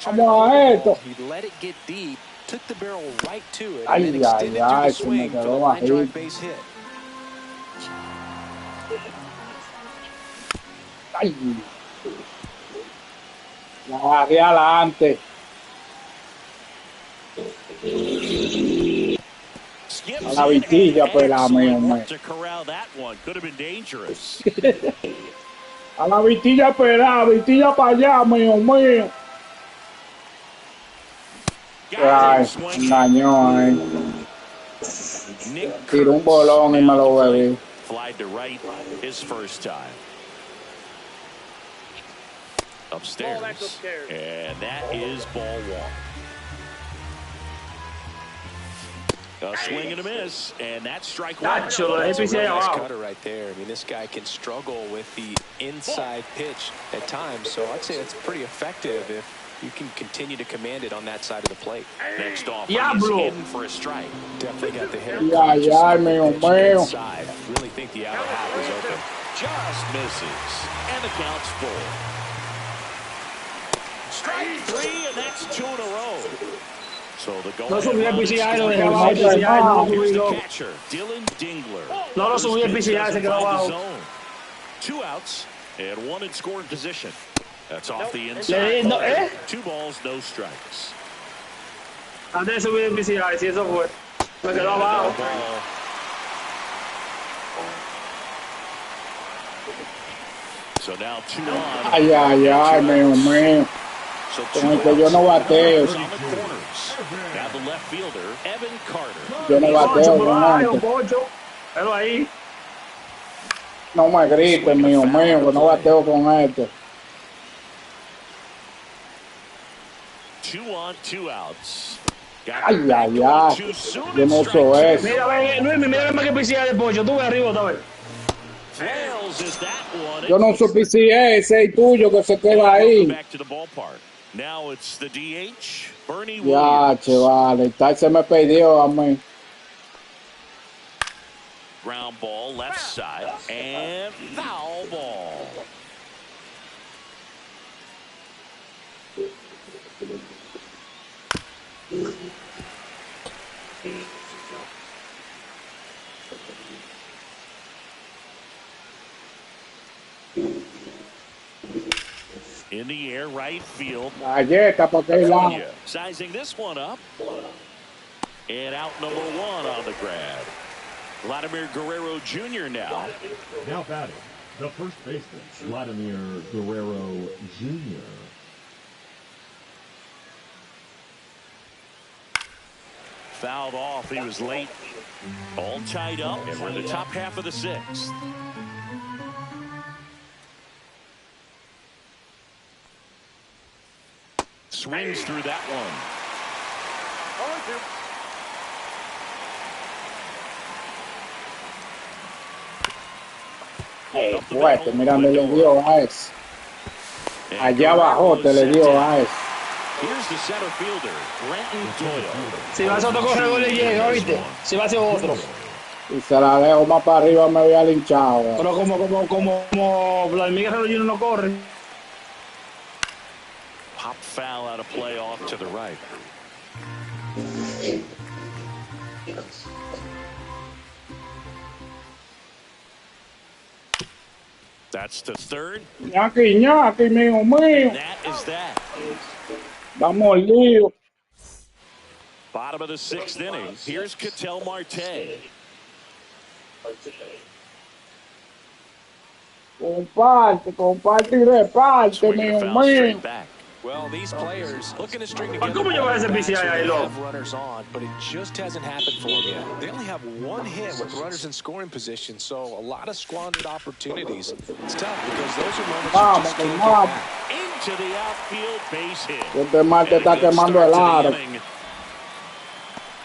Vamos a esto. He let it get deep, took the barrel right to it, Ay, and then ay, extended ay, through the se me swing for the quedó line drive bajito. base hit. Ay. La agarré adelante. A la vitilla, pues la mío. To corral that one. Could have been dangerous. A la vitilla, pelada, vitilla para allá, mío. Ay, engañó ahí. Tiró un bolón y me lo bebí. Flied to right his first time. Upstairs. And that is ball one. A swing and a miss, and that's strike one. That's a really nice cutter right there. I mean, this guy can struggle with the inside pitch at times, so I'd say it's pretty effective if you can continue to command it on that side of the plate. Next off, he's in for a strike. Definitely got the hitter. Yeah, mío. Inside. Really think the outer half is open. Just misses, and the count's full. Strike three, and that's two in a row. So the goal. No subí el PCI, lo dejé abajo. PCI no lo subí. No lo subí el PCI, se quedó abajo. 2 outs and 1 in scoring position. That's off the inside. 2 balls, no strikes. Antes de subir el PCI, si eso fue. Me quedó abajo. So now 2 on. Ay, mío. So Con el que yo no bateo. Now the left fielder, Evan Carter. Yo no bateo con este. Pero ahí. No me grites, mío, que no bateo con este. 2 on, 2 outs. Ay. Yo no soy eso. Mira, Luis, mira más que PCI de Pocho. Tú ves arriba otra vez. Yo no soy PCA, ese es tuyo que se queda ahí. Now it's the DH, Bernie Ya, chaval, tal se me perdió a mí. Ground ball left side and foul ball. In the air, right field. Galleta, porque hay lado. Sizing this one up. And out number 1 on the grab. Vladimir Guerrero Jr. now. Now batting, the first baseman, Vladimir Guerrero Jr. Fouled off. He was late. All tied up. And we're in the top half of the 6th. Swings through that one. Fuerte, mira, me le dio a ese. Allá abajo te le dio a ese. Here's the center fielder, Brenton Doyle. Si vas a otro corredor le llega, ¿viste? Si va hacia otro. Y se la dejo más para arriba, me había linchado. Pero como Vladimir Guerrero Jr. no corre. Pop foul out of play off to the right. That's the third. Ñaki, mío. And that is that. Vamos al lío. Bottom of the 6th inning. Here's Ketel Marte. Comparte y reparte, mío. Well, these players looking to string together ¿Cómo llevas ese PCI ahí, loco? have runners on, but it just hasn't happened for them yet. They only have 1 hit with runners in scoring position, so a lot of squandered opportunities. It's tough because those are moments you just can't get back. Into the outfield base hit. Este Marte está quemando el aro.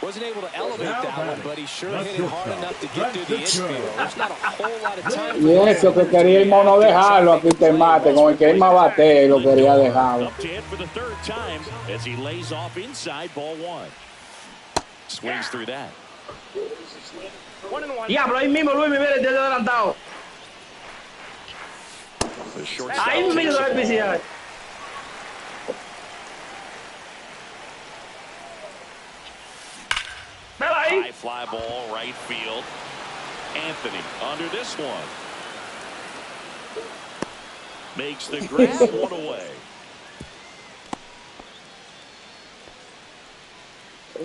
Wasn't able to elevate that one, but he sure hit it hard enough to get through the infield. There's not a whole lot of time. Y eso que quería el mono dejarlo, aquí te mate, con el que él más bate, lo quería dejarlo. Up to hit for the third time as he lays off inside, ball one. Swings through that. 1-1. Diablo, ahí mismo Luis Miguel desde adelantado. The shortstop Ahí mismo la especial. high fly ball right field. Anthony under this one. Makes the grab, one away.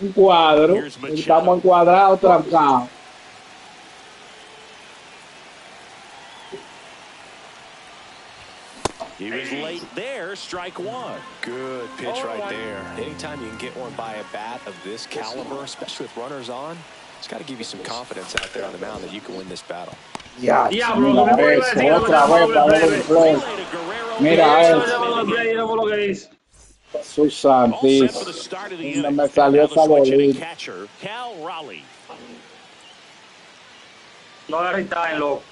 Un cuadro. Estamos encuadrados, trancados. He was late there, strike one. Good pitch right there. Anytime you can get one by a bat of this caliber, especially with runners on, it's got to give you some confidence out there on the mound that you can win this battle. Ya, mira eso, otra vez para ver el play. Mira eso. Jesús santísimo. Me salió esa bolita. No agarre time, loco.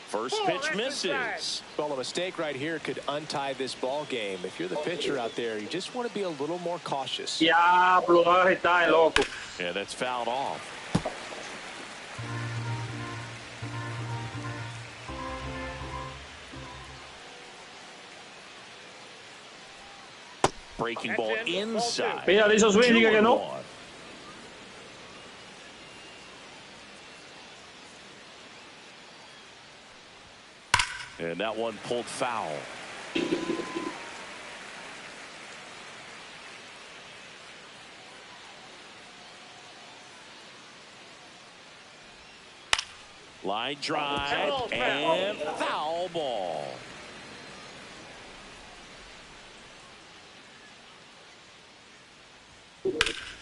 First pitch misses. Well, a mistake right here could untie this ball game. If you're the pitcher out there, you just want to be a little more cautious. Diablo, no agarre time, loco. Yeah, that's fouled off. Breaking ball inside. Mira, le hizo swing, diga que no. And that one pulled foul. Line drive and foul ball.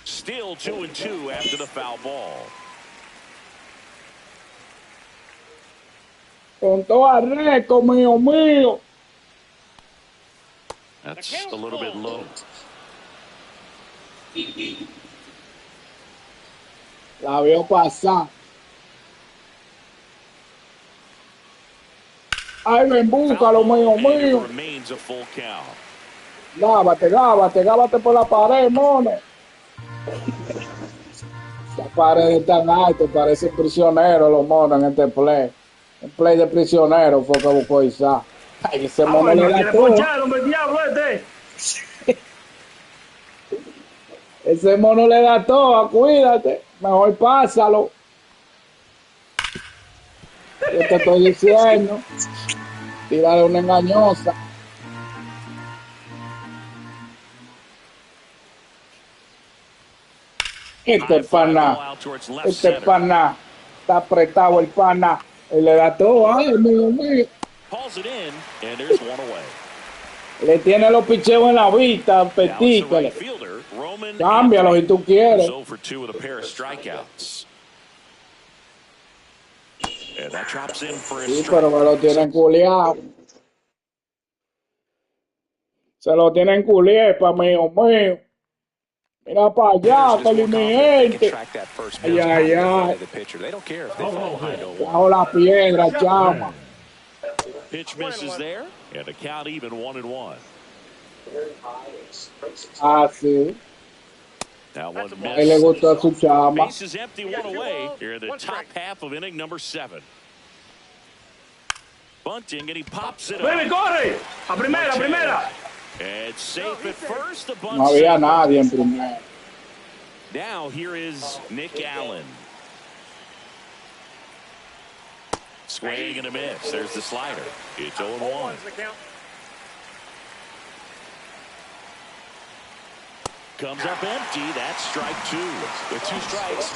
Still 2-2 after the foul ball. Con todo arreco, mío. That's a little bit low. La vio pasar. Ay, ven, búscalo, mío. Remains a full count. Gábate por la pared, mono. La pared es tan alta, parece prisionero los monos en este play. El play de prisionero fue que buscó Isaac. Ay, ese mono le da todo. Ese mono le da todo, cuídate. Mejor pásalo. Yo te estoy diciendo. Tírale una engañosa. Este pana. Está apretado el pana. Y le da todo. Ay, mío. Le tiene los picheos en la vista, petícale. Cámbialo si tú quieres. Sí, pero me lo tienen culiado. Se lo tienen culiado, mío. Mira para allá, inteligente. Ay. Bajo la piedra, chama. Pitch misses there, and the count even 1-1. Ah, sí. That one A él le gustó su chama. Bases empty, one away. Here in the top half of inning number 7. Bunting, and he pops it up. ¡Corre! ¡A primera! It's safe at first. The bunt. No había nadie en primera. Now here is Nick Allen. Swing and a miss. There's the slider. It's 0-1. Comes up empty. That's strike 2. With 2 strikes,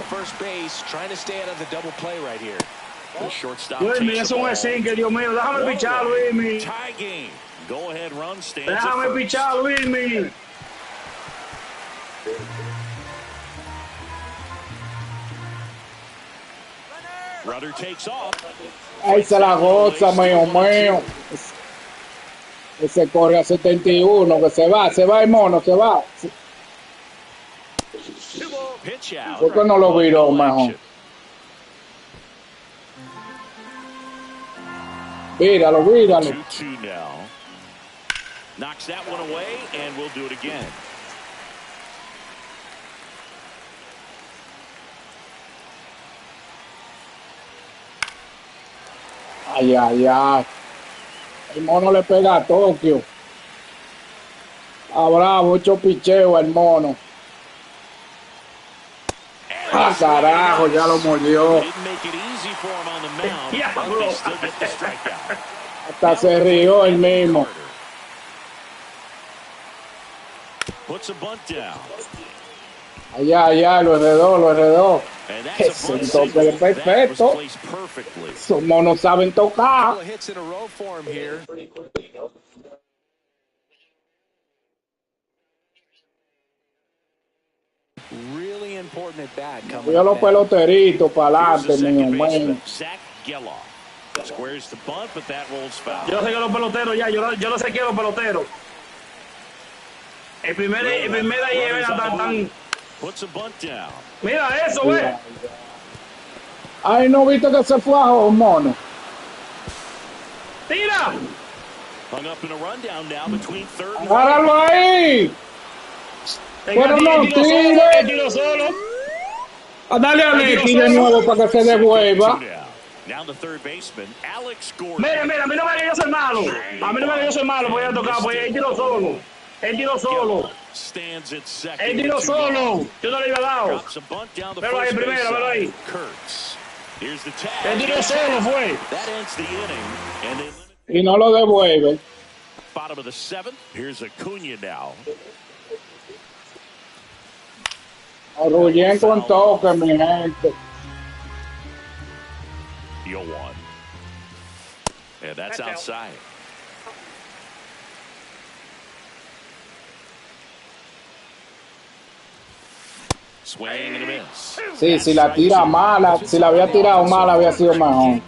first base, trying to stay out of the double play right here. The shortstop. Luis, eso es un single, Dios mío. Déjame pichar, Luis. Tie game. Go ahead run stands. Déjame pichar, Luis. Runner takes off. Ahí se la goza, mío. Ese corre a 71, que se va el mono, se va. pitch out. ¿Por qué no lo viró mejor? Víralo, víralo. 2-2 now. Knocks that one away, and we'll do it again. Ay, ay, ay. El mono le pega a Tokio. A Bravo, 8 picheos el mono. Ah, carajo, ya lo mordió. Hasta se rió el mismo. Allá, allá, lo heredó. Ese toque es perfecto. Esos monos saben tocar. Really important at bat coming Cuida los peloteritos para adelante, mío, man. Squares the bunt, but that rolls foul. Yo no sé que los peloteros ya, yo no sé qué los peloteros. El primer ahí tan. Puts a bunt down. Mira eso, güey. Ay, no viste que se fue a un mono. Tira. Hung up in a rundown now between third and ¡Agárralo ahí! Pero no tire. Tiro solo. Dale a Leti de nuevo para que se devuelva. Now the third baseman, Alex Gordon. Mira, a mí no me diga yo soy malo. A mí no me diga yo soy malo, voy a tocar, pues él tiró solo. Él tiró solo. Stands at second. Él tiró solo. Yo no le iba a dar. Drops a bunt down the Pero ahí first base primero, pero ahí. Kurtz. Here's the tag. Él tiró solo, fue. That ends the inning, and they limit. Y no lo devuelve. Bottom of the seventh. Here's Acuna now. Arruyen con toque, mi gente. Deal one. And that's outside. Swing and a miss. Sí, si la tira mala, si la había tirado mala, había sido mejor.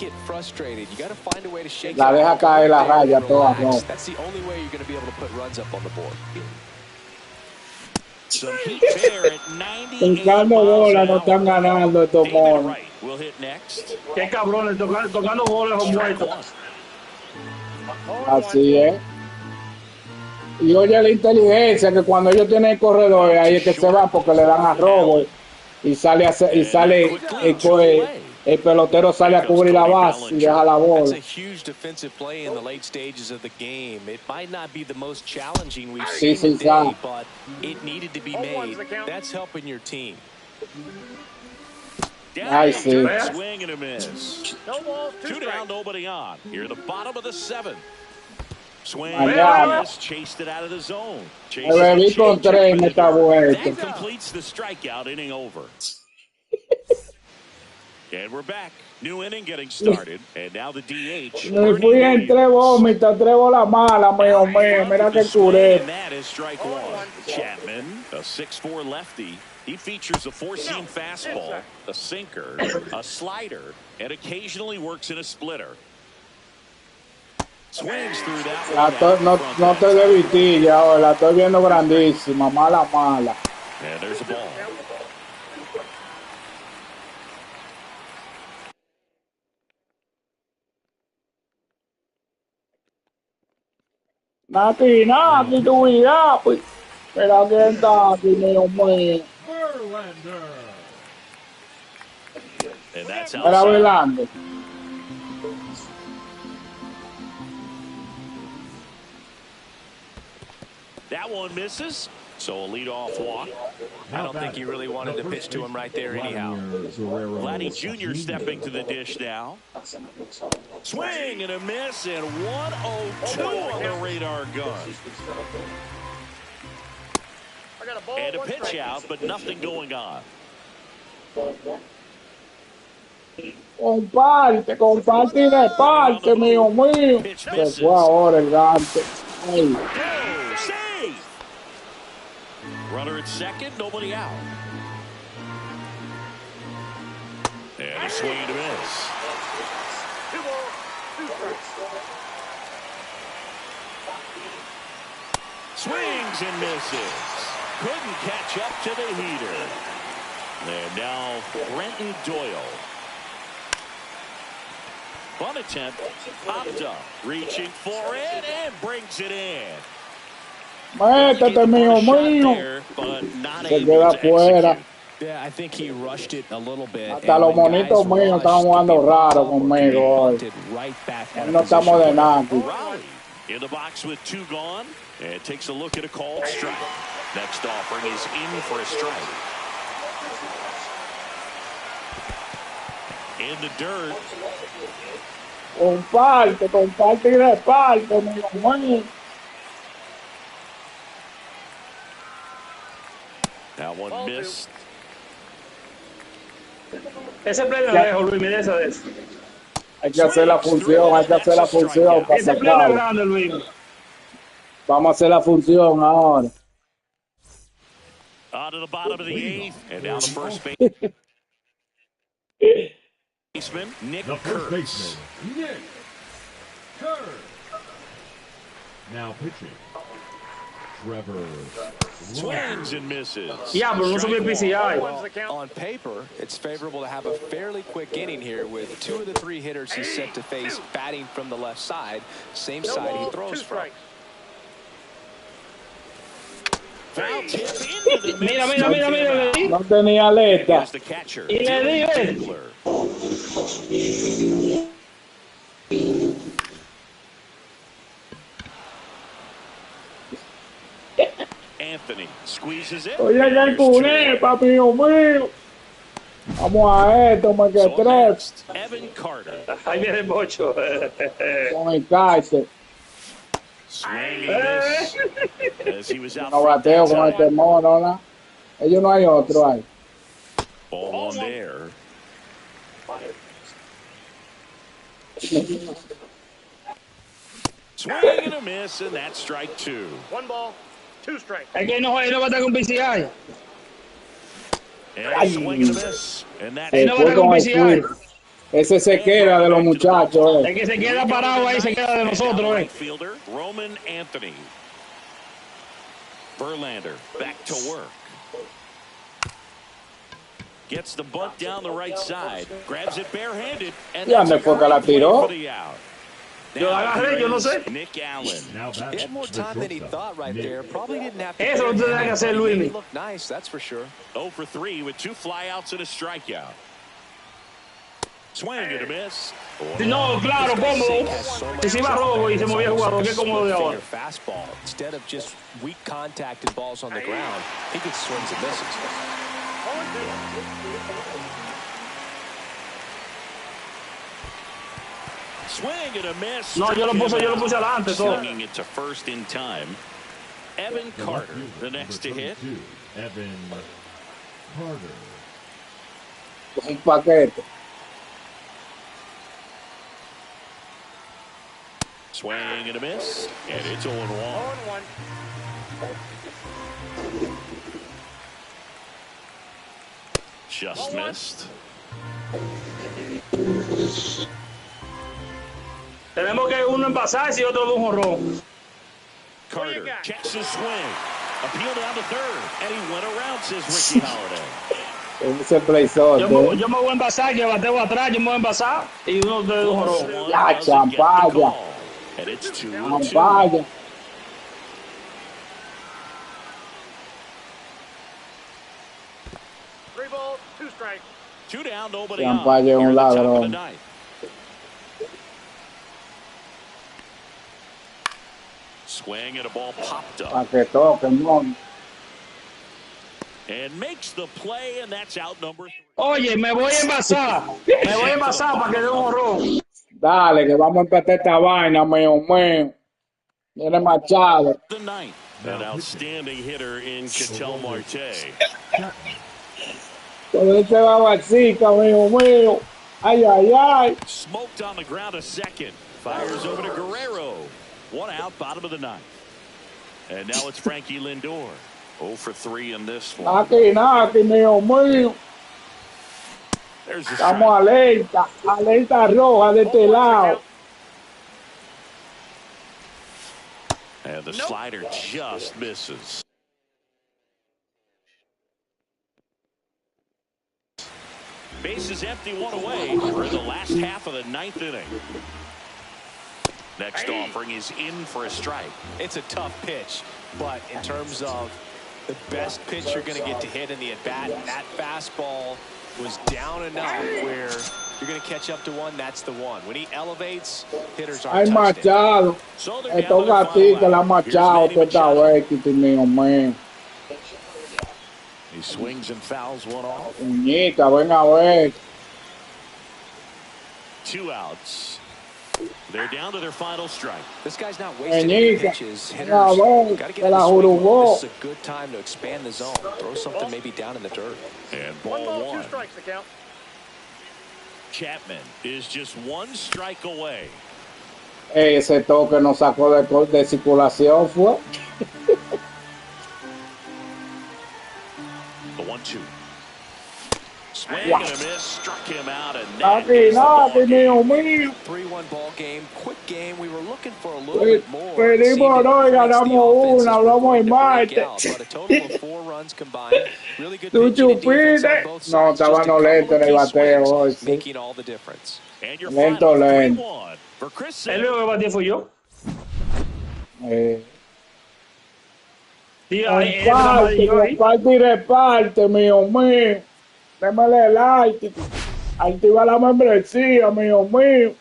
La deja caer la raya toda, no. Tocando bola, no están ganando estos monos. Qué cabrones, tocando bolas o muertos. Así es. Y oye la inteligencia que cuando ellos tienen corredores ahí es que se van porque le dan a robo y sale el pelotero sale a cubrir la base y deja la bola. Sí, sí, sí. Ay, sí. Swing and a miss. No balls, 2 down, nobody on. Here at the bottom of the seventh. Swing Mañana. and miss, chased it out of the zone. Me bebí con 3 en esta vuelta. That completes the strikeout, inning over. And we're back. New inning getting started. And now the DH. Me fui en 3 vómitas, 3 bolas malas, mío, mira que curé. And that is strike one. Chapman, a 6'4" lefty. He features a 4-seam fastball, a sinker, a slider, and occasionally works in a splitter. Swings through that one. No estoy de vitilla ahora, la estoy viendo grandísima, mala. And there's a ball. Nati, tu vida, pues. Pero que está aquí, mío. And that's Era outside. Verlander. That one misses. So a leadoff walk. I don't think he really wanted to pitch to him right there anyhow. Vladdy Jr. stepping to the dish now. Swing and a miss, and 102 on the radar gun. I got a ball, And a one pitch strike. out, but nothing going on. Comparte y reparte, mío. Se fue ahora el gante. Ay. Oh, save! Runner at second, nobody out. And a swing and a miss. 2 balls, 2 strikes. Swings and misses. Couldn't catch up to the heater. And now Brenton Doyle. Bunt attempt, popped up, reaching for it, and brings it in. Métete, mío, mío. Se queda afuera. Yeah, I think he rushed it a little bit. Hasta los monitos míos están jugando raro conmigo hoy. Hoy no estamos de nada. Raleigh in the box with 2 gone, and takes a look at a called strike. Next offering is in for a strike. In the dirt. Comparte y reparte, mío, mío. That one missed. Ese play de lejos, Luis, mira esa vez. Hay que hacer la función, hay que hacer la función para Ese play es sacarlo. grande, Luis. Vamos a hacer la función ahora. On to the bottom of the 8th, and down the first baseman, Nick The first Kurtz. baseman, Nick Kurtz. Now pitching, Trevor. Swings and misses. Yeah, pero no subió el PCI. On paper, it's favorable to have a fairly quick inning here with 2 of the 3 hitters he's set to face batting from the left side, same side he throws from. Foul tip into the Mira, mira, mira, mira. No tenía aleta. Here's the catcher. Y le di, Anthony squeezes it. Oye, que cuné, papi mío. Vamos a esto, me que So tres. next, Evan Carter. Ahí viene el bocho. Con el cárcel. Swing and miss. As he was out No front bateo that con time. este mono, ¿no? Ellos no hay otro ahí. Ball on there. Swing and a miss, and that's strike 2. 1 ball, 2 strikes. Es que no va a estar con PCI. And a swing and a miss. And that's Se no fue va a con el PCI. swing. Ese se queda de los muchachos. El que se queda parado ahí se queda de nosotros. right fielder Roman Anthony. Verlander back to work. Gets the bunt down the right side. Grabs it barehanded. And ¿Y dónde fue que la tiró? for the out. Yo la agarré, yo no sé. Nick Allen. Now He that's had more time than he thought right there. Probably didn't have to. Eso lo tiene que hacer Luis. He looked nice, that's for sure. 0 for 3 with 2 flyouts and a strikeout. Swing and a miss. No, claro, cómodo. Si se iba rojo y se movía el jugador, qué cómodo de ahora. Fastball. Instead of just weak contact and balls on the ground, he gets swings and misses. Swing and a miss. No, yo lo puse adelante todo. Swinging it to first in time. Evan Carter, the next to hit. Evan Carter. Un paquete. Swing and a miss. And it's 0-1. Just missed. Tenemos que uno envasarse y otro de un jorrón. Carter checks his swing. Appeal down to third. And he went around, says Ricky Holiday. Ese playzón. Yo me voy a envasar, que bateo atrás, yo me voy a envasar y uno de un jorrón. La champalla. And it's 2-2. Champalla. Three balls, 2 strikes. 2 down, nobody Champalla es on. un Here in the top of the ladrón. ninth. Swing and a ball popped up. Para que toque, no. And makes the play, and that's out number 3. Oye, me voy a envasar. Me voy a envasar para que dé un jorrón. Dale, que vamos a empatar esta vaina, mío. Viene Machado. The ninth. An outstanding hitter in Ketel Marte. Todo ese babacita, mío. Ay. Smoked on the ground a second. Fires over to Guerrero. 1 out, bottom of the ninth. And now it's Frankie Lindor. 0 for 3 in this one. Naki, mío. There's the Estamos strike. alerta roja de este lado. And the slider just misses. Bases empty, one away. We're in the last half of the ninth inning. Next offering is in for a strike. It's a tough pitch, but in terms of the best pitch you're going to get to hit in the at-bat, that fastball was down enough where you're going to catch up to one, that's the one. When he elevates, hitters Ay, aren't touching Machado. So they're Esto down to the gatito, final la out. Machado, Here's Manny que está Machado. huequito, mío, mío. He swings and fouls one off. Muñeca, ven a ver. 2 outs. They're down to their final strike. This guy's not wasting any Muñeca, pitches. ven Hitters a ver. got to get Se in la the swing mode. jurugó. This is a good time to expand the zone. Throw something maybe down in the dirt. And One ball ball, 2 one. strikes to count. Chapman is just 1 strike away. Ese toque nos sacó de circulación, fue. The 1-2. Swing and a miss, struck him out, and that Aquí, is the ball nada, game. mío, mío. 3-1 ball game, quick game. We were looking for a little bit more. Pedimos no y ganamos una, hablamos el martes. But a total of 4 runs combined. Really good Tú pitching and defense on chupiste. both No, sides. estaba Just a no couple lento of en el key bateo swings, hoy, sí. making all the difference. And your Lento, final lento. 3-1 for Chris El Sale. único que batió fui yo. Sí, Comparte y reparte, mío, mío. Démele like. Activa la membresía, mío, mío.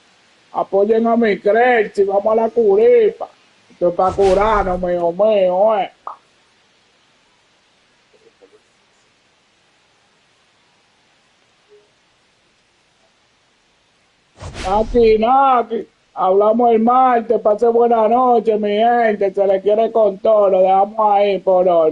Apoyen a mi Crazy. Vamos a la curipa. Esto es para curarnos, mío, mío, Aquí, Naki. Hablamos el martes. Pase buena noche, mi gente. Se le quiere con todo. Lo dejamos ahí por hoy.